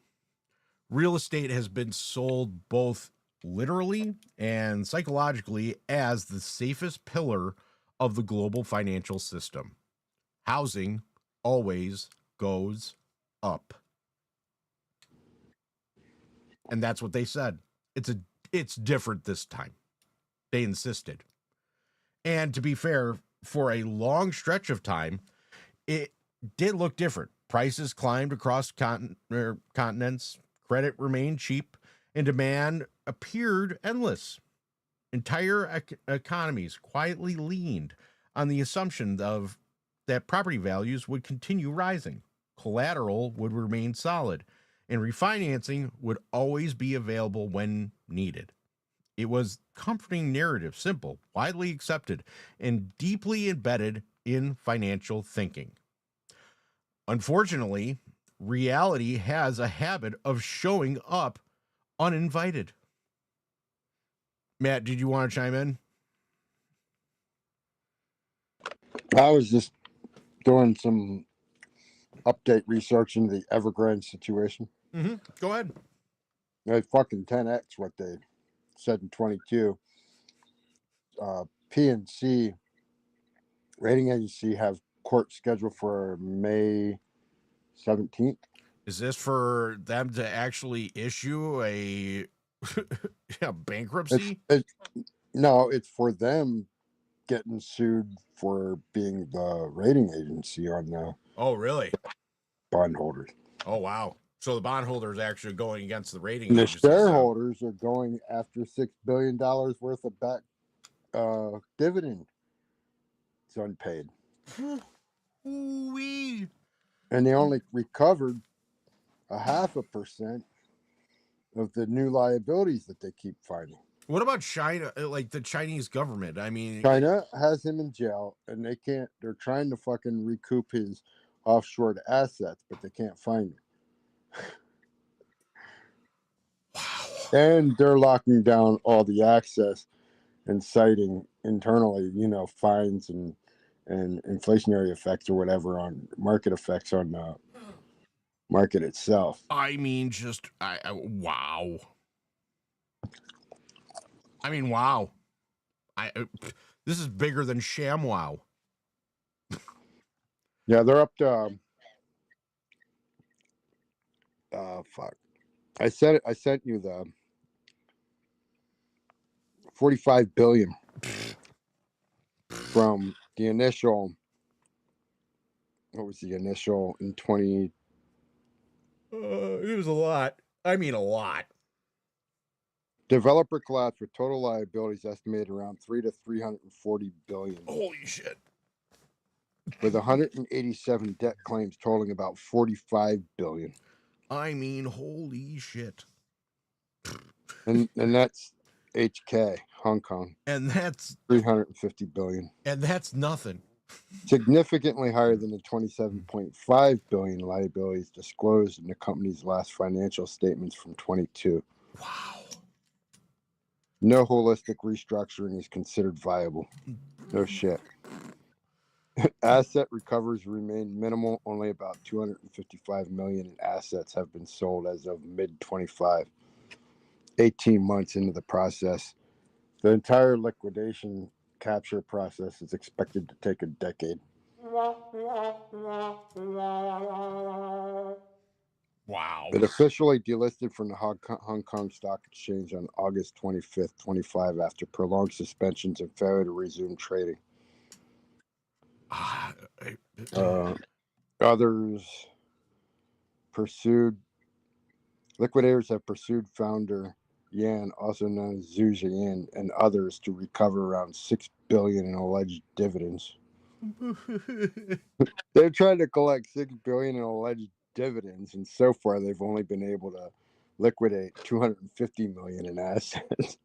real estate has been sold both literally and psychologically as the safest pillar of the global financial system. Housing always goes up. And that's what they said. It's different this time. They insisted. And to be fair, for a long stretch of time, it did look different. Prices climbed across continents, credit remained cheap, and demand appeared endless. Entire economies quietly leaned on the assumption of that property values would continue rising, collateral would remain solid, and refinancing would always be available when needed. It was comforting narrative, simple, widely accepted, and deeply embedded in financial thinking. Unfortunately, reality has a habit of showing up uninvited. Matt, did you want to chime in? I was just doing some update research into the Evergrande situation. Mm-hmm. Go ahead. They fucking 10x what they said in 22. PNC rating agency have court scheduled for May 17th. Is this for them to actually issue a bankruptcy? No, it's for them getting sued for being the rating agency on the Oh, really? bondholders. Oh, wow. So the bondholders actually going against the rating And the agency. shareholders are going after $6 billion worth of back dividend. It's unpaid. Ooh-wee. And they only recovered 0.5% of the new liabilities that they keep finding. What about China, like the Chinese government? I mean, China has him in jail, and they're trying to fucking recoup his offshore assets, but they can't find him. Wow. And they're locking down all the access and citing internally, fines and inflationary effects or whatever on market effects on the market itself. I mean, wow. I mean, wow. This is bigger than ShamWow. Yeah, they're up to fuck. I sent you the 45 billion from the initial. What was the initial in 20? It was a lot. I mean, a lot. Developer collapse with total liabilities estimated around 340 billion. Holy shit. With 187 debt claims totaling about 45 billion. I mean, holy shit. And that's HK, Hong Kong. And that's 350 billion. And that's nothing. Significantly higher than the 27.5 billion liabilities disclosed in the company's last financial statements from 22. Wow. No holistic restructuring is considered viable. No shit. Asset recoveries remain minimal. Only about 255 million in assets have been sold as of mid-25. 18 months into the process. The entire liquidation capture process is expected to take a decade. Wow. It officially delisted from the Hong Kong Stock Exchange on August 25th, 25 after prolonged suspensions and failure to resume trading. Others pursued, liquidators have pursued founder Yan, also known as Zhu Jian, and others to recover around $6 billion in alleged dividends. They're trying to collect $6 billion in alleged dividends, and so far they've only been able to liquidate $250 million in assets.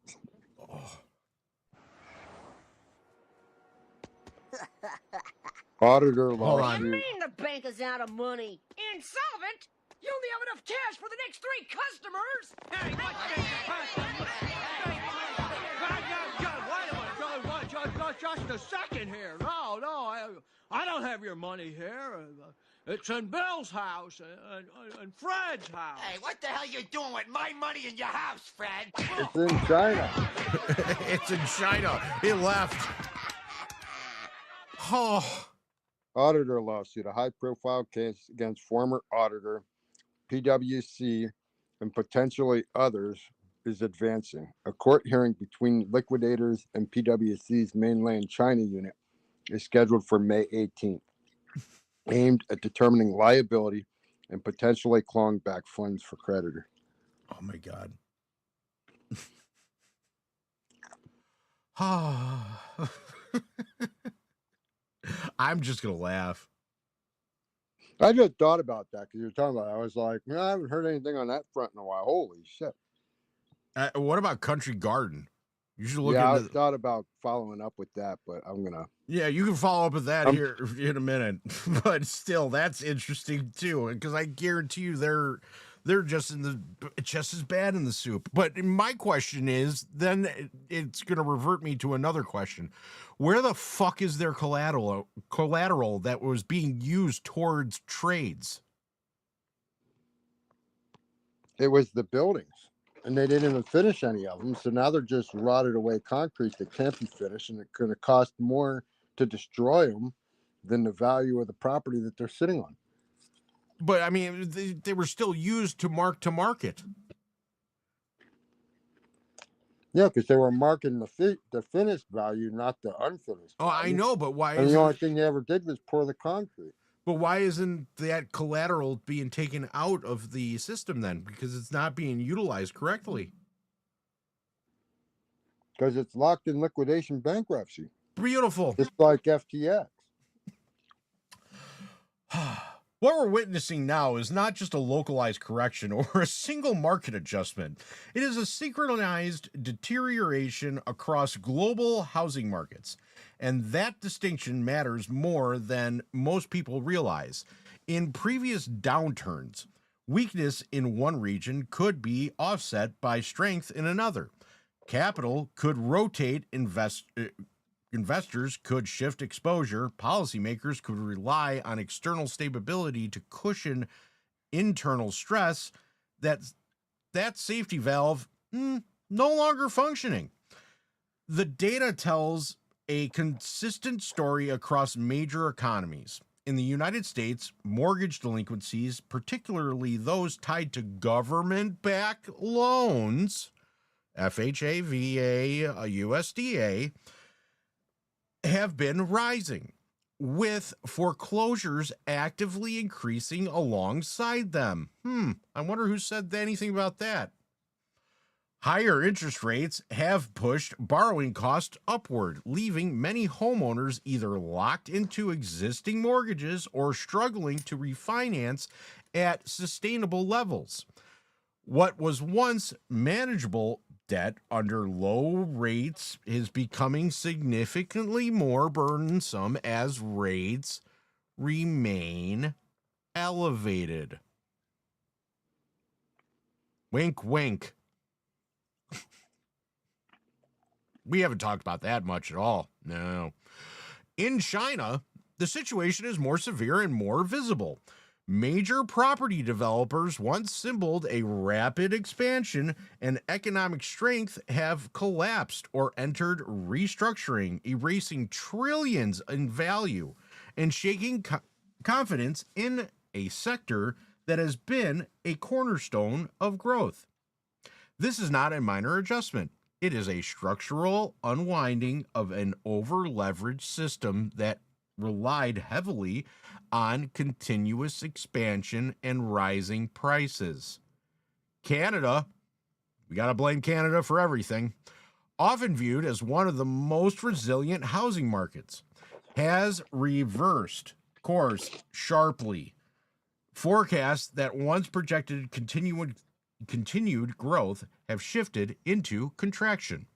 Auditor lawsuit. What do you mean the bank is out of money? Insolvent? You only have enough cash for the next 3 customers? Hey, just a second here. No, I don't have your money here. It's in Bill's house and Fred's house. Hey, what the hell you doing with my money in your house, Fred? It's in China. It's in China. He left. Oh. Auditor lawsuit. A high-profile case against former auditor, PwC, and potentially others is advancing. A court hearing between liquidators and PwC's mainland China unit is scheduled for May 18th, aimed at determining liability and potentially clawing back funds for creditor. Oh my God. I'm just gonna laugh. I just thought about that because you were talking about it. I was like, I haven't heard anything on that front in a while. Holy shit. What about Country Garden? You should look Yeah, I into. thought about following up with that, but I'm gonna. Yeah, you can follow up with that I'm, here in a minute. But still, that's interesting too, because I guarantee you they're just as bad in the soup. But my question is, then it's going to revert me to another question: where the fuck is their collateral that was being used towards trades? it was the buildings, and they didn't even finish any of them. So now they're just rotted away concrete that can't be finished, and it's going to cost more to destroy them than the value of the property that they're sitting on. But I mean, they were still used to market. Yeah, because they were marking the finished value, not the unfinished Oh, I value. know, but why? And the only thing they ever did was pour the concrete. But why isn't that collateral being taken out of the system then? Because it's not being utilized correctly. Because it's locked in liquidation bankruptcy. Beautiful. Just like FTX. What we're witnessing now is not just a localized correction or a single market adjustment. It is a synchronized deterioration across global housing markets. And that distinction matters more than most people realize. In previous downturns, weakness in one region could be offset by strength in another. Capital could rotate, investors could shift exposure, policymakers could rely on external stability to cushion internal stress. That safety valve no longer functioning. The data tells a consistent story across major economies. In the United States, mortgage delinquencies, particularly those tied to government-backed loans, FHA, VA, USDA, have been rising, with foreclosures actively increasing alongside them. I wonder who said anything about that. Higher interest rates have pushed borrowing costs upward, leaving many homeowners either locked into existing mortgages or struggling to refinance at sustainable levels. What was once manageable debt under low rates is becoming significantly more burdensome as rates remain elevated. Wink, wink. We haven't talked about that much at all. No. In China, the situation is more severe and more visible. Major property developers once symbolized a rapid expansion and economic strength have collapsed or entered restructuring, erasing trillions in value and shaking confidence in a sector that has been a cornerstone of growth. This is not a minor adjustment. It is a structural unwinding of an over-leveraged system that relied heavily on continuous expansion and rising prices. Canada, we got to blame Canada for everything, often viewed as one of the most resilient housing markets, has reversed course sharply. Forecasts that once projected continued growth have shifted into contraction,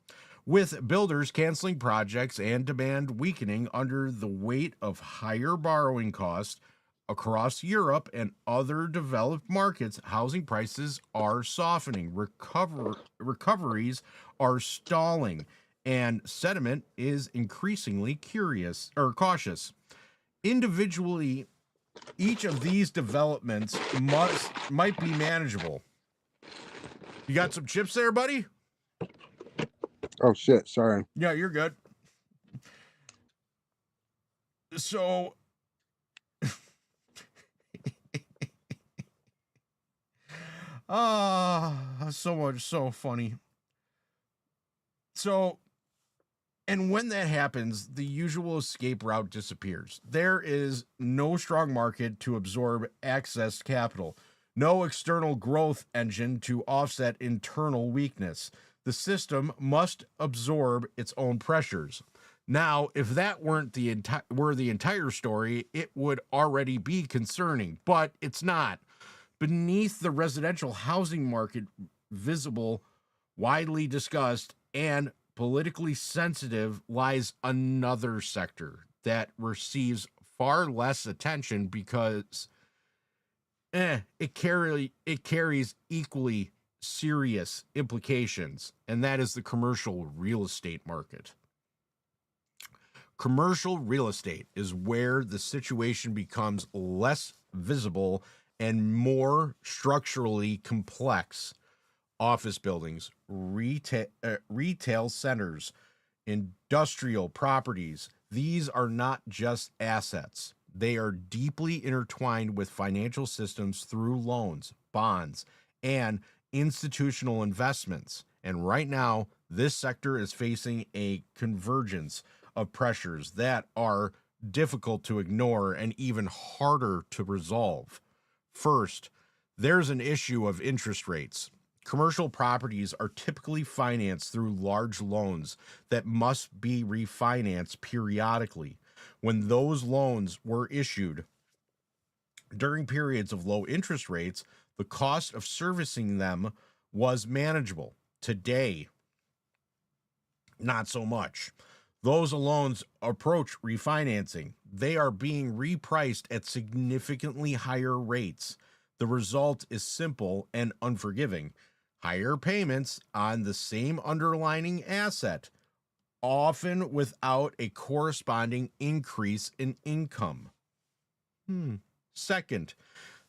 with builders canceling projects and demand weakening under the weight of higher borrowing costs. Across Europe and other developed markets, housing prices are softening, recoveries are stalling, and sentiment is increasingly cautious. Individually, each of these developments might be manageable. You got some chips there, buddy? Oh, shit. Sorry. Yeah, you're good. So, so funny. So, and when that happens, the usual escape route disappears. There is no strong market to absorb excess capital, no external growth engine to offset internal weakness. The system must absorb its own pressures. Now, if that weren't the entire story, it would already be concerning, but it's not. Beneath the residential housing market, visible, widely discussed, and politically sensitive lies another sector that receives far less attention because it carries equally serious implications, and that is the commercial real estate market. Commercial real estate is where the situation becomes less visible and more structurally complex. Office buildings, retail centers, industrial properties, these are not just assets. They are deeply intertwined with financial systems through loans, bonds, and institutional investments. And right now, this sector is facing a convergence of pressures that are difficult to ignore and even harder to resolve. First, there's an issue of interest rates. Commercial properties are typically financed through large loans that must be refinanced periodically. When those loans were issued during periods of low interest rates, the cost of servicing them was manageable. Today, not so much. Those loans approach refinancing. They are being repriced at significantly higher rates. The result is simple and unforgiving. Higher payments on the same underlying asset, often without a corresponding increase in income. Second,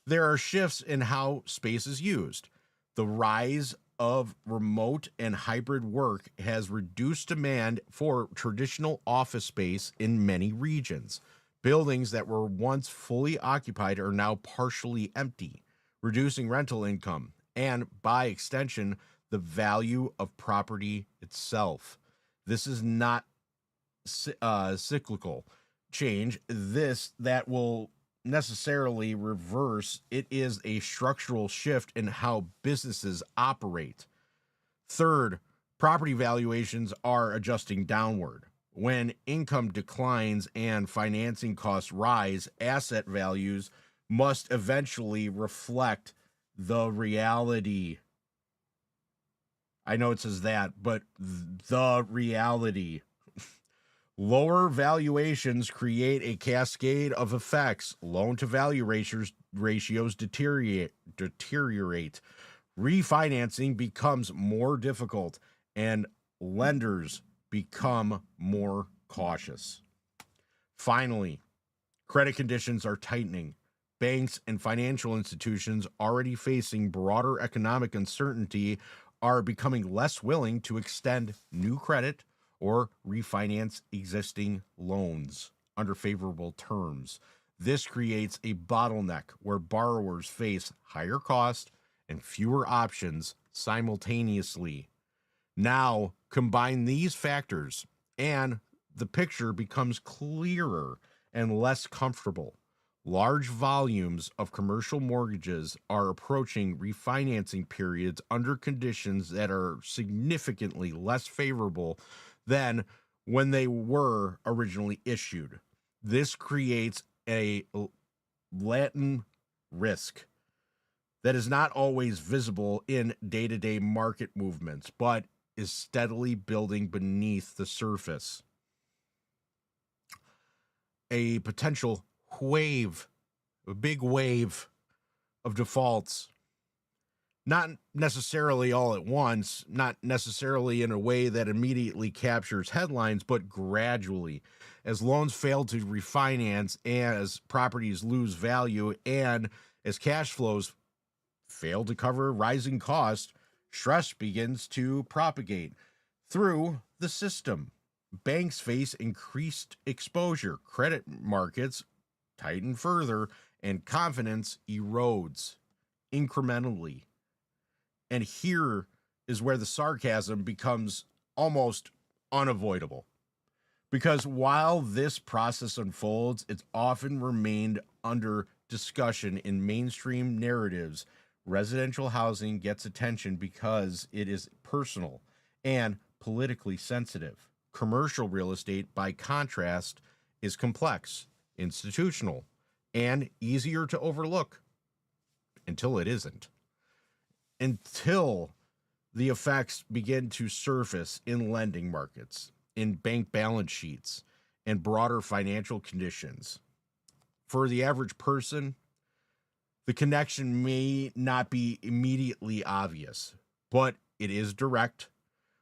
there are shifts in how space is used. The rise of remote and hybrid work has reduced demand for traditional office space in many regions. Buildings that were once fully occupied are now partially empty, reducing rental income and, by extension, the value of property itself. This is not cyclical change. That will necessarily reverse. It is a structural shift in how businesses operate. Third, property valuations are adjusting downward. When income declines and financing costs rise, asset values must eventually reflect the reality. I know it says that, but the reality. Lower valuations create a cascade of effects. Loan-to-value ratios deteriorate. Refinancing becomes more difficult, and lenders become more cautious. Finally, credit conditions are tightening. Banks and financial institutions already facing broader economic uncertainty are becoming less willing to extend new credit or refinance existing loans under favorable terms. This creates a bottleneck where borrowers face higher costs and fewer options simultaneously. Now, combine these factors, and the picture becomes clearer and less comfortable. Large volumes of commercial mortgages are approaching refinancing periods under conditions that are significantly less favorable than when they were originally issued. This creates a latent risk that is not always visible in day-to-day market movements, but is steadily building beneath the surface. A potential a big wave of defaults, not necessarily all at once, not necessarily in a way that immediately captures headlines, but gradually, as loans fail to refinance, as properties lose value, and as cash flows fail to cover rising costs, stress begins to propagate through the system. Banks face increased exposure, credit markets tighten further, and confidence erodes incrementally. And here is where the sarcasm becomes almost unavoidable. Because while this process unfolds, it's often remained under discussion in mainstream narratives. Residential housing gets attention because it is personal and politically sensitive. Commercial real estate, by contrast, is complex, institutional, and easier to overlook until it isn't. Until the effects begin to surface in lending markets, in bank balance sheets, and broader financial conditions. For the average person, the connection may not be immediately obvious, but it is direct.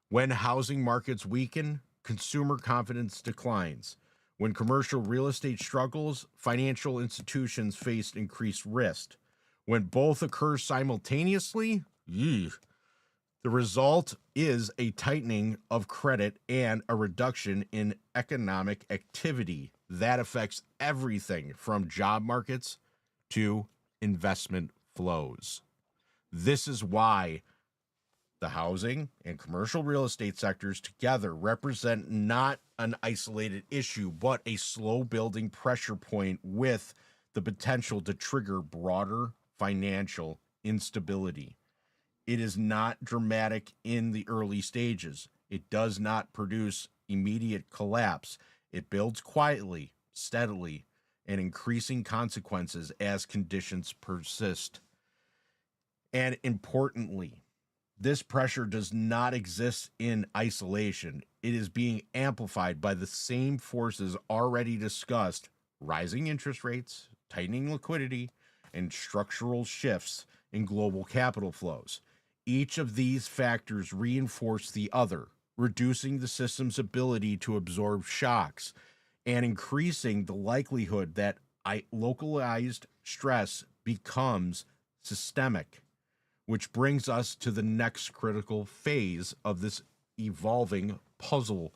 When housing markets weaken, consumer confidence declines. When commercial real estate struggles, financial institutions face increased risk. When both occur simultaneously, the result is a tightening of credit and a reduction in economic activity that affects everything from job markets to investment flows. This is why the housing and commercial real estate sectors together represent not an isolated issue, but a slow building pressure point with the potential to trigger broader financial instability. It is not dramatic in the early stages. It does not produce immediate collapse. It builds quietly, steadily, and increasing consequences as conditions persist. And importantly, this pressure does not exist in isolation. It is being amplified by the same forces already discussed: rising interest rates, tightening liquidity, and structural shifts in global capital flows. Each of these factors reinforce the other, reducing the system's ability to absorb shocks and increasing the likelihood that localized stress becomes systemic, which brings us to the next critical phase of this evolving puzzle: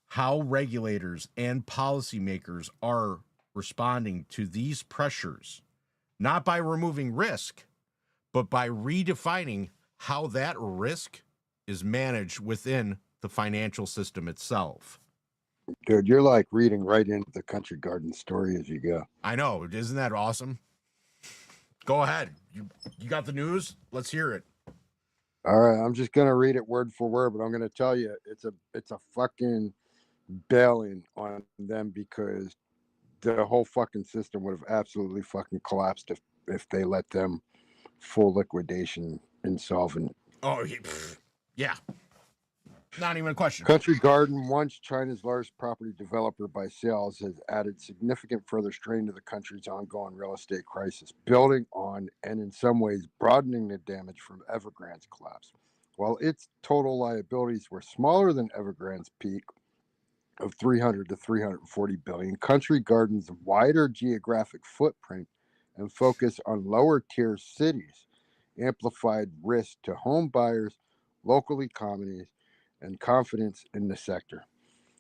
how regulators and policymakers are responding to these pressures, not by removing risk, but by redefining how that risk is managed within the financial system itself. Dude, you're like reading right into the Country Garden story as you go. I know. Isn't that awesome? Go ahead. You got the news? Let's hear it. All right, I'm just gonna read it word for word, but I'm gonna tell you it's a fucking bailing on them, because the whole fucking system would have absolutely fucking collapsed if they let them full liquidation insolvent. Oh, yeah. Not even a question. Country Garden, once China's largest property developer by sales, has added significant further strain to the country's ongoing real estate crisis, building on and in some ways broadening the damage from Evergrande's collapse. While its total liabilities were smaller than Evergrande's peak of 300 to 340 billion, Country Garden's wider geographic footprint and focus on lower tier cities amplified risk to home buyers, local economies, and confidence in the sector.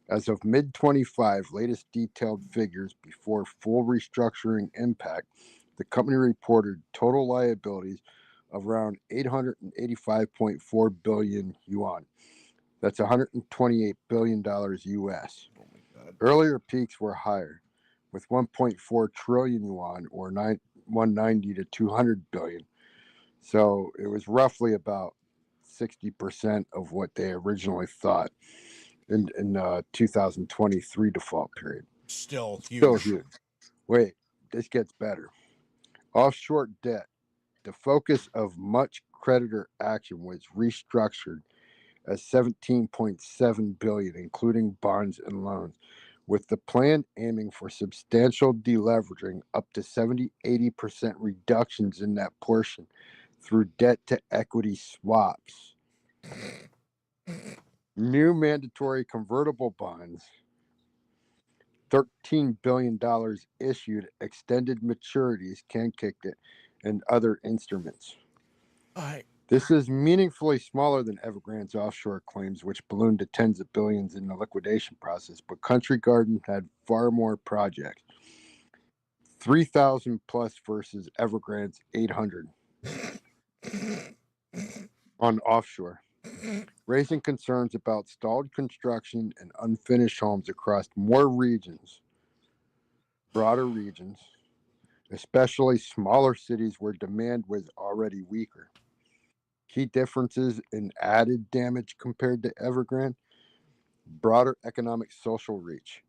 As of mid-25, latest detailed figures before full restructuring impact, the company reported total liabilities of around 885.4 billion yuan. That's $128 billion US. Oh my God. Earlier peaks were higher, with 1.4 trillion yuan, or 190 to 200 billion. So it was roughly about 60% of what they originally thought in 2023 default period. Still huge. Still huge. Wait, this gets better. Offshore debt. The focus of much creditor action was restructured as 17.7 billion, including bonds and loans, with the plan aiming for substantial deleveraging, up to 70-80% reductions in that portion through debt to equity swaps. New mandatory convertible bonds, $13 billion issued, extended maturities, can kick it, and other instruments. This is meaningfully smaller than Evergrande's offshore claims, which ballooned to tens of billions in the liquidation process, but Country Garden had far more projects. 3,000 plus versus Evergrande's 800 on offshore, raising concerns about stalled construction and unfinished homes across more regions, broader regions, especially smaller cities where demand was already weaker. Key differences in added damage compared to Evergrande: broader economic social reach.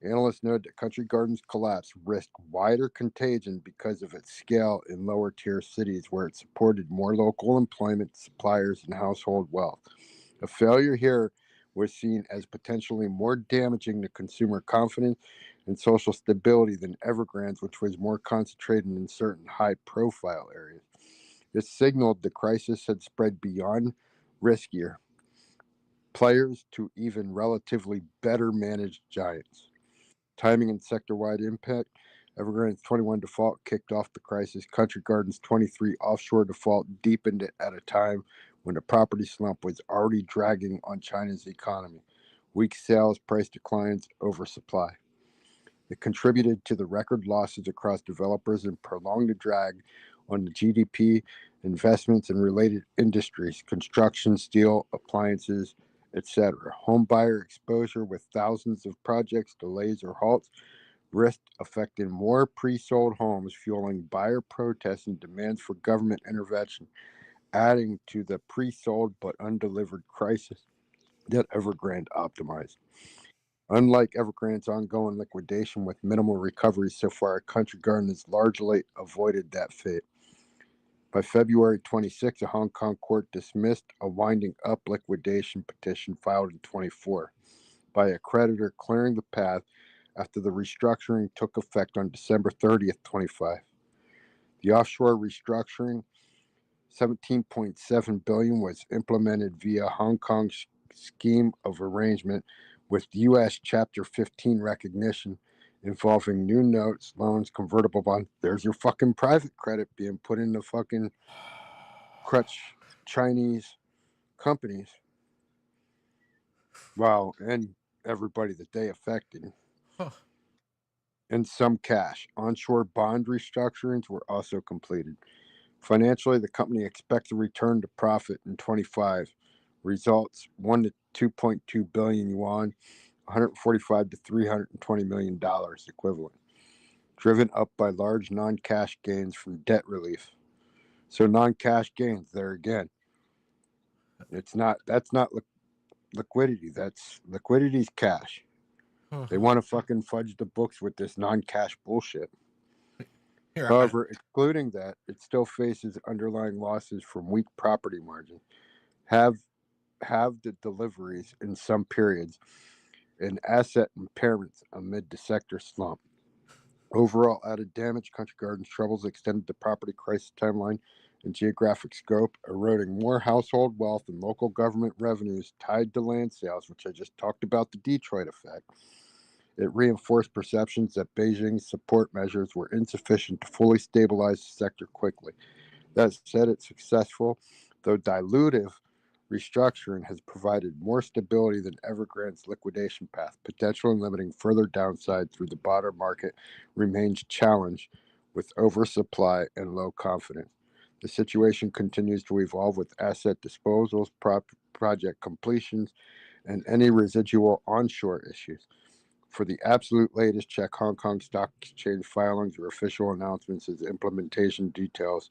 Analysts noted that Country Garden's collapse risked wider contagion because of its scale in lower tier cities where it supported more local employment, suppliers, and household wealth. A failure here was seen as potentially more damaging to consumer confidence and social stability than Evergrande's, which was more concentrated in certain high-profile areas. This signaled the crisis had spread beyond riskier players to even relatively better managed giants. Timing and sector-wide impact. Evergrande's 21 default kicked off the crisis. Country Garden's 23 offshore default deepened it at a time when the property slump was already dragging on China's economy. Weak sales, price declines, oversupply. It contributed to the record losses across developers and prolonged the drag on the GDP, investments, and related industries, construction, steel, appliances, etc. Home buyer exposure with thousands of projects, delays, or halts risked affecting more pre-sold homes, fueling buyer protests and demands for government intervention, adding to the pre-sold but undelivered crisis that Evergrande optimized. Unlike Evergrande's ongoing liquidation with minimal recovery so far, Country Garden has largely avoided that fate. By February 26, a Hong Kong court dismissed a winding up liquidation petition filed in 24 by a creditor, clearing the path after the restructuring took effect on December 30th, 25. The offshore restructuring, $17.7 billion, was implemented via Hong Kong's scheme of arrangement with U.S. Chapter 15 recognition, involving new notes, loans, convertible bonds. There's your fucking private credit being put into fucking crutch Chinese companies. Wow, and everybody that they affected. And some cash. Onshore bond restructurings were also completed. Financially, the company expects a return to profit in 25. Results 1 to 2.2 billion yuan, 145 to 320 million dollars equivalent, driven up by large non-cash gains from debt relief. So non-cash gains there again. That's not liquidity. That's liquidity's cash. They want to fucking fudge the books with this non-cash bullshit. However, excluding that, it still faces underlying losses from weak property margin, have the deliveries in some periods, and asset impairments amid the sector slump. Overall, added damage, Country Garden's troubles extended the property crisis timeline and geographic scope, eroding more household wealth and local government revenues tied to land sales, which I just talked about the Detroit effect. It reinforced perceptions that Beijing's support measures were insufficient to fully stabilize the sector quickly. That said, its successful, though dilutive, restructuring has provided more stability than Evergrande's liquidation path. Potentially limiting further downside through the broader market remains challenged with oversupply and low confidence. The situation continues to evolve with asset disposals, project completions, and any residual onshore issues. For the absolute latest, check Hong Kong Stock Exchange filings or official announcements as implementation details.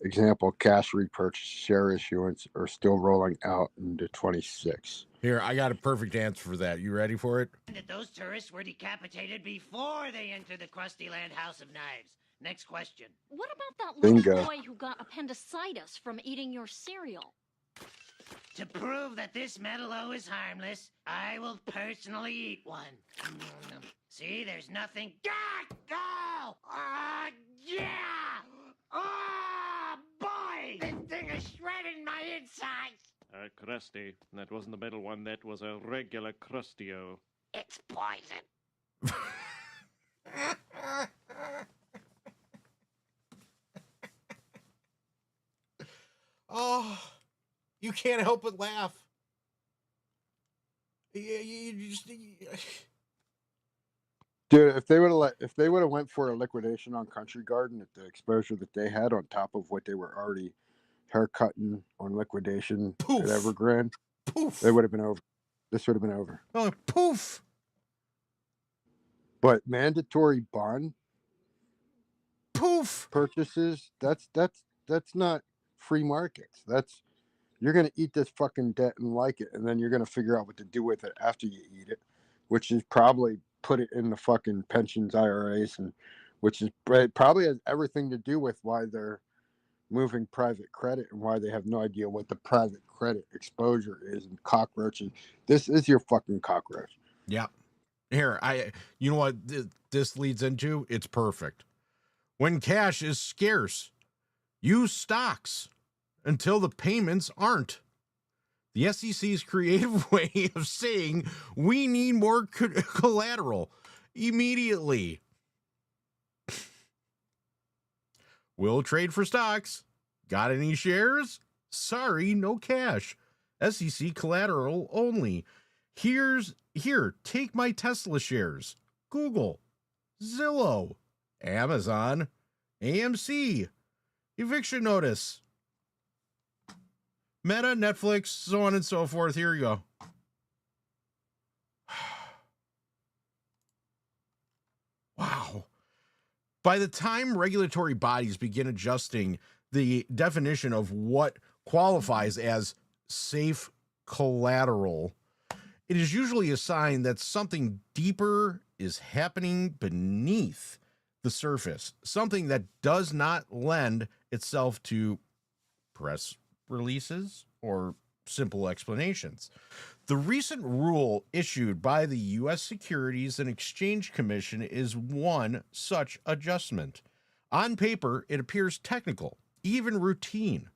Example, cash repurchase, share issuance are still rolling out into 26. Here, I got a perfect answer for that. You ready for it? That those tourists were decapitated before they entered the Krusty Land House of Knives. Next question. What about that little Bingo. boy who got appendicitis from eating your cereal? To prove that this Metallo is harmless, I will personally eat one. See, there's nothing. God! Oh! Yeah! Oh, boy! This thing is shredding my insides! Krusty. That wasn't the middle one, that was a regular Krustio. It's poison. Oh, you can't help but laugh. You just, Dude, if they would have went for a liquidation on Country Garden at the exposure that they had on top of what they were already haircutting on liquidation Poof. at Evergrande, poof. they would have been over. This would have been over. Oh, poof. But mandatory bond poof purchases, that's not free markets. That's, you're gonna eat this fucking debt and like it, and then you're gonna figure out what to do with it after you eat it, which is probably put it in the fucking pensions IRAs, and which is probably has everything to do with why they're moving private credit and why they have no idea what the private credit exposure is and cockroaches. This is your fucking cockroach. Yeah. Here, you know what this leads into? It's perfect. When cash is scarce, use stocks until the payments aren't. The SEC's creative way of saying we need more collateral immediately. We'll trade for stocks. Got any shares? Sorry, no cash. SEC collateral only. Here, take my Tesla shares. Google, Zillow, Amazon, AMC, eviction notice, Meta, Netflix, so on and so forth. Here you go. Wow. By the time regulatory bodies begin adjusting the definition of what qualifies as safe collateral, it is usually a sign that something deeper is happening beneath the surface, something that does not lend itself to press releases or simple explanations. The recent rule issued by the U.S. Securities and Exchange Commission is one such adjustment. On paper, it appears technical, even routine.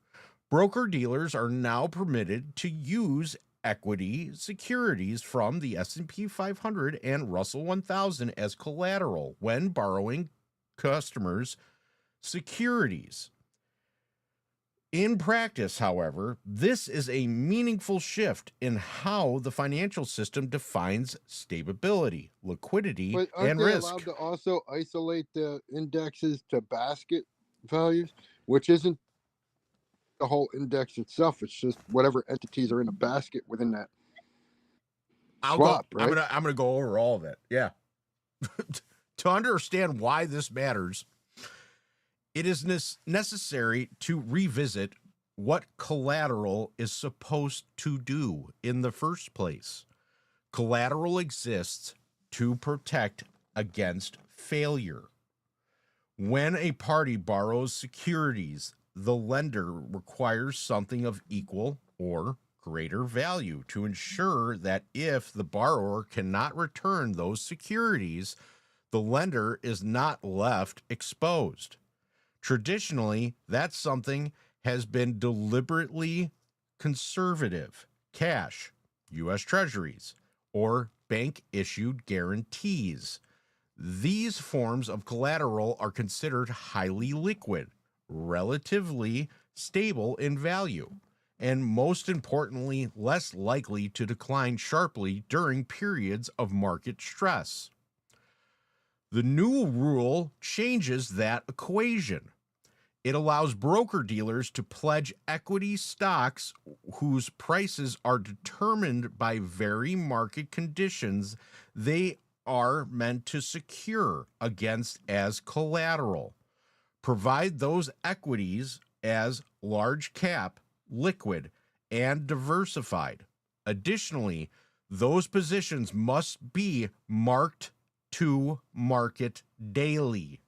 Broker-dealers are now permitted to use equity securities from the S&P 500 and Russell 1000 as collateral when borrowing customers' securities. In practice, however, this is a meaningful shift in how the financial system defines stability, liquidity, But aren't and they risk. allowed to also isolate the indexes to basket values, which isn't the whole index itself? It's just whatever entities are in a basket within that swap, right? I'm gonna go over all of it. Yeah. To understand why this matters, it is necessary to revisit what collateral is supposed to do in the first place. Collateral exists to protect against failure. When a party borrows securities, the lender requires something of equal or greater value to ensure that if the borrower cannot return those securities, the lender is not left exposed. Traditionally, that something has been deliberately conservative: cash, U.S. Treasuries, or bank-issued guarantees. These forms of collateral are considered highly liquid, relatively stable in value, and most importantly, less likely to decline sharply during periods of market stress. The new rule changes that equation. It allows broker-dealers to pledge equity stocks whose prices are determined by very market conditions they are meant to secure against as collateral. Provide those equities as large cap, liquid, and diversified. Additionally, those positions must be marked to market daily,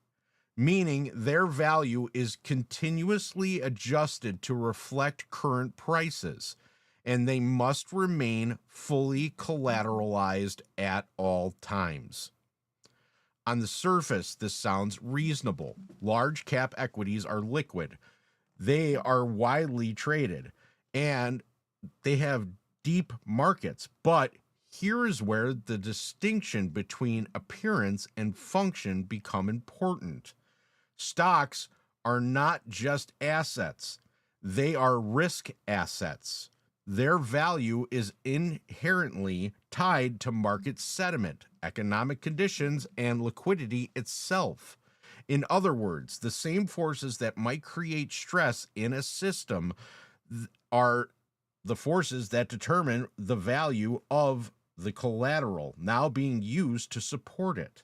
meaning their value is continuously adjusted to reflect current prices, and they must remain fully collateralized at all times. On the surface, this sounds reasonable. Large cap equities are liquid. They are widely traded, and they have deep markets, but here is where the distinction between appearance and function become important. Stocks are not just assets. They are risk assets. Their value is inherently tied to market sentiment, economic conditions, and liquidity itself. In other words, the same forces that might create stress in a system are the forces that determine the value of the collateral now being used to support it.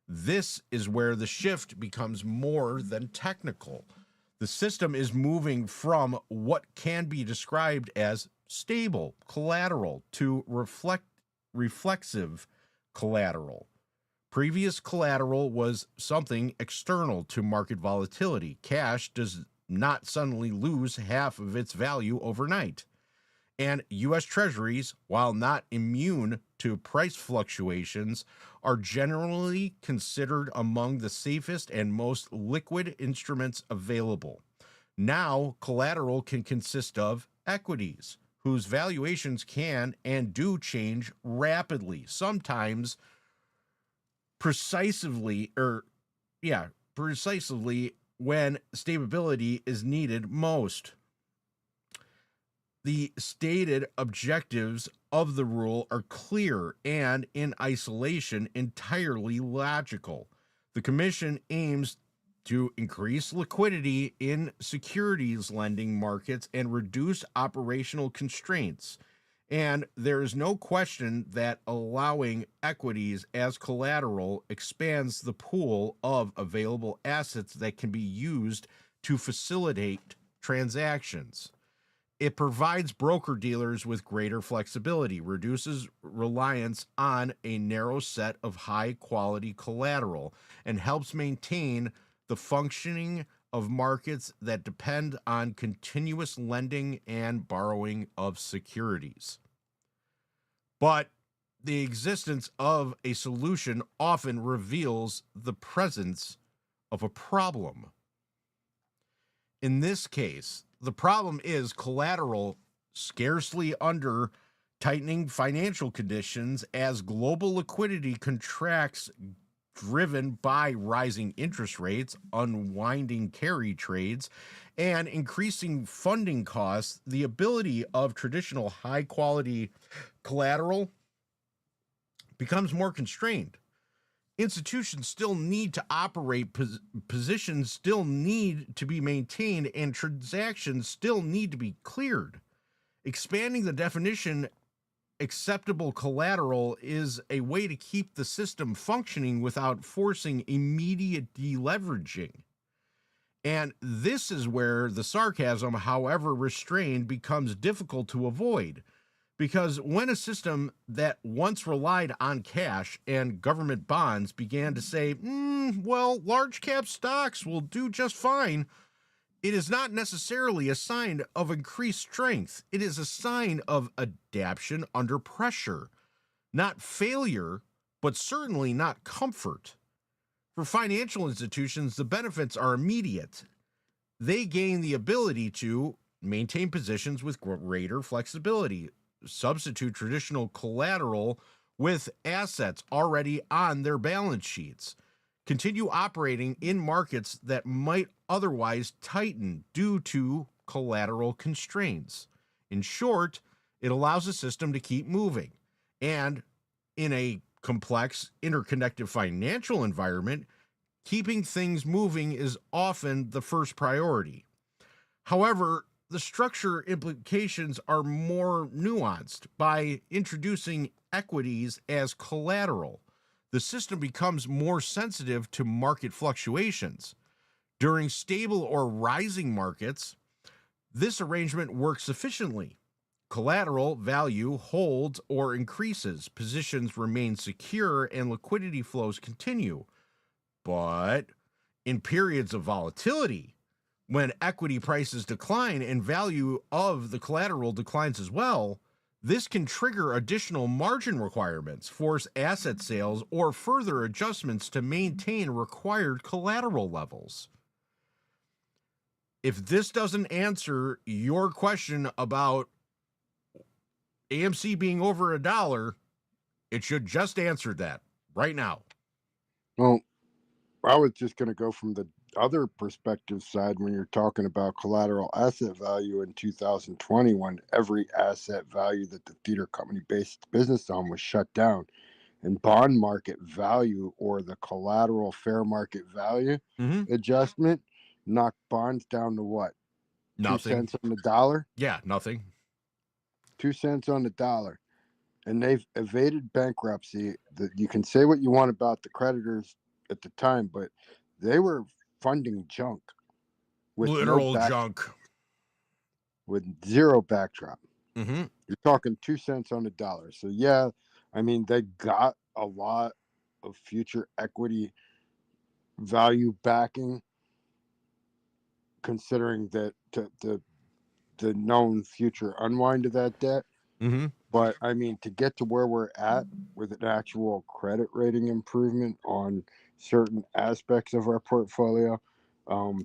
This is where the shift becomes more than technical. The system is moving from what can be described as stable collateral to reflexive collateral. Previous collateral was something external to market volatility. Cash does not suddenly lose half of its value overnight. And U.S. Treasuries, while not immune to price fluctuations, are generally considered among the safest and most liquid instruments available. Now, collateral can consist of equities, whose valuations can and do change rapidly, sometimes precisely when stability is needed most. The stated objectives of the rule are clear and, in isolation, entirely logical. The Commission aims to increase liquidity in securities lending markets and reduce operational constraints. And there is no question that allowing equities as collateral expands the pool of available assets that can be used to facilitate transactions. It provides broker-dealers with greater flexibility, reduces reliance on a narrow set of high-quality collateral, and helps maintain the functioning of markets that depend on continuous lending and borrowing of securities. But the existence of a solution often reveals the presence of a problem. In this case, the problem is collateral scarcely under tightening financial conditions as global liquidity contracts driven by rising interest rates, unwinding carry trades, and increasing funding costs. The ability of traditional high-quality collateral becomes more constrained. Institutions still need to operate, positions still need to be maintained, and transactions still need to be cleared. Expanding the definition acceptable collateral is a way to keep the system functioning without forcing immediate deleveraging. And this is where the sarcasm, however restrained, becomes difficult to avoid. Because when a system that once relied on cash and government bonds began to say, well, large cap stocks will do just fine, it is not necessarily a sign of increased strength. It is a sign of adaptation under pressure. Not failure, but certainly not comfort. For financial institutions, the benefits are immediate. They gain the ability to maintain positions with greater flexibility, substitute traditional collateral with assets already on their balance sheets, continue operating in markets that might otherwise tighten due to collateral constraints. In short, it allows the system to keep moving. And in a complex, interconnected financial environment, keeping things moving is often the first priority. However, the structure implications are more nuanced. By introducing equities as collateral, the system becomes more sensitive to market fluctuations. During stable or rising markets, this arrangement works efficiently. Collateral value holds or increases, positions remain secure, and liquidity flows continue. But in periods of volatility, when equity prices decline and value of the collateral declines as well, this can trigger additional margin requirements, force asset sales, or further adjustments to maintain required collateral levels. If this doesn't answer your question about AMC being over $1, it should just answer that right now. Well, I was just going to go from the other perspective side when you're talking about collateral asset value in 2020, when every asset value that the theater company based business on was shut down, and bond market value, or the collateral fair market value adjustment, knocked bonds down to what? Nothing. 2 cents on the dollar? Yeah, nothing. 2 cents on the dollar. And they've evaded bankruptcy. You can say what you want about the creditors at the time, but they were funding junk with literal junk, with zero backdrop. Mm-hmm. You're talking 2 cents on the dollar. So yeah, I mean, they got a lot of future equity value backing, considering that the known future unwind of that debt. Mm-hmm. But I mean, to get to where we're at with an actual credit rating improvement on certain aspects of our portfolio,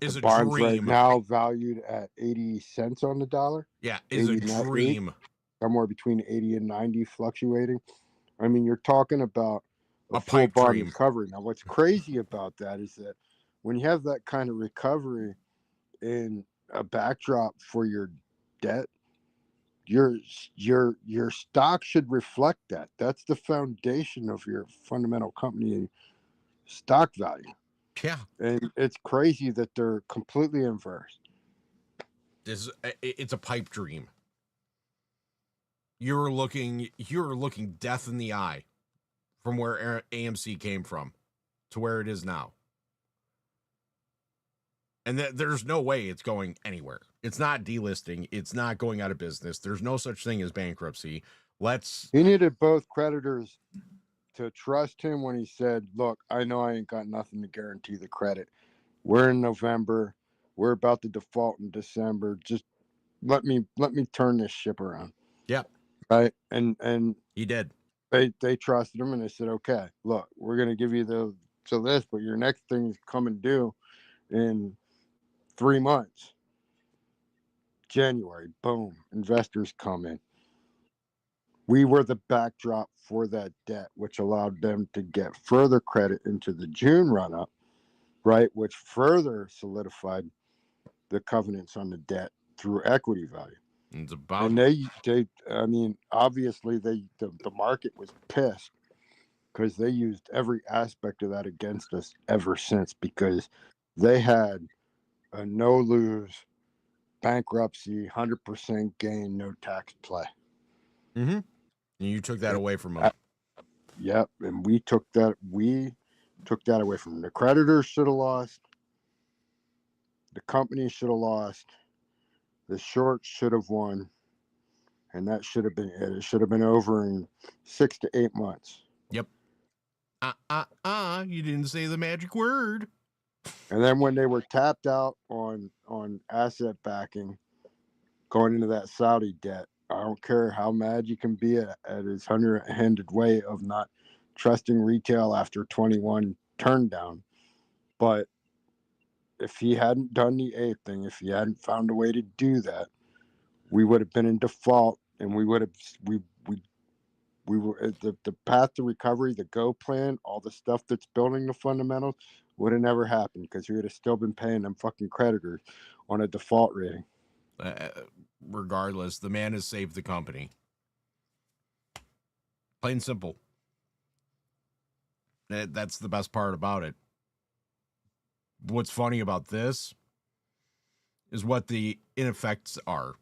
Is the a bonds right dream. now valued at 80 cents on the dollar. Yeah, is a 80, dream. Somewhere between 80 and 90 fluctuating. I mean, you're talking about a full pipe bond dream. recovery. Now, what's crazy about that is that when you have that kind of recovery in a backdrop for your debt, your stock should reflect that. That's the foundation of your fundamental company stock value. Yeah. And it's crazy that they're completely inverse. It's a pipe dream. You're looking death in the eye from where AMC came from to where it is now. And there's no way it's going anywhere. It's not delisting. It's not going out of business. There's no such thing as bankruptcy. He needed both creditors to trust him when he said, look, I know I ain't got nothing to guarantee the credit. We're in November. We're about to default in December. Just let me turn this ship around. Yep. Right. And he did. They trusted him and they said, okay, look, we're gonna give you this, but your next thing's coming due in 3 months. January, boom, investors come in. We were the backdrop for that debt, which allowed them to get further credit into the June run up, right? Which further solidified the covenants on the debt through equity value. It's about, and they I mean, obviously the market was pissed because they used every aspect of that against us ever since, because they had a no lose bankruptcy, 100% gain, no tax play. Mm-hmm. And you took that away from them. Yep, and we took that away from them. The creditors should have lost. The company should have lost. The short should have won. And that should have been it. It should have been over in 6 to 8 months. Yep. You didn't say the magic word. And then when they were tapped out on asset backing, going into that Saudi debt, I don't care how mad you can be at his underhanded way of not trusting retail after 21 turned down. But if he hadn't done the Ape thing, if he hadn't found a way to do that, we would have been in default, and we were the path to recovery, the go plan, all the stuff that's building the fundamentals would have never happened, because we would have still been paying them fucking creditors on a default rating. Regardless, the man has saved the company. Plain simple. That's the best part about it. What's funny about this is what the ineffects are.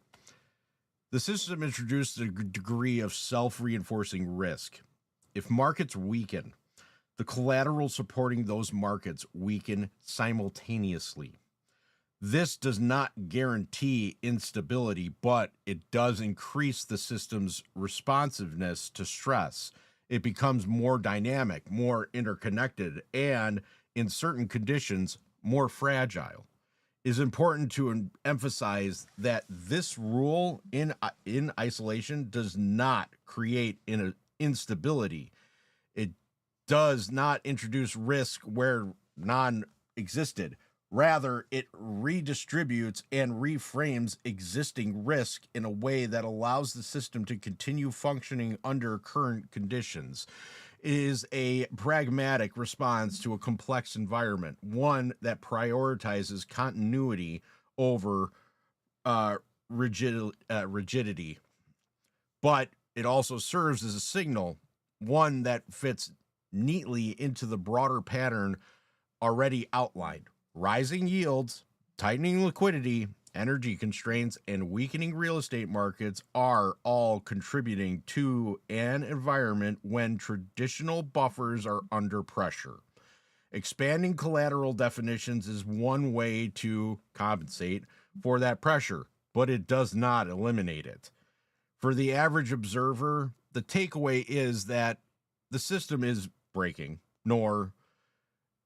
The system introduced a degree of self-reinforcing risk. If markets weaken, the collateral supporting those markets weaken simultaneously. This does not guarantee instability, but it does increase the system's responsiveness to stress. It becomes more dynamic, more interconnected, and, in certain conditions, more fragile. It is important to emphasize that this rule in isolation does not create instability. It does not introduce risk where none existed. Rather, it redistributes and reframes existing risk in a way that allows the system to continue functioning under current conditions. It is a pragmatic response to a complex environment, one that prioritizes continuity over rigidity. But it also serves as a signal, one that fits neatly into the broader pattern already outlined. Rising yields, tightening liquidity, energy constraints, and weakening real estate markets are all contributing to an environment when traditional buffers are under pressure. Expanding collateral definitions is one way to compensate for that pressure, but it does not eliminate it. For the average observer, the takeaway is that the system is breaking. nor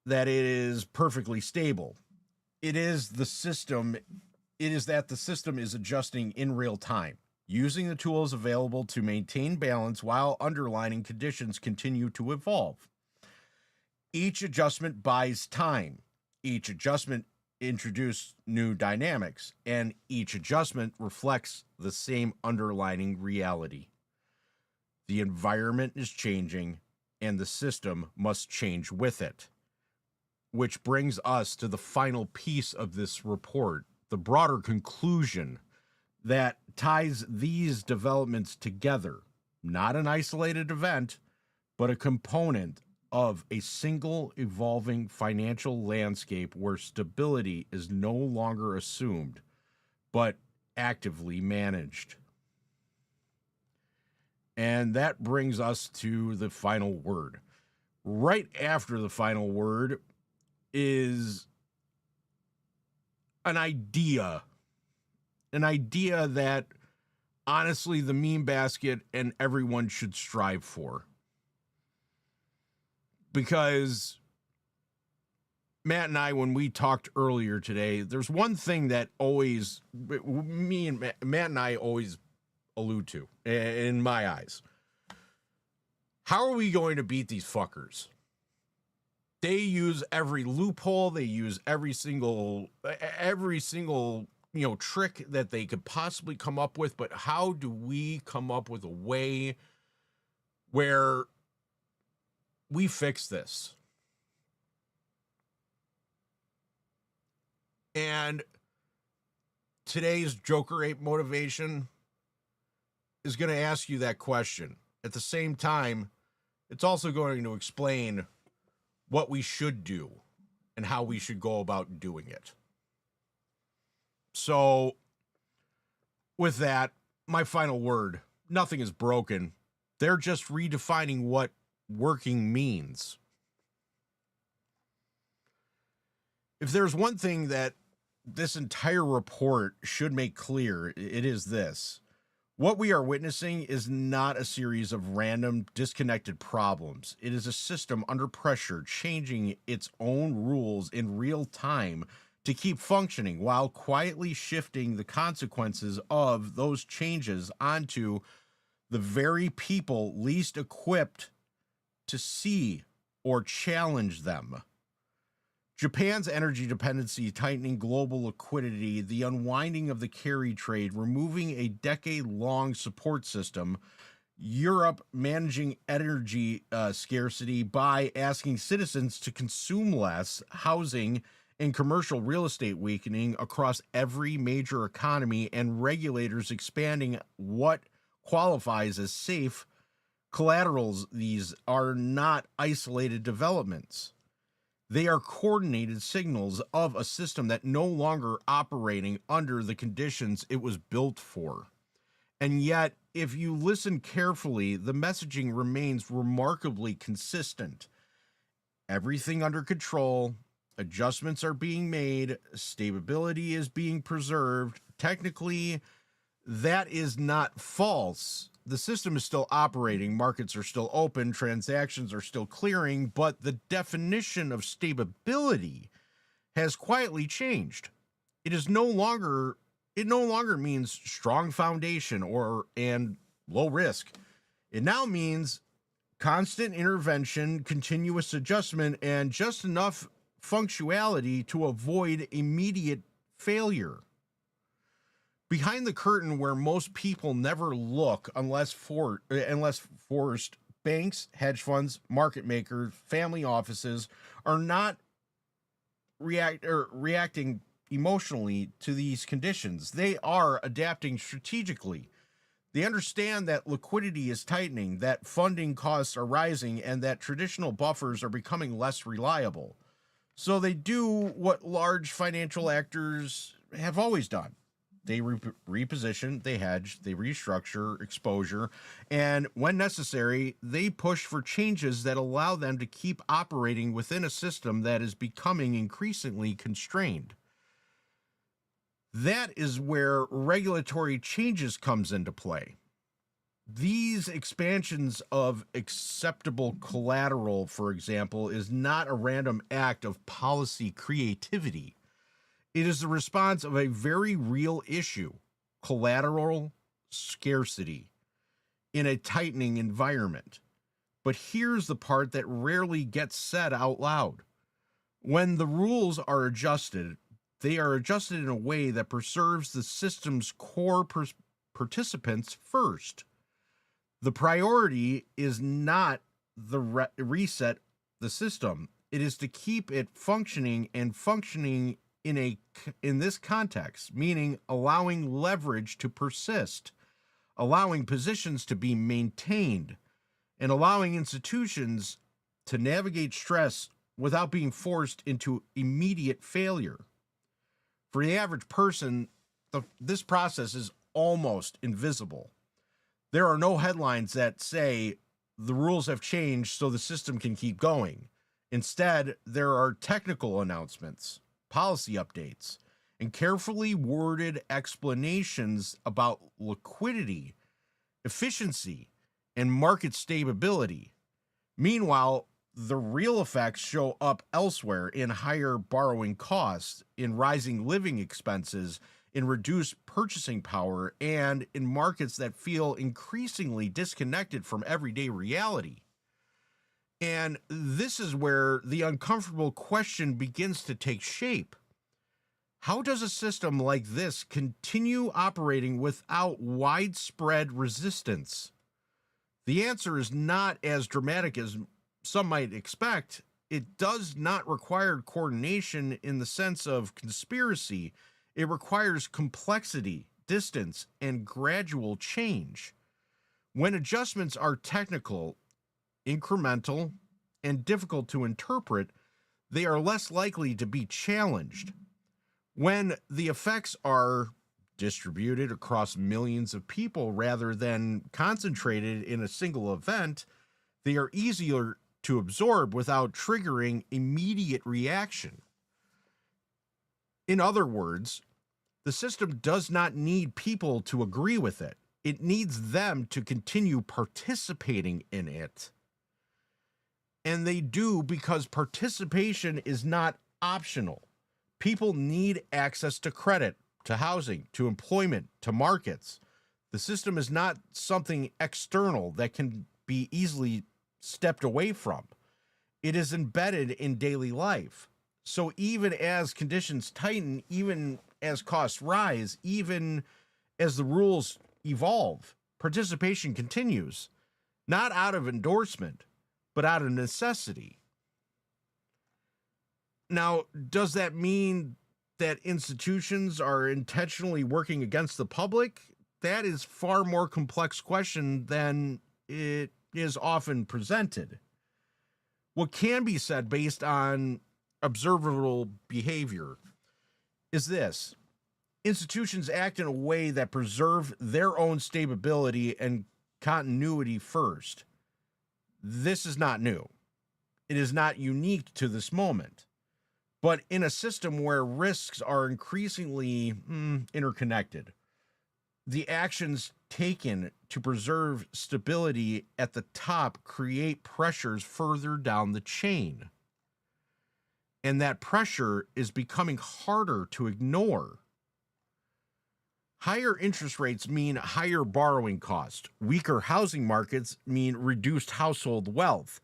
that it is perfectly stable. It is the system. It is that the system is adjusting in real time, using the tools available to maintain balance while underlying conditions continue to evolve. Each adjustment buys time. Each adjustment introduces new dynamics, and each adjustment reflects the same underlying reality. The environment is changing, and the system must change with it. Which brings us to the final piece of this report, the broader conclusion that ties these developments together, not an isolated event, but a component of a single evolving financial landscape where stability is no longer assumed, but actively managed. And that brings us to the final word. Right after the final word is an idea that honestly the meme basket and everyone should strive for. Because Matt and I, when we talked earlier today, there's one thing that always, me and Matt and I always allude to, in my eyes. How are we going to beat these fuckers? They use every loophole. They use every single, trick that they could possibly come up with. But how do we come up with a way where we fix this? And today's Joker Ape motivation is going to ask you that question. At the same time, it's also going to explain what we should do and how we should go about doing it. So, with that, my final word, nothing is broken. They're just redefining what working means. If there's one thing that this entire report should make clear, it is this. What we are witnessing is not a series of random, disconnected problems. It is a system under pressure, changing its own rules in real time to keep functioning while quietly shifting the consequences of those changes onto the very people least equipped to see or challenge them. Japan's energy dependency, tightening global liquidity, the unwinding of the carry trade, removing a decade-long support system, Europe managing energy scarcity by asking citizens to consume less, housing and commercial real estate weakening across every major economy, and regulators expanding what qualifies as safe collaterals. These are not isolated developments. They are coordinated signals of a system that no longer operating under the conditions it was built for. And yet, if you listen carefully, the messaging remains remarkably consistent. Everything under control, adjustments are being made, stability is being preserved. Technically, that is not false. The system is still operating, markets are still open, transactions are still clearing, but the definition of stability has quietly changed. It no longer means strong foundation and low risk. It now means constant intervention, continuous adjustment, and just enough functionality to avoid immediate failure. Behind the curtain, where most people never look unless forced, banks, hedge funds, market makers, family offices are not reacting emotionally to these conditions. They are adapting strategically. They understand that liquidity is tightening, that funding costs are rising, and that traditional buffers are becoming less reliable. So they do what large financial actors have always done. They reposition, they hedge, they restructure exposure, and when necessary, they push for changes that allow them to keep operating within a system that is becoming increasingly constrained. That is where regulatory changes comes into play. these expansions of acceptable collateral, for example, is not a random act of policy creativity. It is the response of a very real issue, collateral scarcity, in a tightening environment. But here's the part that rarely gets said out loud. When the rules are adjusted, they are adjusted in a way that preserves the system's core participants first. The priority is not the reset the system. It is to keep it functioning and functioning in this context, meaning allowing leverage to persist, allowing positions to be maintained, and allowing institutions to navigate stress without being forced into immediate failure. For the average person, this process is almost invisible. There are no headlines that say the rules have changed so the system can keep going. Instead, there are technical announcements, policy updates, and carefully worded explanations about liquidity, efficiency, and market stability. Meanwhile, the real effects show up elsewhere in higher borrowing costs, in rising living expenses, in reduced purchasing power, and in markets that feel increasingly disconnected from everyday reality. And this is where the uncomfortable question begins to take shape. How does a system like this continue operating without widespread resistance? The answer is not as dramatic as some might expect. It does not require coordination in the sense of conspiracy. It requires complexity, distance, and gradual change. When adjustments are technical, incremental, and difficult to interpret, they are less likely to be challenged. When the effects are distributed across millions of people rather than concentrated in a single event, they are easier to absorb without triggering immediate reaction. In other words, the system does not need people to agree with it. It needs them to continue participating in it. And they do, because participation is not optional. People need access to credit, to housing, to employment, to markets. The system is not something external that can be easily stepped away from. It is embedded in daily life. So even as conditions tighten, even as costs rise, even as the rules evolve, participation continues, not out of endorsement, but out of necessity. Now, does that mean that institutions are intentionally working against the public? That is far more complex question than it is often presented. What can be said based on observable behavior is this: institutions act in a way that preserve their own stability and continuity first. This is not new. It is not unique to this moment. But in a system where risks are increasingly interconnected, the actions taken to preserve stability at the top create pressures further down the chain. And that pressure is becoming harder to ignore. Higher interest rates mean higher borrowing costs. Weaker housing markets mean reduced household wealth.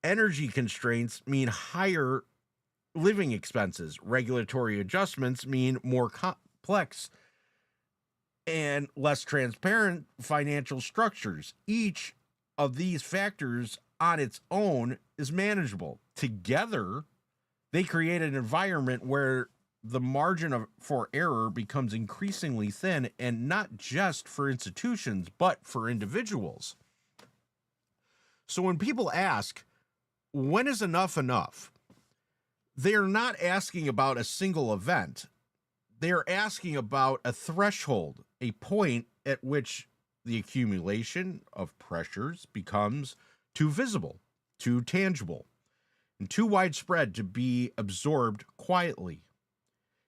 Energy constraints mean higher living expenses. Regulatory adjustments mean more complex and less transparent financial structures. Each of these factors on its own is manageable. Together, they create an environment where the margin for error becomes increasingly thin, and not just for institutions, but for individuals. So when people ask, when is enough enough? They are not asking about a single event. They are asking about a threshold, a point at which the accumulation of pressures becomes too visible, too tangible, and too widespread to be absorbed quietly.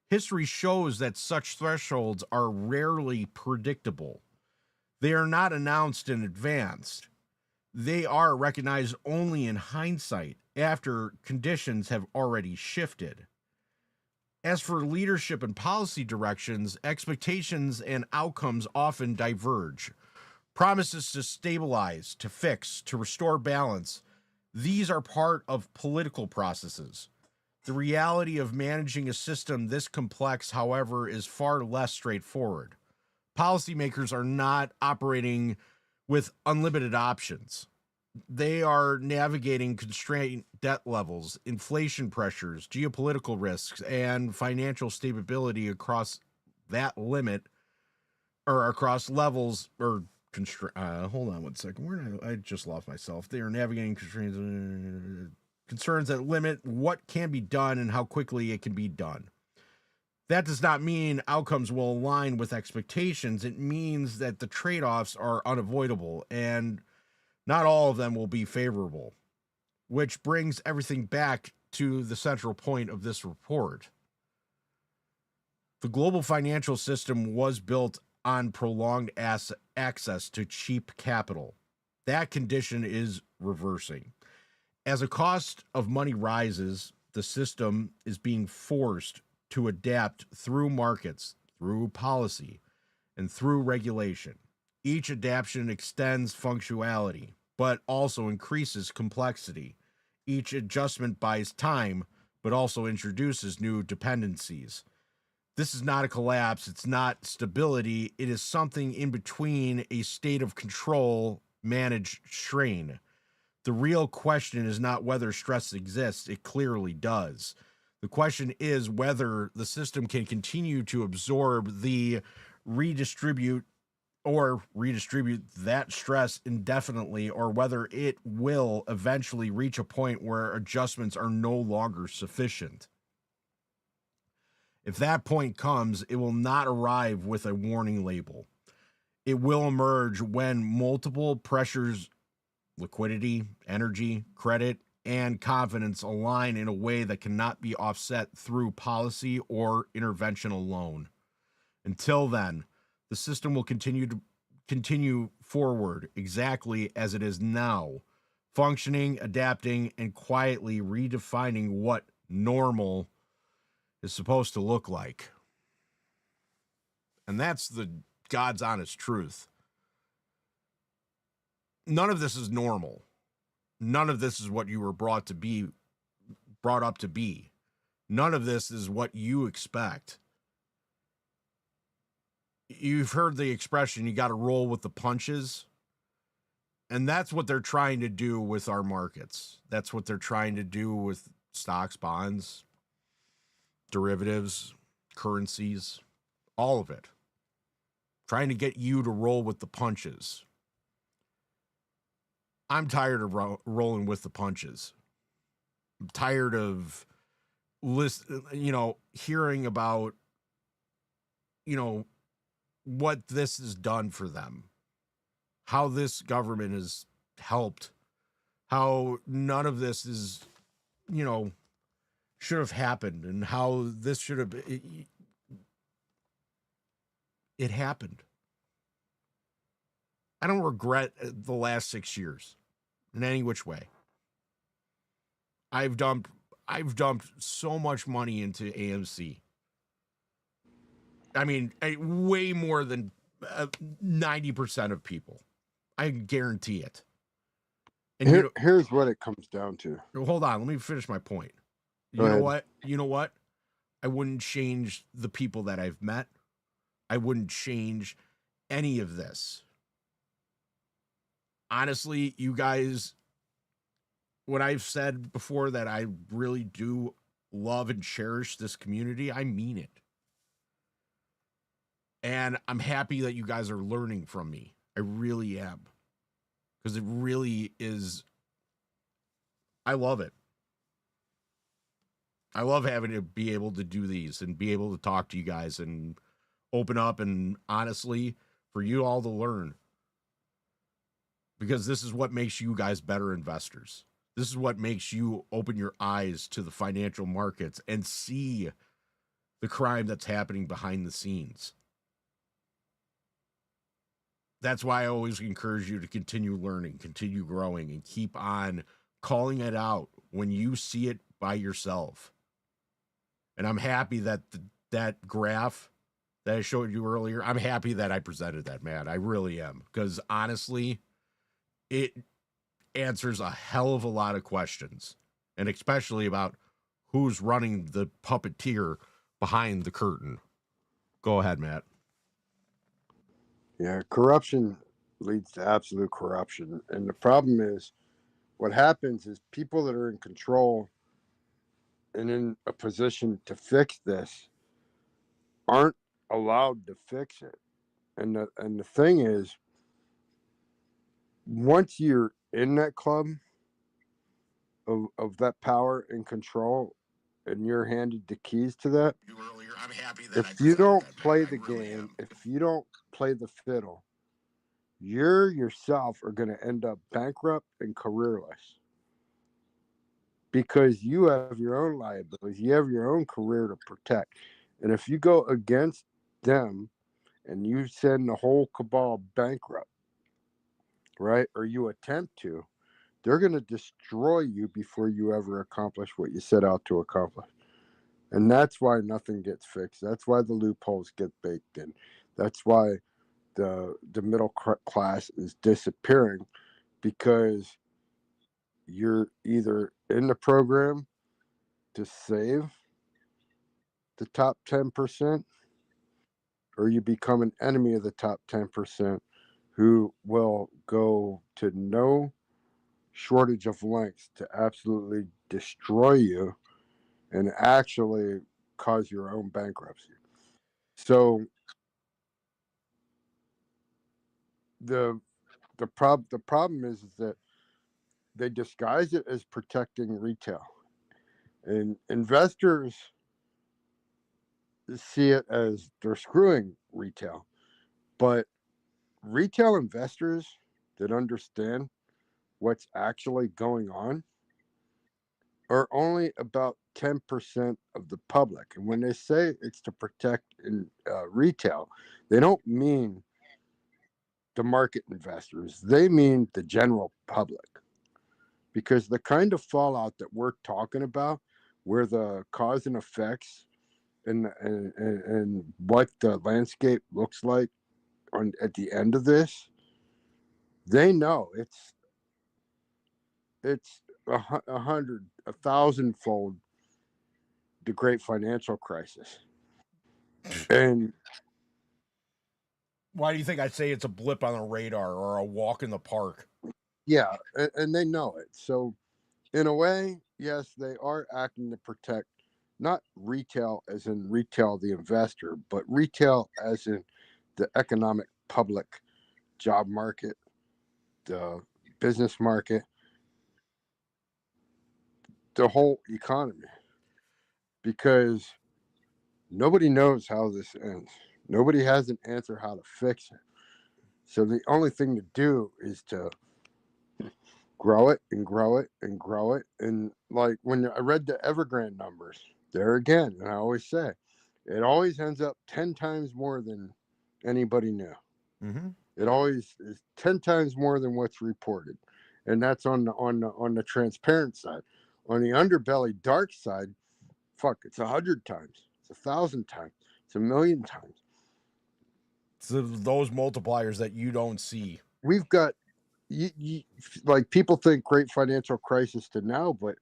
History shows that such thresholds are rarely predictable. They are not announced in advance. They are recognized only in hindsight after conditions have already shifted. As for leadership and policy directions, expectations and outcomes often diverge. Promises to stabilize, to fix, to restore balance, these are part of political processes. The reality of managing a system this complex, however, is far less straightforward. Policymakers are not operating with unlimited options. They are navigating constrained debt levels, inflation pressures, geopolitical risks, and financial stability across that limit or across levels or hold on one second. I just lost myself. They are navigating concerns that limit what can be done and how quickly it can be done. That does not mean outcomes will align with expectations. It means that the trade-offs are unavoidable and not all of them will be favorable, which brings everything back to the central point of this report. The global financial system was built on prolonged access to cheap capital. That condition is reversing. As the cost of money rises, the system is being forced to adapt through markets, through policy, and through regulation. Each adaptation extends functionality, but also increases complexity. Each adjustment buys time, but also introduces new dependencies. This is not a collapse. It's not stability. It is something in between a state of control, managed strain. The real question is not whether stress exists. It clearly does. The question is whether the system can continue to absorb the redistribute that stress indefinitely, or whether it will eventually reach a point where adjustments are no longer sufficient. If that point comes, it will not arrive with a warning label. It will emerge when multiple pressures, liquidity, energy, credit, and confidence align in a way that cannot be offset through policy or intervention alone. Until then, the system will continue forward exactly as it is now, functioning, adapting, and quietly redefining what normal is supposed to look like. And that's the God's honest truth. None of this is normal. None of this is what you were brought up to be. None of this is what you expect. You've heard the expression, you got to roll with the punches. And that's what they're trying to do with our markets. That's what they're trying to do with stocks, bonds, derivatives, currencies, all of it. Trying to get you to roll with the punches. I'm tired of rolling with the punches. I'm tired of hearing about, what this has done for them. How this government has helped. How none of this is, should have happened, and how this should have it happened. I don't regret the last 6 years in any which way. I've dumped so much money into AMC. I mean, way more than 90% of people. I guarantee it. And here's what it comes down to. Hold on, let me finish my point. Go ahead. You know what? I wouldn't change the people that I've met. I wouldn't change any of this. Honestly, you guys, when I've said before that I really do love and cherish this community, I mean it. And I'm happy that you guys are learning from me. I really am. Because it really is, I love it. I love having to be able to do these and be able to talk to you guys and open up, and honestly, for you all to learn. Because this is what makes you guys better investors. This is what makes you open your eyes to the financial markets and see the crime that's happening behind the scenes. that's why I always encourage you to continue learning, continue growing, and keep on calling it out when you see it by yourself. And I'm happy that that graph that I showed you earlier, I'm happy that I presented that, man. I really am. Because honestly, it answers a hell of a lot of questions. And especially about who's running the puppeteer behind the curtain. Go ahead, Matt. Yeah, corruption leads to absolute corruption. And the problem is, what happens is people that are in control and in a position to fix this aren't allowed to fix it. And the thing is, once you're in that club of that power and control, and you're handed the keys to that, if you don't play the game, if you don't play the fiddle, you yourself are going to end up bankrupt and careerless, because you have your own liabilities, you have your own career to protect. And if you go against them and you send the whole cabal bankrupt, right, or you attempt to, they're going to destroy you before you ever accomplish what you set out to accomplish. And that's why nothing gets fixed. That's why the loopholes get baked in. That's why the middle class is disappearing, because you're either in the program to save the top 10%, or you become an enemy of the top 10%, who will go to no shortage of lengths to absolutely destroy you and actually cause your own bankruptcy. So the problem is that they disguise it as protecting retail, and investors see it as they're screwing retail. But retail investors that understand what's actually going on are only about 10% of the public. And when they say it's to protect in retail, they don't mean the market investors, they mean the general public. Because the kind of fallout that we're talking about, where the cause and effects and what the landscape looks like at the end of this, they know it's a thousandfold the great financial crisis. And Why do you think I say it's a blip on the radar or a walk in the park? yeah, and they know it. So in a way, yes, they are acting to protect not retail as in retail the investor, but retail as in the economic public, job market, the business market, the whole economy. Because nobody knows how this ends. Nobody has an answer how to fix it. So the only thing to do is to grow it and grow it and grow it. And like when I read the Evergrande numbers, there again, and I always say, it always ends up 10 times more than anybody knew. Mm-hmm. It always is 10 times more than what's reported. And that's on the transparent side. On the underbelly dark side, fuck, it's 100 times. It's 1,000 times. It's 1,000,000 times. So those multipliers that you don't see. We've got like people think great financial crisis to now, but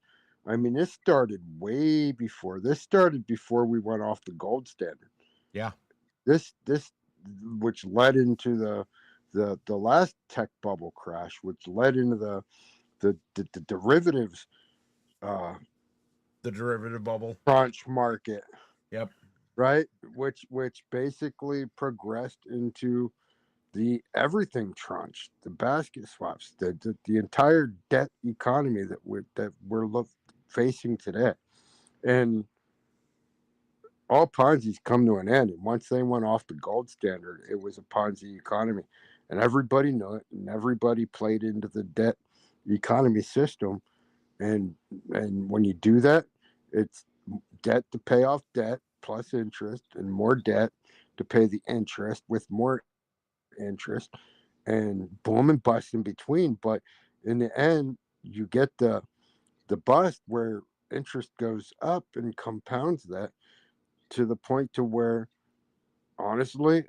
I mean, this started way before. This started before we went off the gold standard. Yeah. This which led into the last tech bubble crash, which led into the derivatives the derivative bubble tranche market. Yep. Right, which basically progressed into the everything tranche, the basket swaps, the entire debt economy that we're facing today. And all Ponzi's come to an end. And once they went off the gold standard, it was a Ponzi economy. And everybody knew it, and everybody played into the debt economy system. And when you do that, it's debt to pay off debt plus interest, and more debt to pay the interest with more interest. and boom and bust in between. But in the end, you get the bust where interest goes up and compounds that to the point to where, honestly,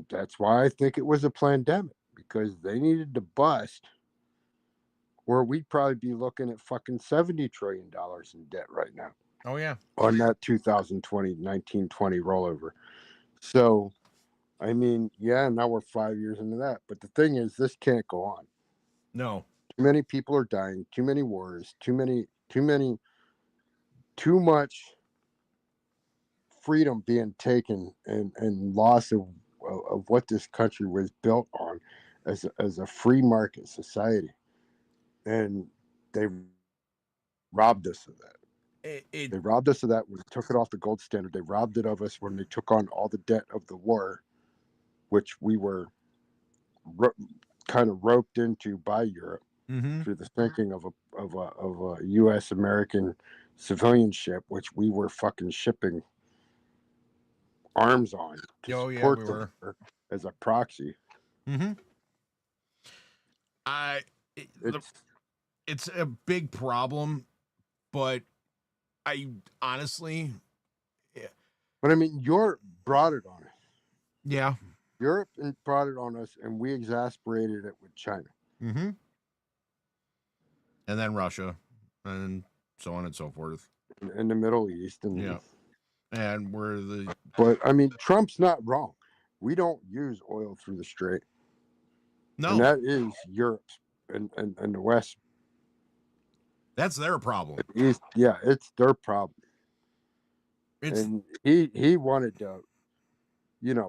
that's why I think it was a pandemic, because they needed to bust, or we'd probably be looking at fucking $70 trillion in debt right now. Oh yeah, on that 2020 1920 rollover. So, I mean, yeah, now we're 5 years into that. But the thing is, this can't go on. no, Too many people are dying. Too many wars. Too much freedom being taken, and loss of what this country was built on as a free market society, and they robbed us of that. They robbed us of that when they took it off the gold standard. They robbed it of us when they took on all the debt of the war, which we were kind of roped into by Europe through the sinking of a U.S. American civilian ship, which we were fucking shipping arms on to support we the were. war as a proxy. It's a big problem, but I honestly, But I mean, Europe brought it on us. Yeah. Europe brought it on us, and we exasperated it with China. And then Russia, and so on and so forth. And the Middle East. And yeah. And we're the... But, I mean, Trump's not wrong. We don't use oil through the Strait. No. And that is Europe's and the West. That's their problem. Yeah, it's their problem. And he wanted to,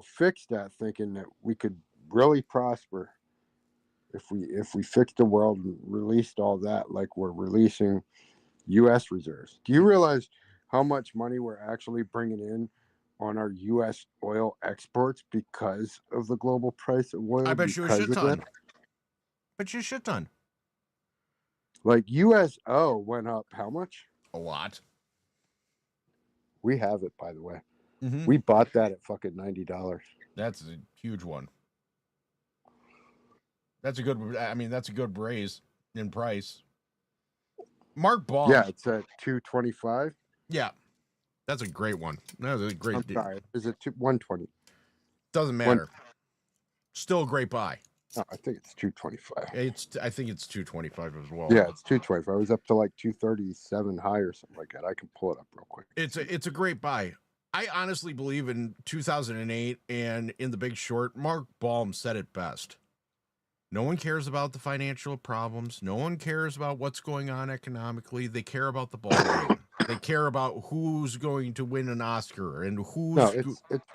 fix that, thinking that we could really prosper if we fixed the world and released all that, like we're releasing U.S. reserves. Do you realize how much money we're actually bringing in on our U.S. oil exports because of the global price of oil? I bet you a shit ton. Bet you a shit ton. Like USO went up how much? A lot. We have it, by the way. We bought that at fucking $90. That's a huge one. That's a good raise in price. Mark Baum. Yeah, it's at $225. Yeah, that's a great one. That was a great deal. Sorry, is it $120? Doesn't matter. Still a great buy. No, I think it's $225. I think it's $225 as well. Yeah, it's $225. I was up to like $237 high or something like that. I can pull it up real quick. It's a great buy. I honestly believe in 2008 and in The Big Short, Mark Baum said it best. No one cares about the financial problems. No one cares about what's going on economically. They care about the ball game. They care about who's going to win an Oscar and who's... No, it's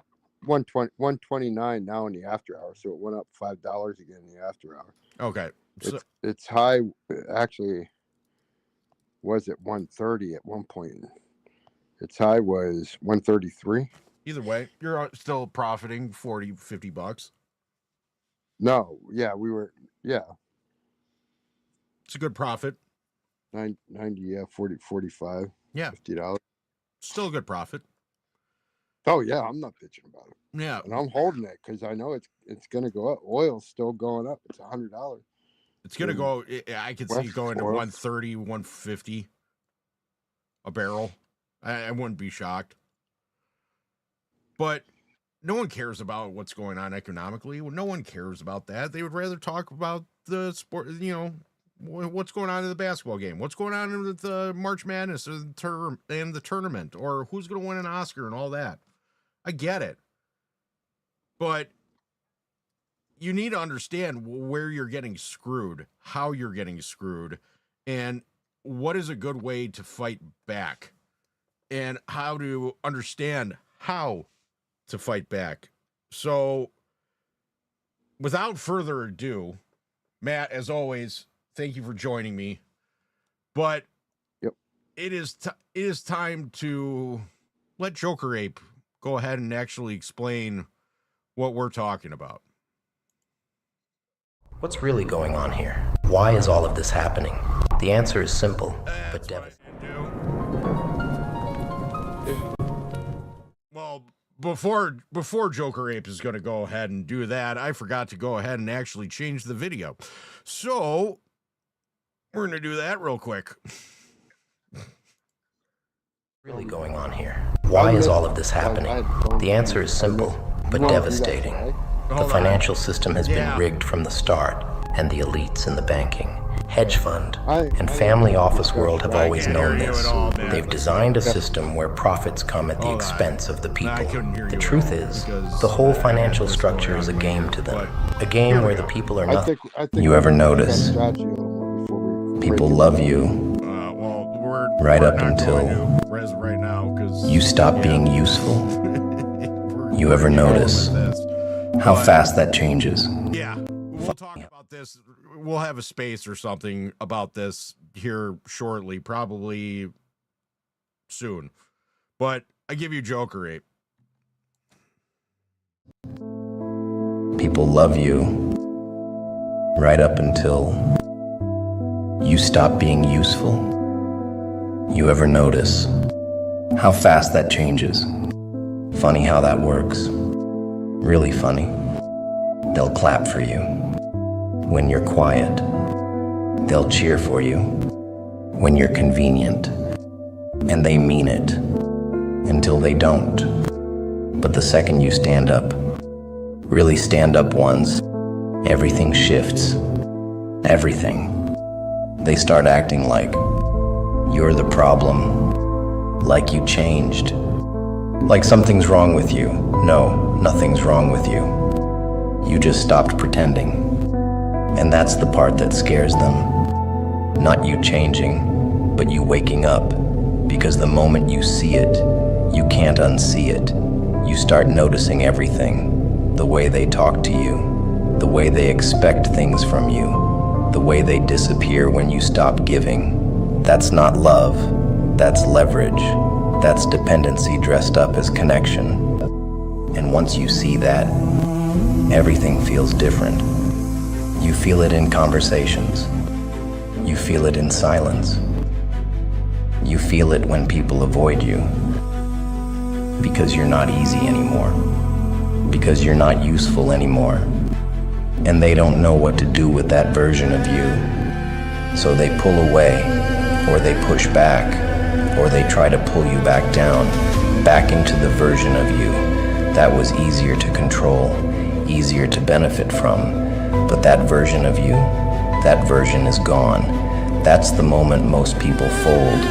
$129 now in the after hour, so it went up $5 again in the after hour. Okay, so it's high. Actually, was at $130 at one point. Its high was $133. Either way, you're still profiting $40-50. No, yeah, we were, yeah. It's a good profit. 90, yeah, 45. Yeah, $50. Still a good profit. Oh yeah, I'm not bitching about it. Yeah, and I'm holding it because I know it's gonna go up. Oil's still going up. It's $100. It's gonna go. I could see it going to 130, 150 a barrel. I wouldn't be shocked. But no one cares about what's going on economically. No one cares about that. They would rather talk about the sport. What's going on in the basketball game? What's going on in the March Madness and the tournament, or who's going to win an Oscar and all that. I get it. But you need to understand where you're getting screwed, how you're getting screwed, and what is a good way to fight back, and how to understand how to fight back. So, without further ado, Matt, as always, thank you for joining me. But it is time to let Joker Ape go ahead and actually explain what we're talking about. What's really going on here? Why is all of this happening? The answer is simple, but devastating. Well, before Joker Ape is going to go ahead and do that, I forgot to go ahead and actually change the video. So we're going to do that real quick. Really going on here? Why is all of this happening? The answer is simple, but devastating. The financial system has been rigged from the start, and the elites in the banking, hedge fund, and family office world have always known this. They've designed a system where profits come at the expense of the people. The truth is, the whole financial structure is a game to them. A game where the people are nothing. You ever notice people love you right up until you stop being useful? You ever notice how fast that changes? Yeah, we'll talk about this. We'll have a space or something about this here shortly, probably soon. But I give you Joker Ape. People love you right up until you stop being useful. You ever notice how fast that changes? Funny how that works. Really funny. They'll clap for you when you're quiet. They'll cheer for you when you're convenient. And they mean it until they don't. But the second you stand up, really stand up once, everything shifts. Everything. They start acting like you're the problem, like you changed, like something's wrong with you. No, nothing's wrong with you. You just stopped pretending. And that's the part that scares them. Not you changing, but you waking up. Because the moment you see it, you can't unsee it. You start noticing everything. The way they talk to you, the way they expect things from you, the way they disappear when you stop giving. That's not love, that's leverage. That's dependency dressed up as connection. And once you see that, everything feels different. You feel it in conversations. You feel it in silence. You feel it when people avoid you. Because you're not easy anymore. Because you're not useful anymore. And they don't know what to do with that version of you. So they pull away, or they push back, or they try to pull you back down, back into the version of you that was easier to control, easier to benefit from. But that version of you, that version is gone. That's the moment most people fold.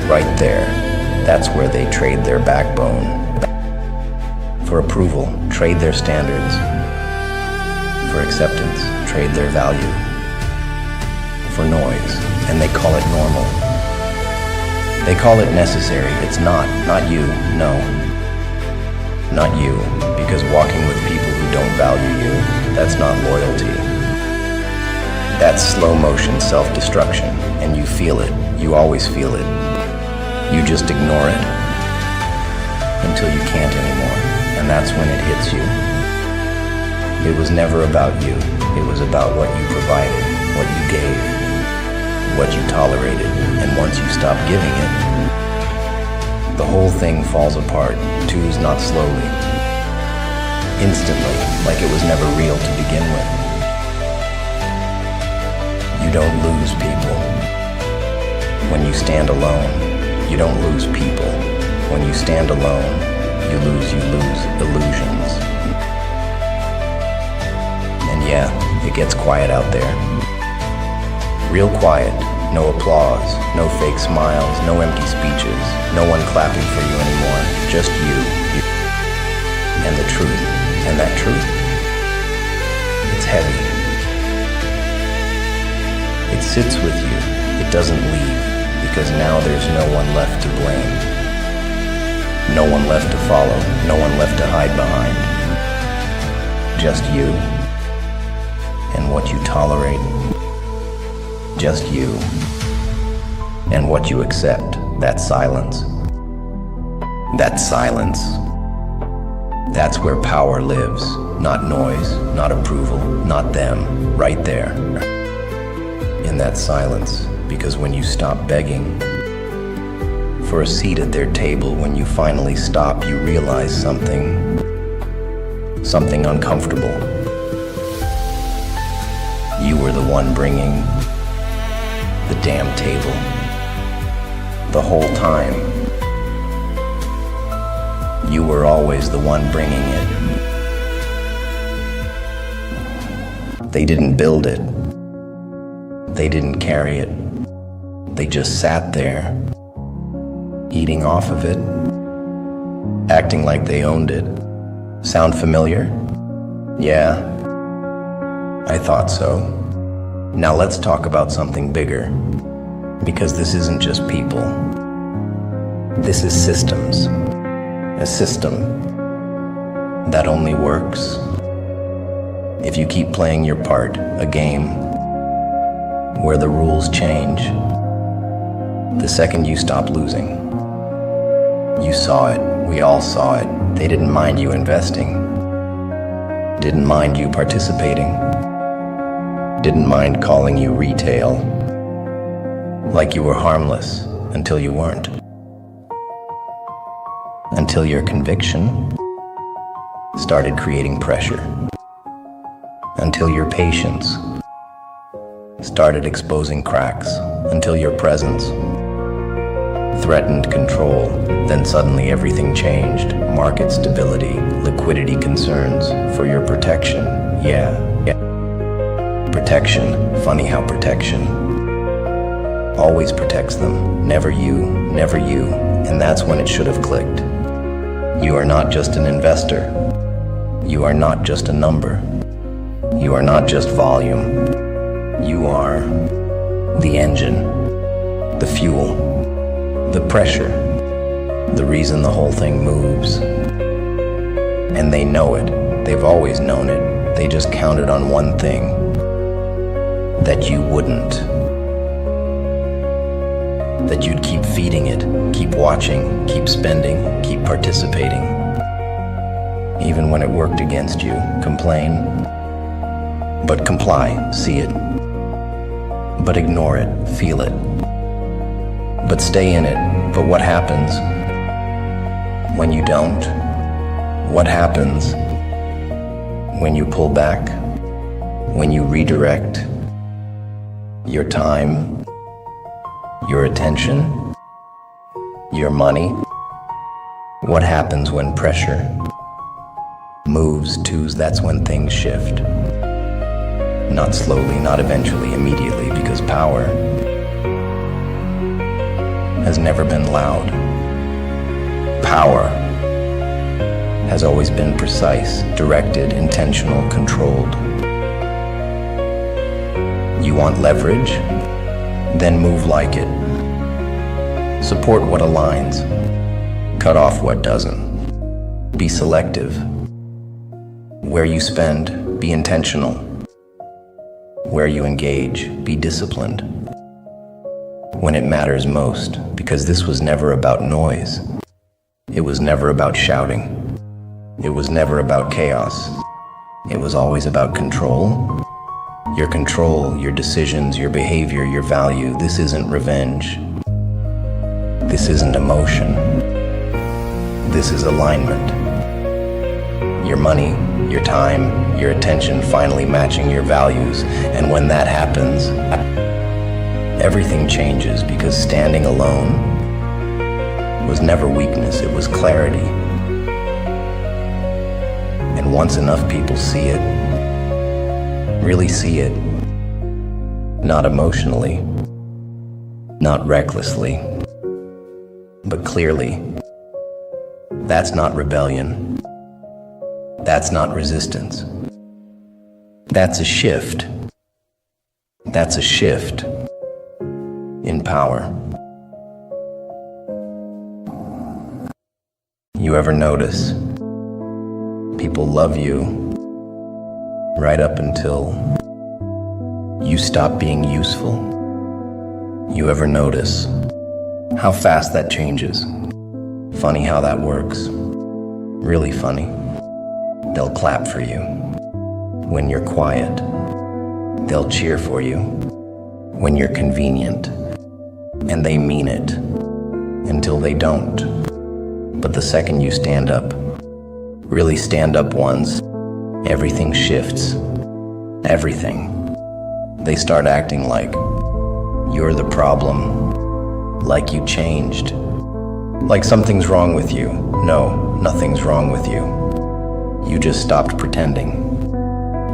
Right there. That's where they trade their backbone. For approval, trade their standards. For acceptance, trade their value. For noise, and they call it normal. They call it necessary. It's not you, no. Not you, because walking with people who don't value you, that's not loyalty. That's slow motion self-destruction, and you feel it. You always feel it. You just ignore it until you can't anymore, and that's when it hits you. It was never about you. It was about what you provided, what you gave, what you tolerated, and once you stop giving it, the whole thing falls apart, twos not slowly, instantly, like it was never real to begin with. You don't lose people when you stand alone. You don't lose people. When you stand alone, you lose illusions. And yeah, it gets quiet out there. Real quiet. No applause, no fake smiles, no empty speeches, no one clapping for you anymore. Just you. And the truth. And that truth, it's heavy. It sits with you. It doesn't leave. Because now there's no one left to blame. No one left to follow. No one left to hide behind. Just you. And what you tolerate. Just you. And what you accept. That's silence. That's silence. That's where power lives. Not noise, not approval, not them. Right there. In that silence. Because when you stop begging for a seat at their table. When you finally stop, you realize something uncomfortable. You were the one bringing the damn table the whole time. You were always the one bringing it. They didn't build it. They didn't carry it. They just sat there, eating off of it, acting like they owned it. Sound familiar? Yeah, I thought so. Now let's talk about something bigger, because this isn't just people. This is systems. A system that only works if you keep playing your part, a game where the rules change the second you stop losing. You saw it, we all saw it. They didn't mind you investing, didn't mind you participating, didn't mind calling you retail, like you were harmless until you weren't. Until your conviction started creating pressure. Until your patience started exposing cracks. Until your presence threatened control. Then suddenly everything changed. Market stability, liquidity concerns for your protection. Yeah. Protection. Funny how protection always protects them. Never you, never you. And that's when it should have clicked. You are not just an investor. You are not just a number. You are not just volume. You are the engine, the fuel, the pressure, the reason the whole thing moves. And they know it. They've always known it. They just counted on one thing: that you wouldn't. That you'd keep feeding it, keep watching, keep spending, keep participating. Even when it worked against you, complain, but comply, see it. But ignore it, feel it. But stay in it. But what happens when you don't? What happens when you pull back? When you redirect your time, your attention, your money? What happens when pressure moves twos? That's when things shift. Not slowly, not eventually, immediately, because power has never been loud. Power has always been precise, directed, intentional, controlled. You want leverage? Then move like it. Support what aligns. Cut off what doesn't. Be selective. Where you spend, be intentional. Where you engage, be disciplined. When it matters most, because this was never about noise. It was never about shouting. It was never about chaos. It was always about control. Your control, your decisions, your behavior, your value. This isn't revenge. This isn't emotion. This is alignment. Your money, your time, your attention finally matching your values. And when that happens, everything changes, because standing alone was never weakness, it was clarity. And once enough people see it, really see it, not emotionally, not recklessly, but clearly, that's not rebellion. That's not resistance. That's a shift. That's a shift in power. You ever notice people love you right up until you stop being useful? You ever notice how fast that changes? Funny how that works. Really funny. They'll clap for you when you're quiet. They'll cheer for you when you're convenient. And they mean it until they don't. But the second you stand up, really stand up once, everything shifts. Everything. They start acting like you're the problem, like you changed, like something's wrong with you. No, nothing's wrong with you. You just stopped pretending.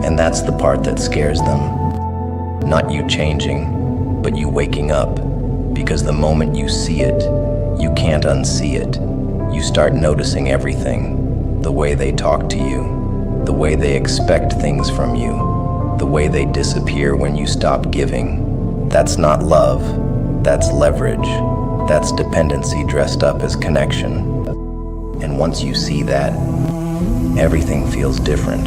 And that's the part that scares them. Not you changing, but you waking up. Because the moment you see it, you can't unsee it. You start noticing everything. The way they talk to you, the way they expect things from you, the way they disappear when you stop giving. That's not love, that's leverage. That's dependency dressed up as connection. And once you see that, everything feels different.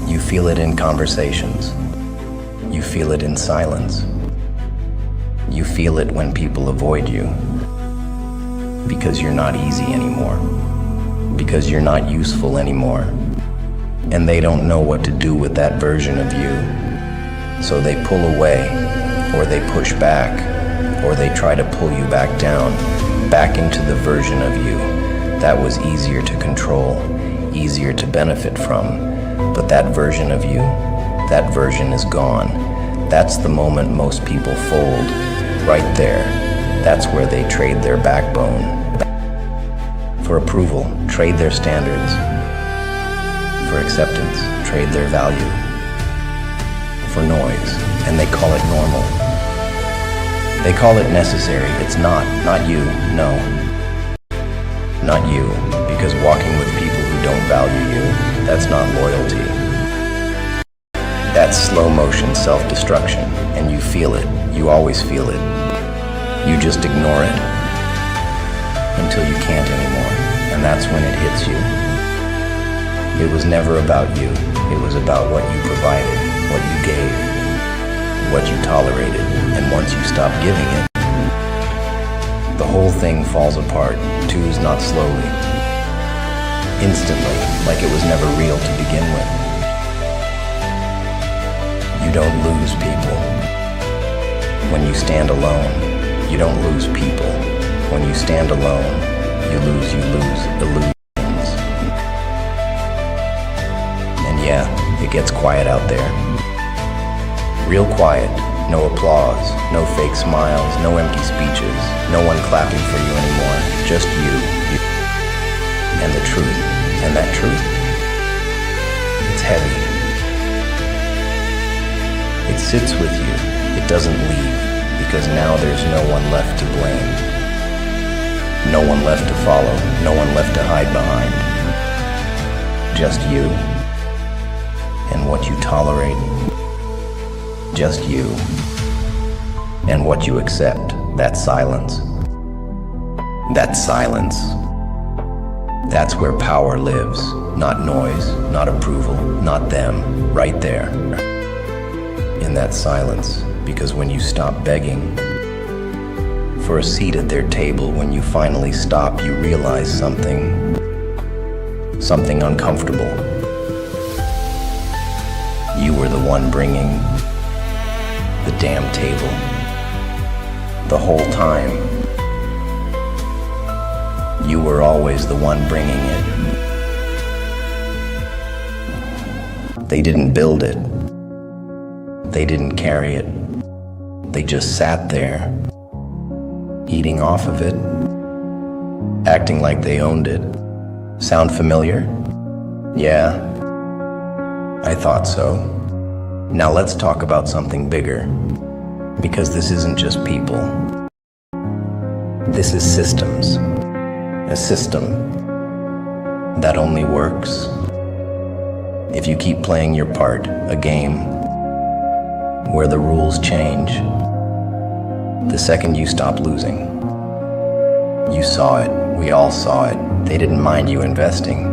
You feel it in conversations. You feel it in silence. You feel it when people avoid you. Because you're not easy anymore. Because you're not useful anymore. And they don't know what to do with that version of you. So they pull away, or they push back, or they try to pull you back down, back into the version of you that was easier to control, easier to benefit from. But that version of you, that version is gone. That's the moment most people fold, right there. That's where they trade their backbone. For approval, trade their standards. For acceptance, trade their value. For noise, and they call it normal. They call it necessary. It's not you, no. Not you, because walking with people who don't value you, that's not loyalty. That's slow motion self-destruction, and you feel it. You always feel it. You just ignore it until you can't anymore, and that's when it hits you. It was never about you. It was about what you provided, what you gave, what you tolerated, and once you stop giving it, the whole thing falls apart, twos not slowly, instantly, like it was never real to begin with. You don't lose people. When you stand alone, you don't lose people. When you stand alone, you lose illusions. And yeah, it gets quiet out there. Real quiet. No applause, no fake smiles, no empty speeches, no one clapping for you anymore, just you. And the truth, and that truth, it's heavy. It sits with you, it doesn't leave, because now there's no one left to blame. No one left to follow, no one left to hide behind. Just you, and what you tolerate. Just you, and what you accept, that silence. That silence. That's where power lives, not noise, not approval, not them, right there. In that silence, because when you stop begging for a seat at their table, when you finally stop, you realize something uncomfortable. You were the one bringing the damn table. The whole time. You were always the one bringing it. They didn't build it. They didn't carry it. They just sat there, eating off of it, acting like they owned it. Sound familiar? Yeah, I thought so. Now let's talk about something bigger, because this isn't just people. This is systems. A system that only works if you keep playing your part, a game where the rules change. The second you stop losing, you saw it, we all saw it. They didn't mind you investing,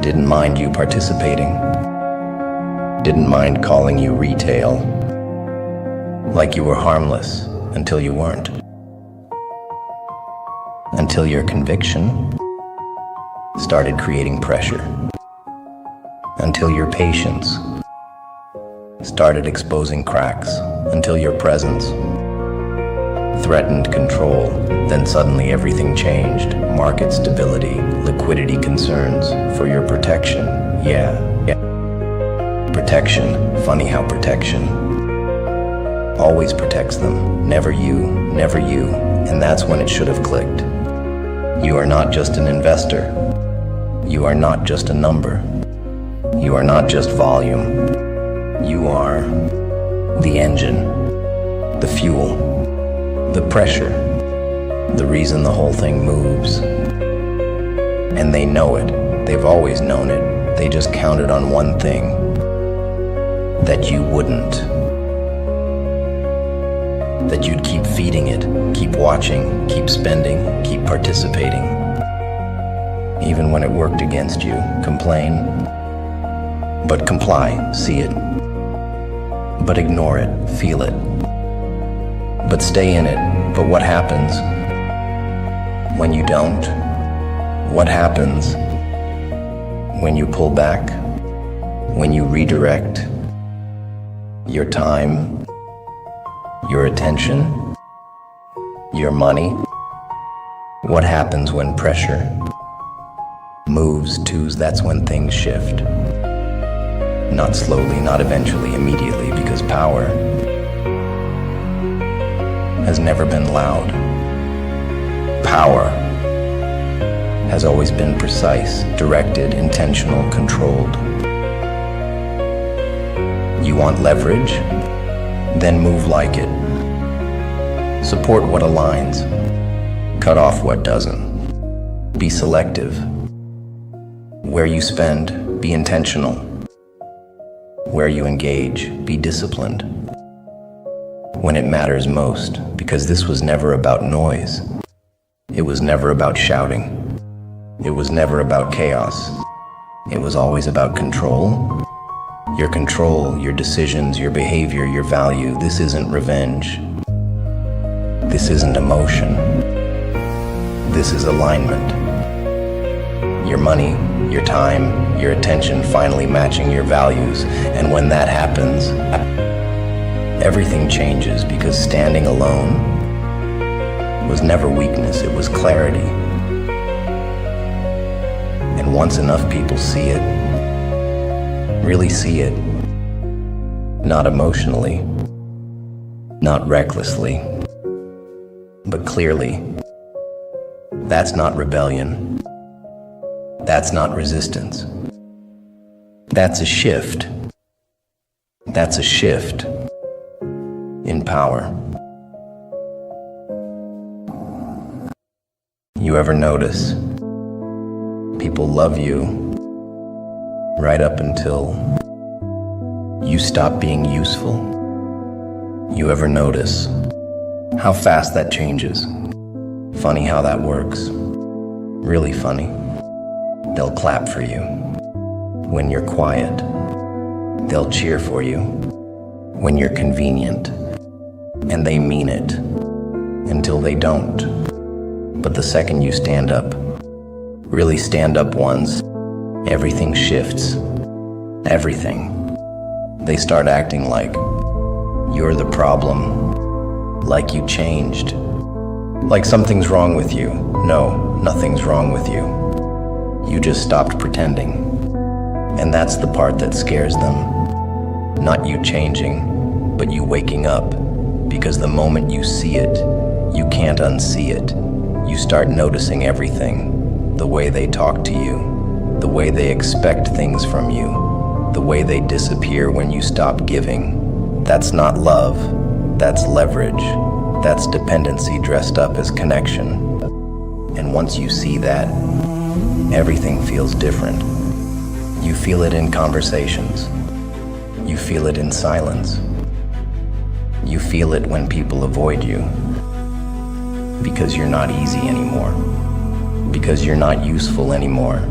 didn't mind you participating, didn't mind calling you retail, like you were harmless until you weren't. Until your conviction started creating pressure. Until your patience started exposing cracks. Until your presence threatened control. Then suddenly everything changed. Market stability, liquidity concerns for your protection. Yeah. Protection. Funny how protection always protects them. Never you, never you. And that's when it should have clicked. You are not just an investor. You are not just a number. You are not just volume. You are the engine, the fuel, the pressure, the reason the whole thing moves. And they know it. They've always known it. They just counted on one thing: that you wouldn't. That you'd keep feeding it, keep watching, keep spending, keep participating. Even when it worked against you, complain. But comply, see it. But ignore it, feel it. But stay in it. But what happens when you don't? What happens when you pull back? When you redirect your time, your attention, your money? What happens when pressure moves twos? That's when things shift. Not slowly, not eventually, immediately, because power has never been loud. Power has always been precise, directed, intentional, controlled. You want leverage? Then move like it. Support what aligns. Cut off what doesn't. Be selective. Where you spend, be intentional. Where you engage, be disciplined. When it matters most, because this was never about noise. It was never about shouting. It was never about chaos. It was always about control. Your control, your decisions, your behavior, your value. This isn't revenge. This isn't emotion. This is alignment. Your money, your time, your attention finally matching your values. And when that happens, everything changes, because standing alone was never weakness, it was clarity. And once enough people see it, really see it, not emotionally, not recklessly, but clearly, that's not rebellion. That's not resistance. That's a shift. That's a shift in power. You ever notice people love you right up until you stop being useful? You ever notice how fast that changes? Funny how that works. Really funny. They'll clap for you when you're quiet. They'll cheer for you when you're convenient. And they mean it until they don't. But the second you stand up, really stand up once, everything shifts. Everything. They start acting like you're the problem, like you changed, like something's wrong with you. No, nothing's wrong with you. You just stopped pretending. And that's the part that scares them. Not you changing, but you waking up. Because the moment you see it, you can't unsee it. You start noticing everything. The way they talk to you, the way they expect things from you, the way they disappear when you stop giving. That's not love, that's leverage. That's dependency dressed up as connection. And once you see that, everything feels different. You feel it in conversations. You feel it in silence. You feel it when people avoid you. Because you're not easy anymore. Because you're not useful anymore.